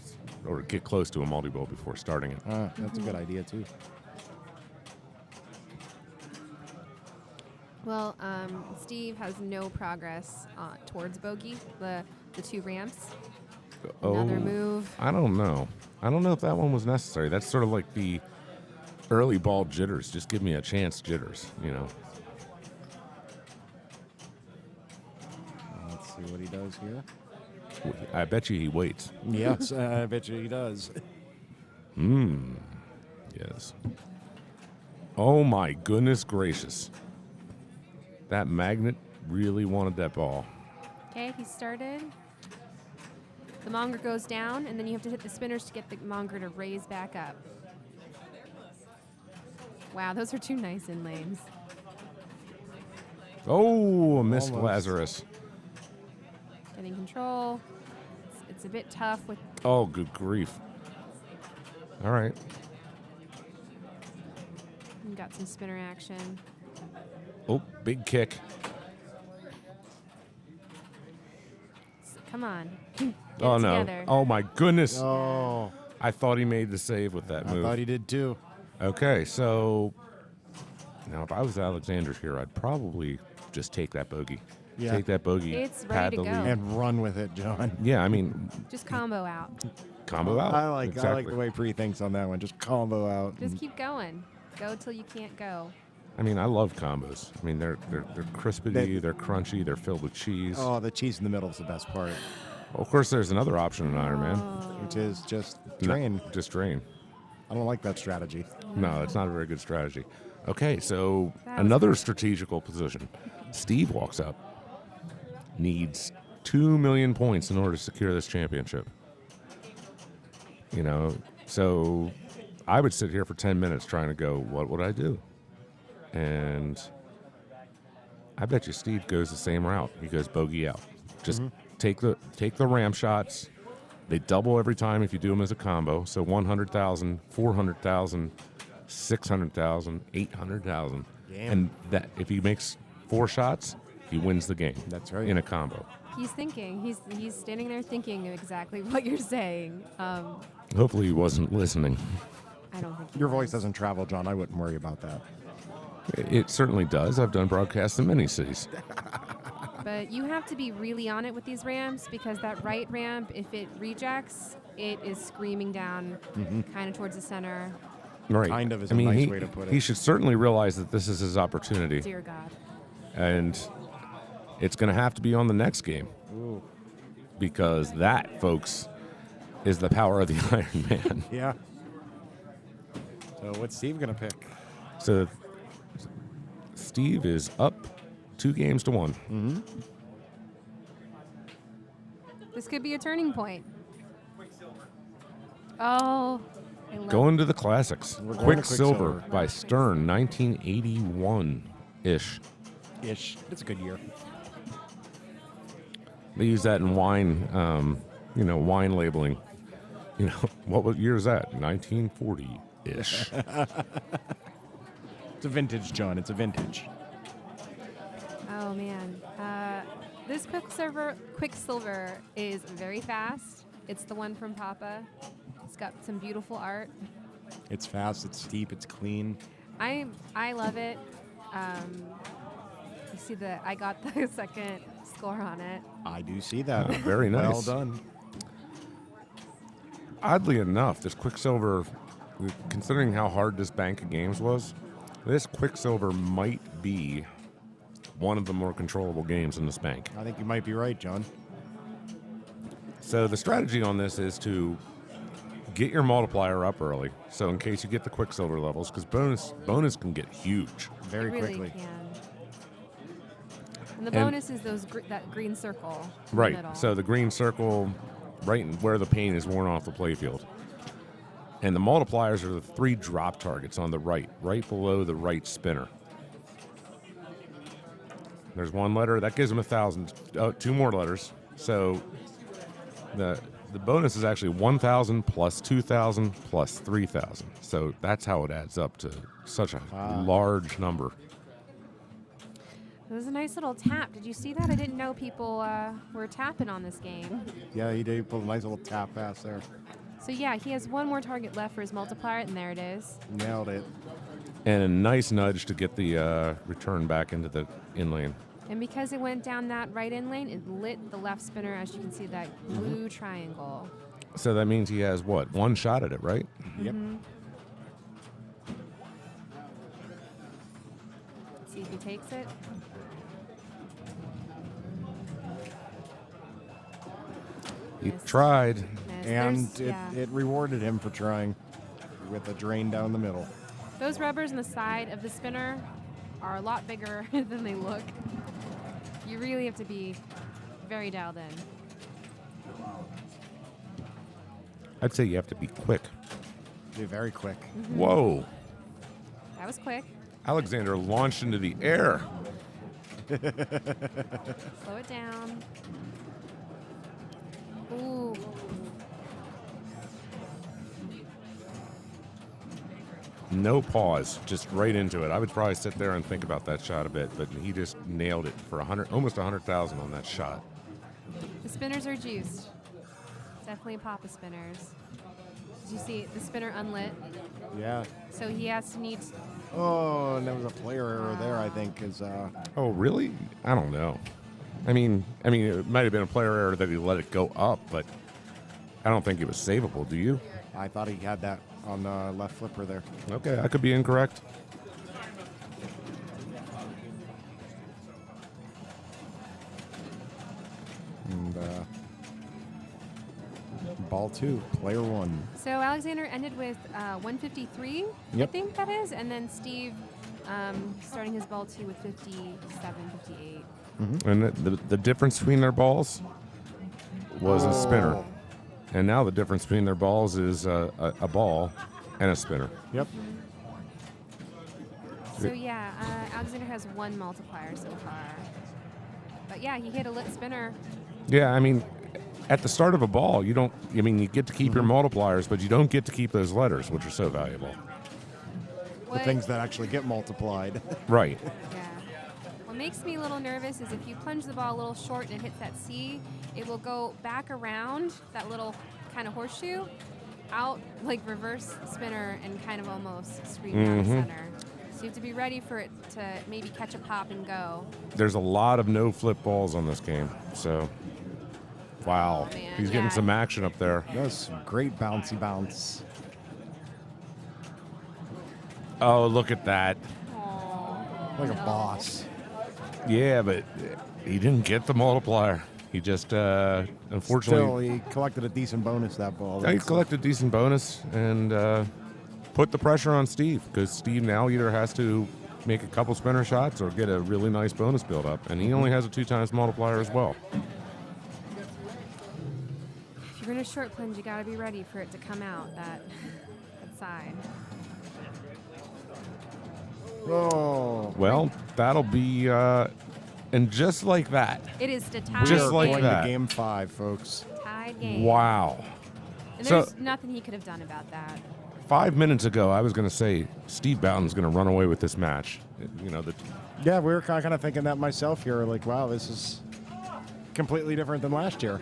or get close to a multi-ball before starting it. That's a good idea, too. Well, Steve has no progress towards bogey, the 2 ramps. Another move. I don't know. I don't know if that one was necessary. That's sort of like the early ball jitters. Just give me a chance jitters, Let's see what he does here. I bet you he waits. Yes, I bet you he does. Yes. Oh my goodness gracious. That magnet really wanted that ball. Okay, he started. The monger goes down, and then you have to hit the spinners to get the monger to raise back up. Wow, those are 2 nice in lanes. Oh, missed Almost. Lazarus. Getting control. It's a bit tough with. Oh, good grief. All right. You got some spinner action. Oh, big kick. Come on. Get Oh, it no. together. Oh, my goodness. Oh, I thought he made the save with that I move. thought he did, too. Okay, so now if I was Alexander here, I'd probably just take that bogey. Yeah. Take that bogey. It's pad ready the to go. lead. And run with it, John. Yeah, I mean, Just combo out. combo out. I like Exactly. the way Pre thinks on that one. Just combo out. Just keep going. Go till you can't go. I mean, I love combos. I mean, they're crispy, They- they're crunchy, they're filled with cheese. Oh, the cheese in the middle is the best part, Well, of course, there's another option in Iron Man. which is just No, drain. just drain. I don't like that strategy. No, it's not a very good strategy. Okay, so That was another great. strategical position. Steve walks up, needs 2 million points in order to secure this championship. So I would sit here for 10 minutes trying to go, what would I do? And I bet you Steve goes the same route. He goes bogey out. Just take the ram shots. They double every time if you do them as a combo. So 100,000, 400,000, 600,000, 800,000. Damn. And that if he makes 4 shots, he wins the game. That's right. In a combo. He's thinking. He's standing there thinking exactly what you're saying. Hopefully he wasn't listening. I don't think he Your was. voice doesn't travel, John. I wouldn't worry about that. It certainly does. I've done broadcasts in many cities. But you have to be really on it with these ramps because that right ramp, if it rejects, it is screaming down kind of towards the center. Right. Kind of is I a mean, nice he, way to put it. He should certainly realize that this is his opportunity. Dear God. And it's going to have to be on the next game. Ooh. Because that, folks, is the power of the Iron Man. Yeah. So what's Steve going to pick? So Steve is up 2 games to 1. This could be a turning point. Oh. I love Going to the classics. We're going to Quicksilver Quicksilver. by Stern, 1981-ish. Ish. It's a good year. They use that in wine, wine labeling. What year is that? 1940-ish. It's a vintage, John. It's a vintage. Oh man, this Quicksilver is very fast. It's the one from Papa. It's got some beautiful art. It's fast, it's steep, it's clean. I love it. You see I got the second score on it. I do see that. Very nice. Well done. Oddly enough, this Quicksilver, considering how hard this bank of games was, this Quicksilver might be one of the more controllable games in this bank. I think you might be right, John. So the strategy on this is to get your multiplier up early, so in case you get the Quicksilver levels, because bonus can get huge. Very It really quickly. can. And the bonus is that green circle. In the Right. middle. So the green circle, right where the paint is worn off the playfield. And the multipliers are the 3 drop targets on the right below the right spinner. There's 1 letter that gives them 1,000. 2 more letters. So the bonus is actually 1,000 plus 2,000 plus 3,000. So that's how it adds up to such a large number. It was a nice little tap. Did you see that? I didn't know people were tapping on this game. Yeah, he did pull a nice little tap pass there. So yeah, he has 1 more target left for his multiplier, and there it is. Nailed it. And a nice nudge to get the return back into the in lane. And because it went down that right in lane, it lit the left spinner, as you can see, that blue triangle. So that means he has, what, 1 shot at it, right? Yep. Let's see if he takes it. He Missed. tried. Missed. And There's- yeah. it rewarded him for trying with a drain down the middle. Those rubbers on the side of the spinner are a lot bigger than they look. You really have to be very dialed in. I'd say you have to be quick. Be very quick. Whoa. That was quick. Alexander launched into the air. Slow it down. Ooh. No pause, just right into it. I would probably sit there and think about that shot a bit, but he just nailed it for almost 100,000 on that shot. The spinners are juiced. Definitely Papa spinners. Did you see the spinner unlit? Yeah. So he needs. Oh, and there was a player error there, I think, is Oh, really? I don't know. I mean, it might have been a player error that he let it go up, but I don't think it was savable. Do you? I thought he had that on the left flipper there. Okay, I could be incorrect. And ball 2, player 1. So Alexander ended with 153, Yep. I think that is, and then Steve starting his ball 2 with 57, 58. And the difference between their balls was a spinner. And now the difference between their balls is a ball and a spinner. Yep. So yeah, Alexander has 1 multiplier so far. But yeah, he hit a lit spinner. Yeah, I mean, at the start of a ball, you get to keep your multipliers, but you don't get to keep those letters, which are so valuable. The things that actually get multiplied. Right. Yeah. What makes me a little nervous is if you plunge the ball a little short and it hits that C, it will go back around that little kind of horseshoe, out like reverse spinner and kind of almost scream down the center. So you have to be ready for it to maybe catch a pop and go. There's a lot of no flip balls on this game, so wow, Oh, man, he's getting yeah. some action up there. That's some great bouncy bounce. Oh, look at that. Aww. Like a boss. Yeah, but he didn't get the multiplier. He just unfortunately Still, he collected a decent bonus that ball. he collected a decent bonus and put the pressure on Steve, because Steve now either has to make a couple spinner shots or get a really nice bonus build up, and he only has a 2 times multiplier as well. If you're in a short plunge, you got to be ready for it to come out that side. Oh. Well, that'll be and just like that. It is the tied Just We're like going that. to game 5, folks. tied game. Wow. And So- there's nothing he could have done about that. 5 minutes ago, I was going to say Steve Bowden's going to run away with this match. You know, Yeah, we were kind of thinking that myself here. Like, wow, this is completely different than last year.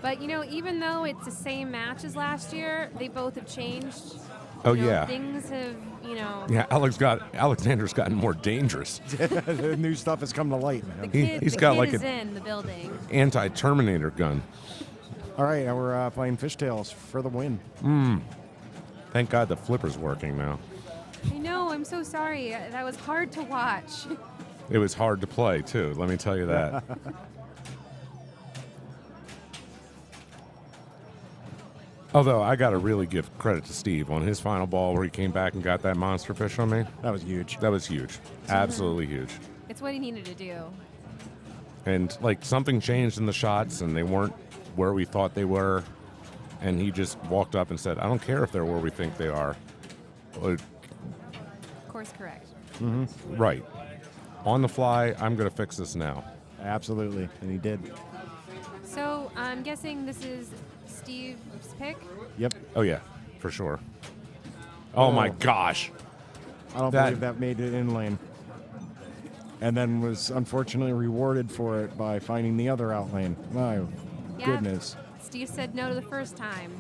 But, even though it's the same match as last year, they both have changed. Oh, You know, yeah. Things have, Yeah, Alexander's gotten more dangerous. The new stuff has come to light, the man. kid, he's the got kid like is a- in the building. Anti-Terminator gun. All right, now we're playing Fishtails for the win. Thank God the flipper's working now. I know, I'm so sorry. That was hard to watch. It was hard to play, too, let me tell you that. Although, I got to really give credit to Steve on his final ball where he came back and got that monster fish on me. That was huge. That was huge. Absolutely huge. It's what he needed to do. And, like, something changed in the shots, and they weren't where we thought they were. And he just walked up and said, I don't care if they're where we think they are. Course correct. Right. On the fly, I'm going to fix this now. Absolutely, and he did. So I'm guessing this is Steve's pick. Yep. Oh, yeah, for sure. Oh, my gosh. I don't That- believe that made it in lane. And then was unfortunately rewarded for it by finding the other out lane. My Yeah. goodness. Steve said no to the first time.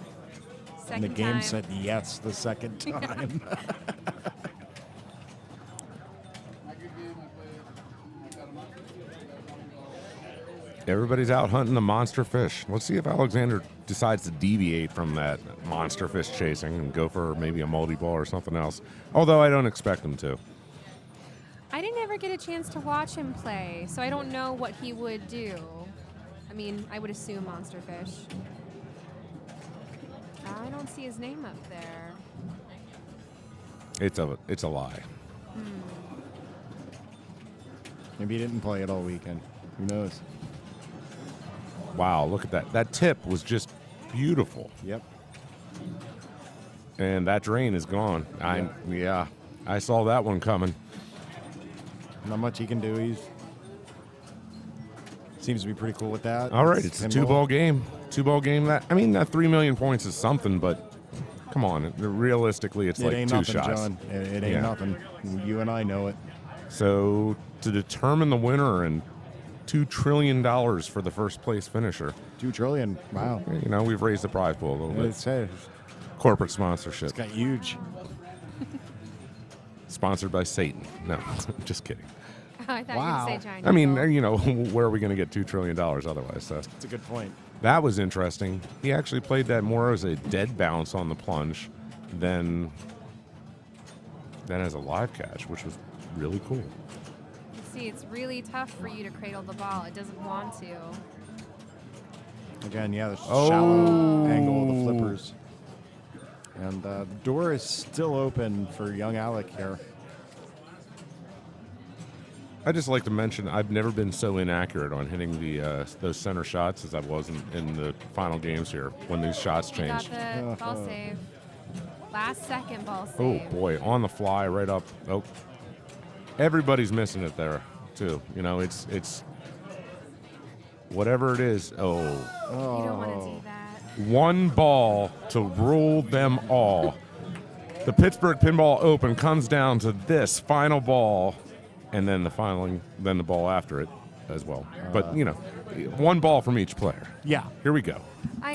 And Second the game time. said yes the second time. Everybody's out hunting the monster fish. Let's see if Alexander decides to deviate from that monster fish chasing and go for maybe a multi-ball or something else. Although I don't expect him to. I didn't ever get a chance to watch him play, so I don't know what he would do. I mean, I would assume monster fish. I don't see his name up there. It's a lie. Maybe he didn't play it all weekend. Who knows? Wow, look at that. That tip was just beautiful. Yep. And that drain is gone. I saw that one coming. Not much he can do. He seems to be pretty cool with that. All right, it's a pinball. two-ball game. Two-ball game. That 3 million points is something, but come on. Realistically, it's It like ain't two nothing, shots. John. It ain't Yeah. nothing. You and I know it. So to determine the winner and $2 trillion for the first place finisher, $2 trillion. Wow. we've raised the prize pool a little bit. It's Corporate sponsorship. got huge. Sponsored by Satan. No, just kidding. I thought Wow. you were going to say Chinese. I mean, where are we going to get $2 trillion otherwise? So That's a good point. that was interesting. He actually played that more as a dead bounce on the plunge than as a live catch, which was really cool. See, it's really tough for you to cradle the ball. It doesn't want to. Again, yeah, the Oh. shallow angle of the flippers. And the door is still open for young Alec here. I just like to mention I've never been so inaccurate on hitting those center shots as I was in the final games here when these shots He got changed. the ball save. Last second ball Oh save. boy, on the fly, right up. Oh, everybody's missing it there too. It's whatever it is. Oh, You don't want to do that. one ball to rule them all. The Pittsburgh Pinball Open comes down to this final ball, and then the ball after it as well. But one ball from each player. Yeah. Here we go. My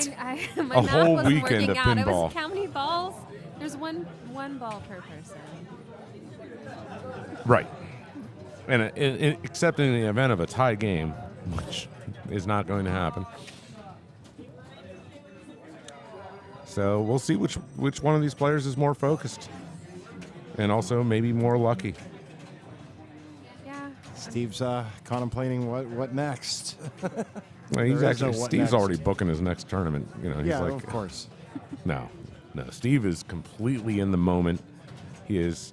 A math whole wasn't weekend working of out. It pinball. was how many balls? There's one ball per person. Right. And except in the event of a tie game, which is not going to happen. So we'll see which one of these players is more focused, and also maybe more lucky. Yeah. Steve's contemplating what next. Well, he's There is no actually what Steve's next. already booking his next tournament. He's Yeah, like, of course. no. Steve is completely in the moment. He's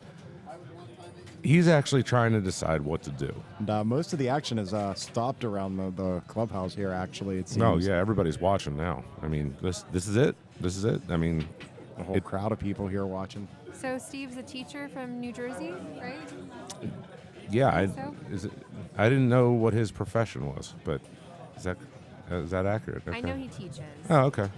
actually trying to decide what to do. And most of the action is stopped around the clubhouse here. Actually, it seems. Oh yeah, everybody's watching now. I mean, this is it. This is it. I mean, A whole crowd of people here watching. So Steve's a teacher from New Jersey, right? yeah. I didn't know what his profession was, but is that accurate? I Okay. know he teaches. Oh, okay.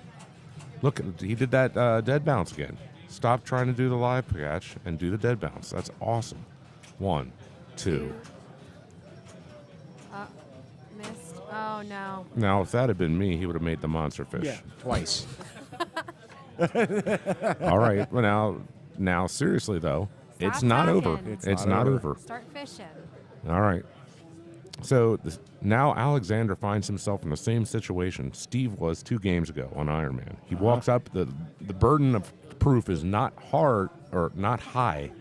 Look, he did that dead bounce again. Stop trying to do the live catch and do the dead bounce. That's awesome. 1, 2. Missed. Oh, no. Now, if that had been me, he would have made the monster fish. Yeah, twice. All right. Well, now seriously though, Stop it's not over. talking. It's not over. Start fishing. All right. So now Alexander finds himself in the same situation Steve was 2 games ago on Iron Man. He walks up. The burden of proof is not hard or not high,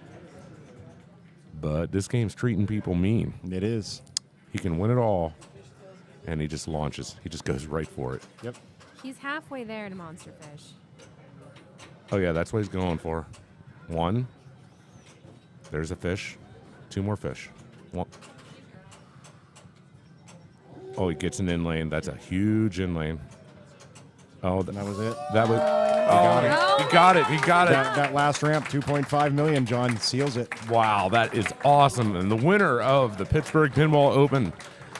but this game's treating people mean. It is. He can win it all, and he just launches. He just goes right for it. Yep. He's halfway there to monster fish. Oh, yeah, that's what he's going for. 1. There's a fish. 2 more fish. 1. Oh, he gets an in lane. That's a huge in lane. Oh, That was it. that was. got it. Oh, he got it. He got it. That last ramp, 2.5 million, John, seals it. Wow, that is awesome. And the winner of the Pittsburgh Pinball Open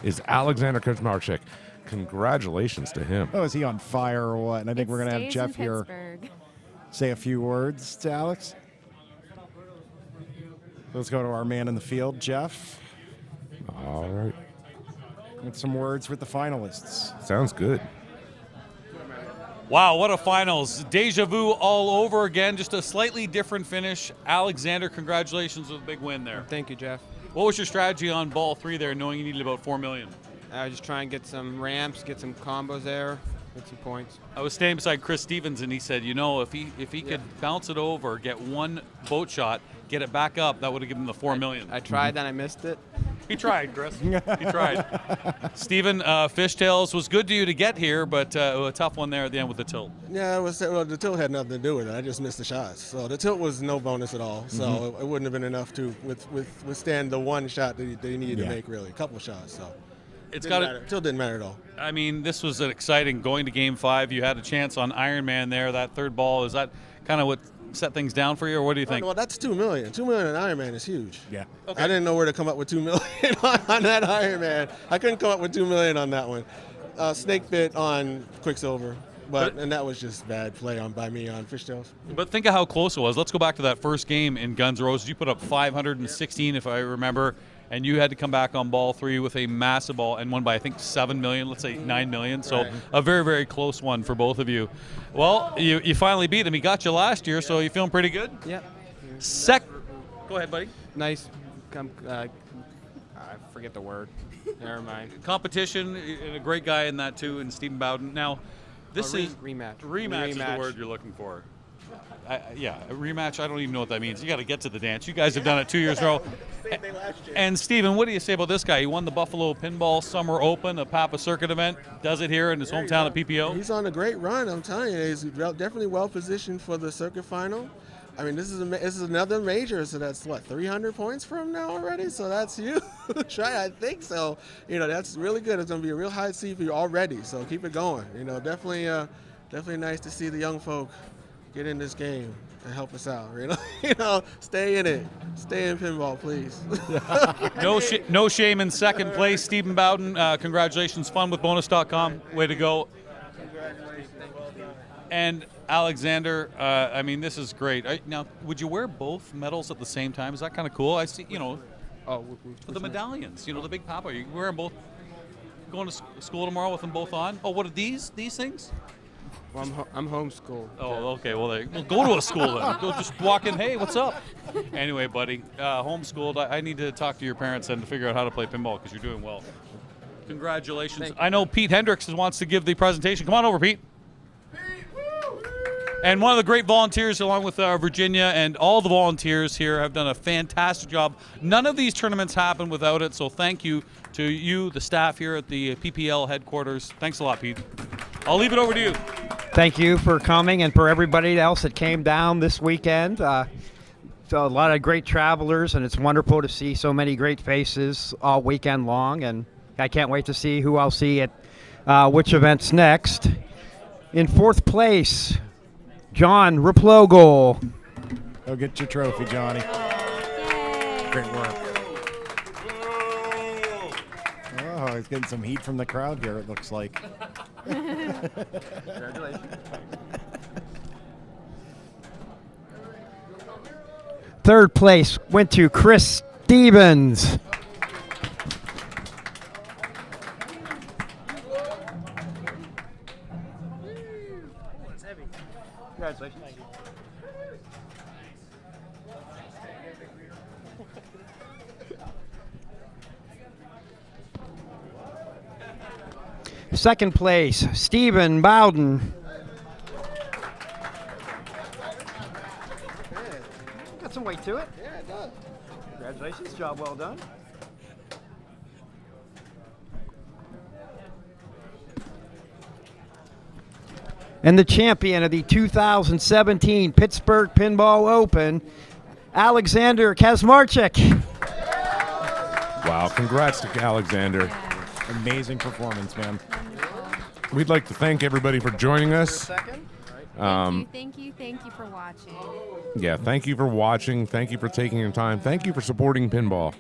is Alexander Kuzmarczyk. Congratulations to him. Oh, is he on fire or what? And I think we're going to have Stays Jeff in here Pittsburgh. say a few words to Alex. Let's go to our man in the field, Jeff, All right. with some words with the finalists. Sounds good. Wow, what a finals. Deja vu all over again, just a slightly different finish. Alexander, congratulations with a big win there. Thank you, Jeff. What was your strategy on ball 3 there, knowing you needed about 4 million? I just try and get some ramps, get some combos there, get some points. I was standing beside Chris Stevens, and he said, you know, if he could bounce it over, get 1 boat shot, get it back up, that would have given him the 4 million. I tried, then I missed it. He tried, Chris. He tried. Steven, Fishtails was good to you to get here, but a tough one there at the end with the tilt. Yeah, the tilt had nothing to do with it. I just missed the shots. So the tilt was no bonus at all. So it wouldn't have been enough to withstand the 1 shot that he needed to make, really. A couple shots. So It's didn't got matter. Tilt didn't matter at all. I mean, this was an exciting going to Game 5. You had a chance on Iron Man there. That third ball, is that kind of what set things down for you, or what do you think? Well, that's 2 million. 2 million in Iron Man is huge. Yeah. Okay. I didn't know where to come up with 2 million on that Iron Man. I couldn't come up with 2 million on that one. Snake bit on Quicksilver, and that was just bad play by me on Fishtails. But think of how close it was. Let's go back to that first game in Guns N' Roses. You put up 516, if I remember, and you had to come back on ball 3 with a massive ball and won by, I think, 7 million, let's say 9 million. So Right. a very, very close one for both of you. Well, you finally beat him. He got you last year, so you feeling pretty good? Yep. Go ahead, buddy. Nice. I forget the word. Never mind. Competition, and a great guy in that too, and Stephen Bowden. Now, this is rematch. Rematch is the word you're looking for. Yeah, a rematch. I don't even know what that means. You got to get to the dance. You guys have done it 2 years in a row. And Steven, what do you say about this guy? He won the Buffalo Pinball Summer Open, a Papa Circuit event. Does it here in his hometown at PPO. He's on a great run, I'm telling you. He's definitely well positioned for the circuit final. I mean, this is another major, so that's what, 300 points for him now already. So that's huge, right? I think so. That's really good. It's going to be a real high seed for you already. So keep it going. Definitely nice to see the young folk get in this game and help us out. Stay in it. Stay in pinball, please. No shame in second place, Stephen Bowden. Congratulations, fun with bonus.com. Way to go. And Alexander, I mean, this is great. Now, would you wear both medals at the same time? Is that kind of cool? I see, the medallions, the big Papa. You wear them both, going to school tomorrow with them both on? Oh, what are these things? Well, I'm homeschooled. Oh, okay. Well, we'll go to a school then. Go just walk in. Hey, what's up? Anyway, buddy, homeschooled. I need to talk to your parents and to figure out how to play pinball because you're doing well. Congratulations. I know Pete Hendricks wants to give the presentation. Come on over, Pete. And one of the great volunteers, along with Virginia and all the volunteers here, have done a fantastic job. None of these tournaments happen without it, so thank you to you, the staff here at the PPL headquarters. Thanks a lot, Pete. I'll leave it over to you. Thank you for coming, and for everybody else that came down this weekend. So a lot of great travelers, and it's wonderful to see so many great faces all weekend long, and I can't wait to see who I'll see at which events next. In fourth place, John Replogle. Go get your trophy, Johnny. Great work. Oh, he's getting some heat from the crowd here, it looks like. Congratulations. Third place went to Chris Stevens. Second place, Stephen Bowden. Got some weight to it. Yeah, it does. Congratulations, job well done. And the champion of the 2017 Pittsburgh Pinball Open, Alexander Kazmarchik. Wow, congrats to Alexander. Amazing performance, man. We'd like to thank everybody for joining us. Thank you for watching. Yeah, thank you for watching. Thank you for taking your time. Thank you for supporting pinball.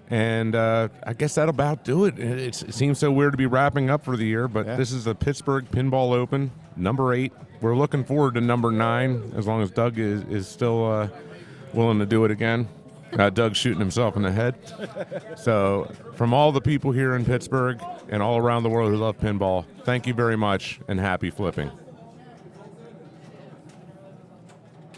And I guess that'll about do it. It seems so weird to be wrapping up for the year, but this is the Pittsburgh Pinball Open, number 8. We're looking forward to number 9, as long as Doug is still willing to do it again. Doug's shooting himself in the head. So from all the people here in Pittsburgh and all around the world who love pinball, thank you very much, and happy flipping.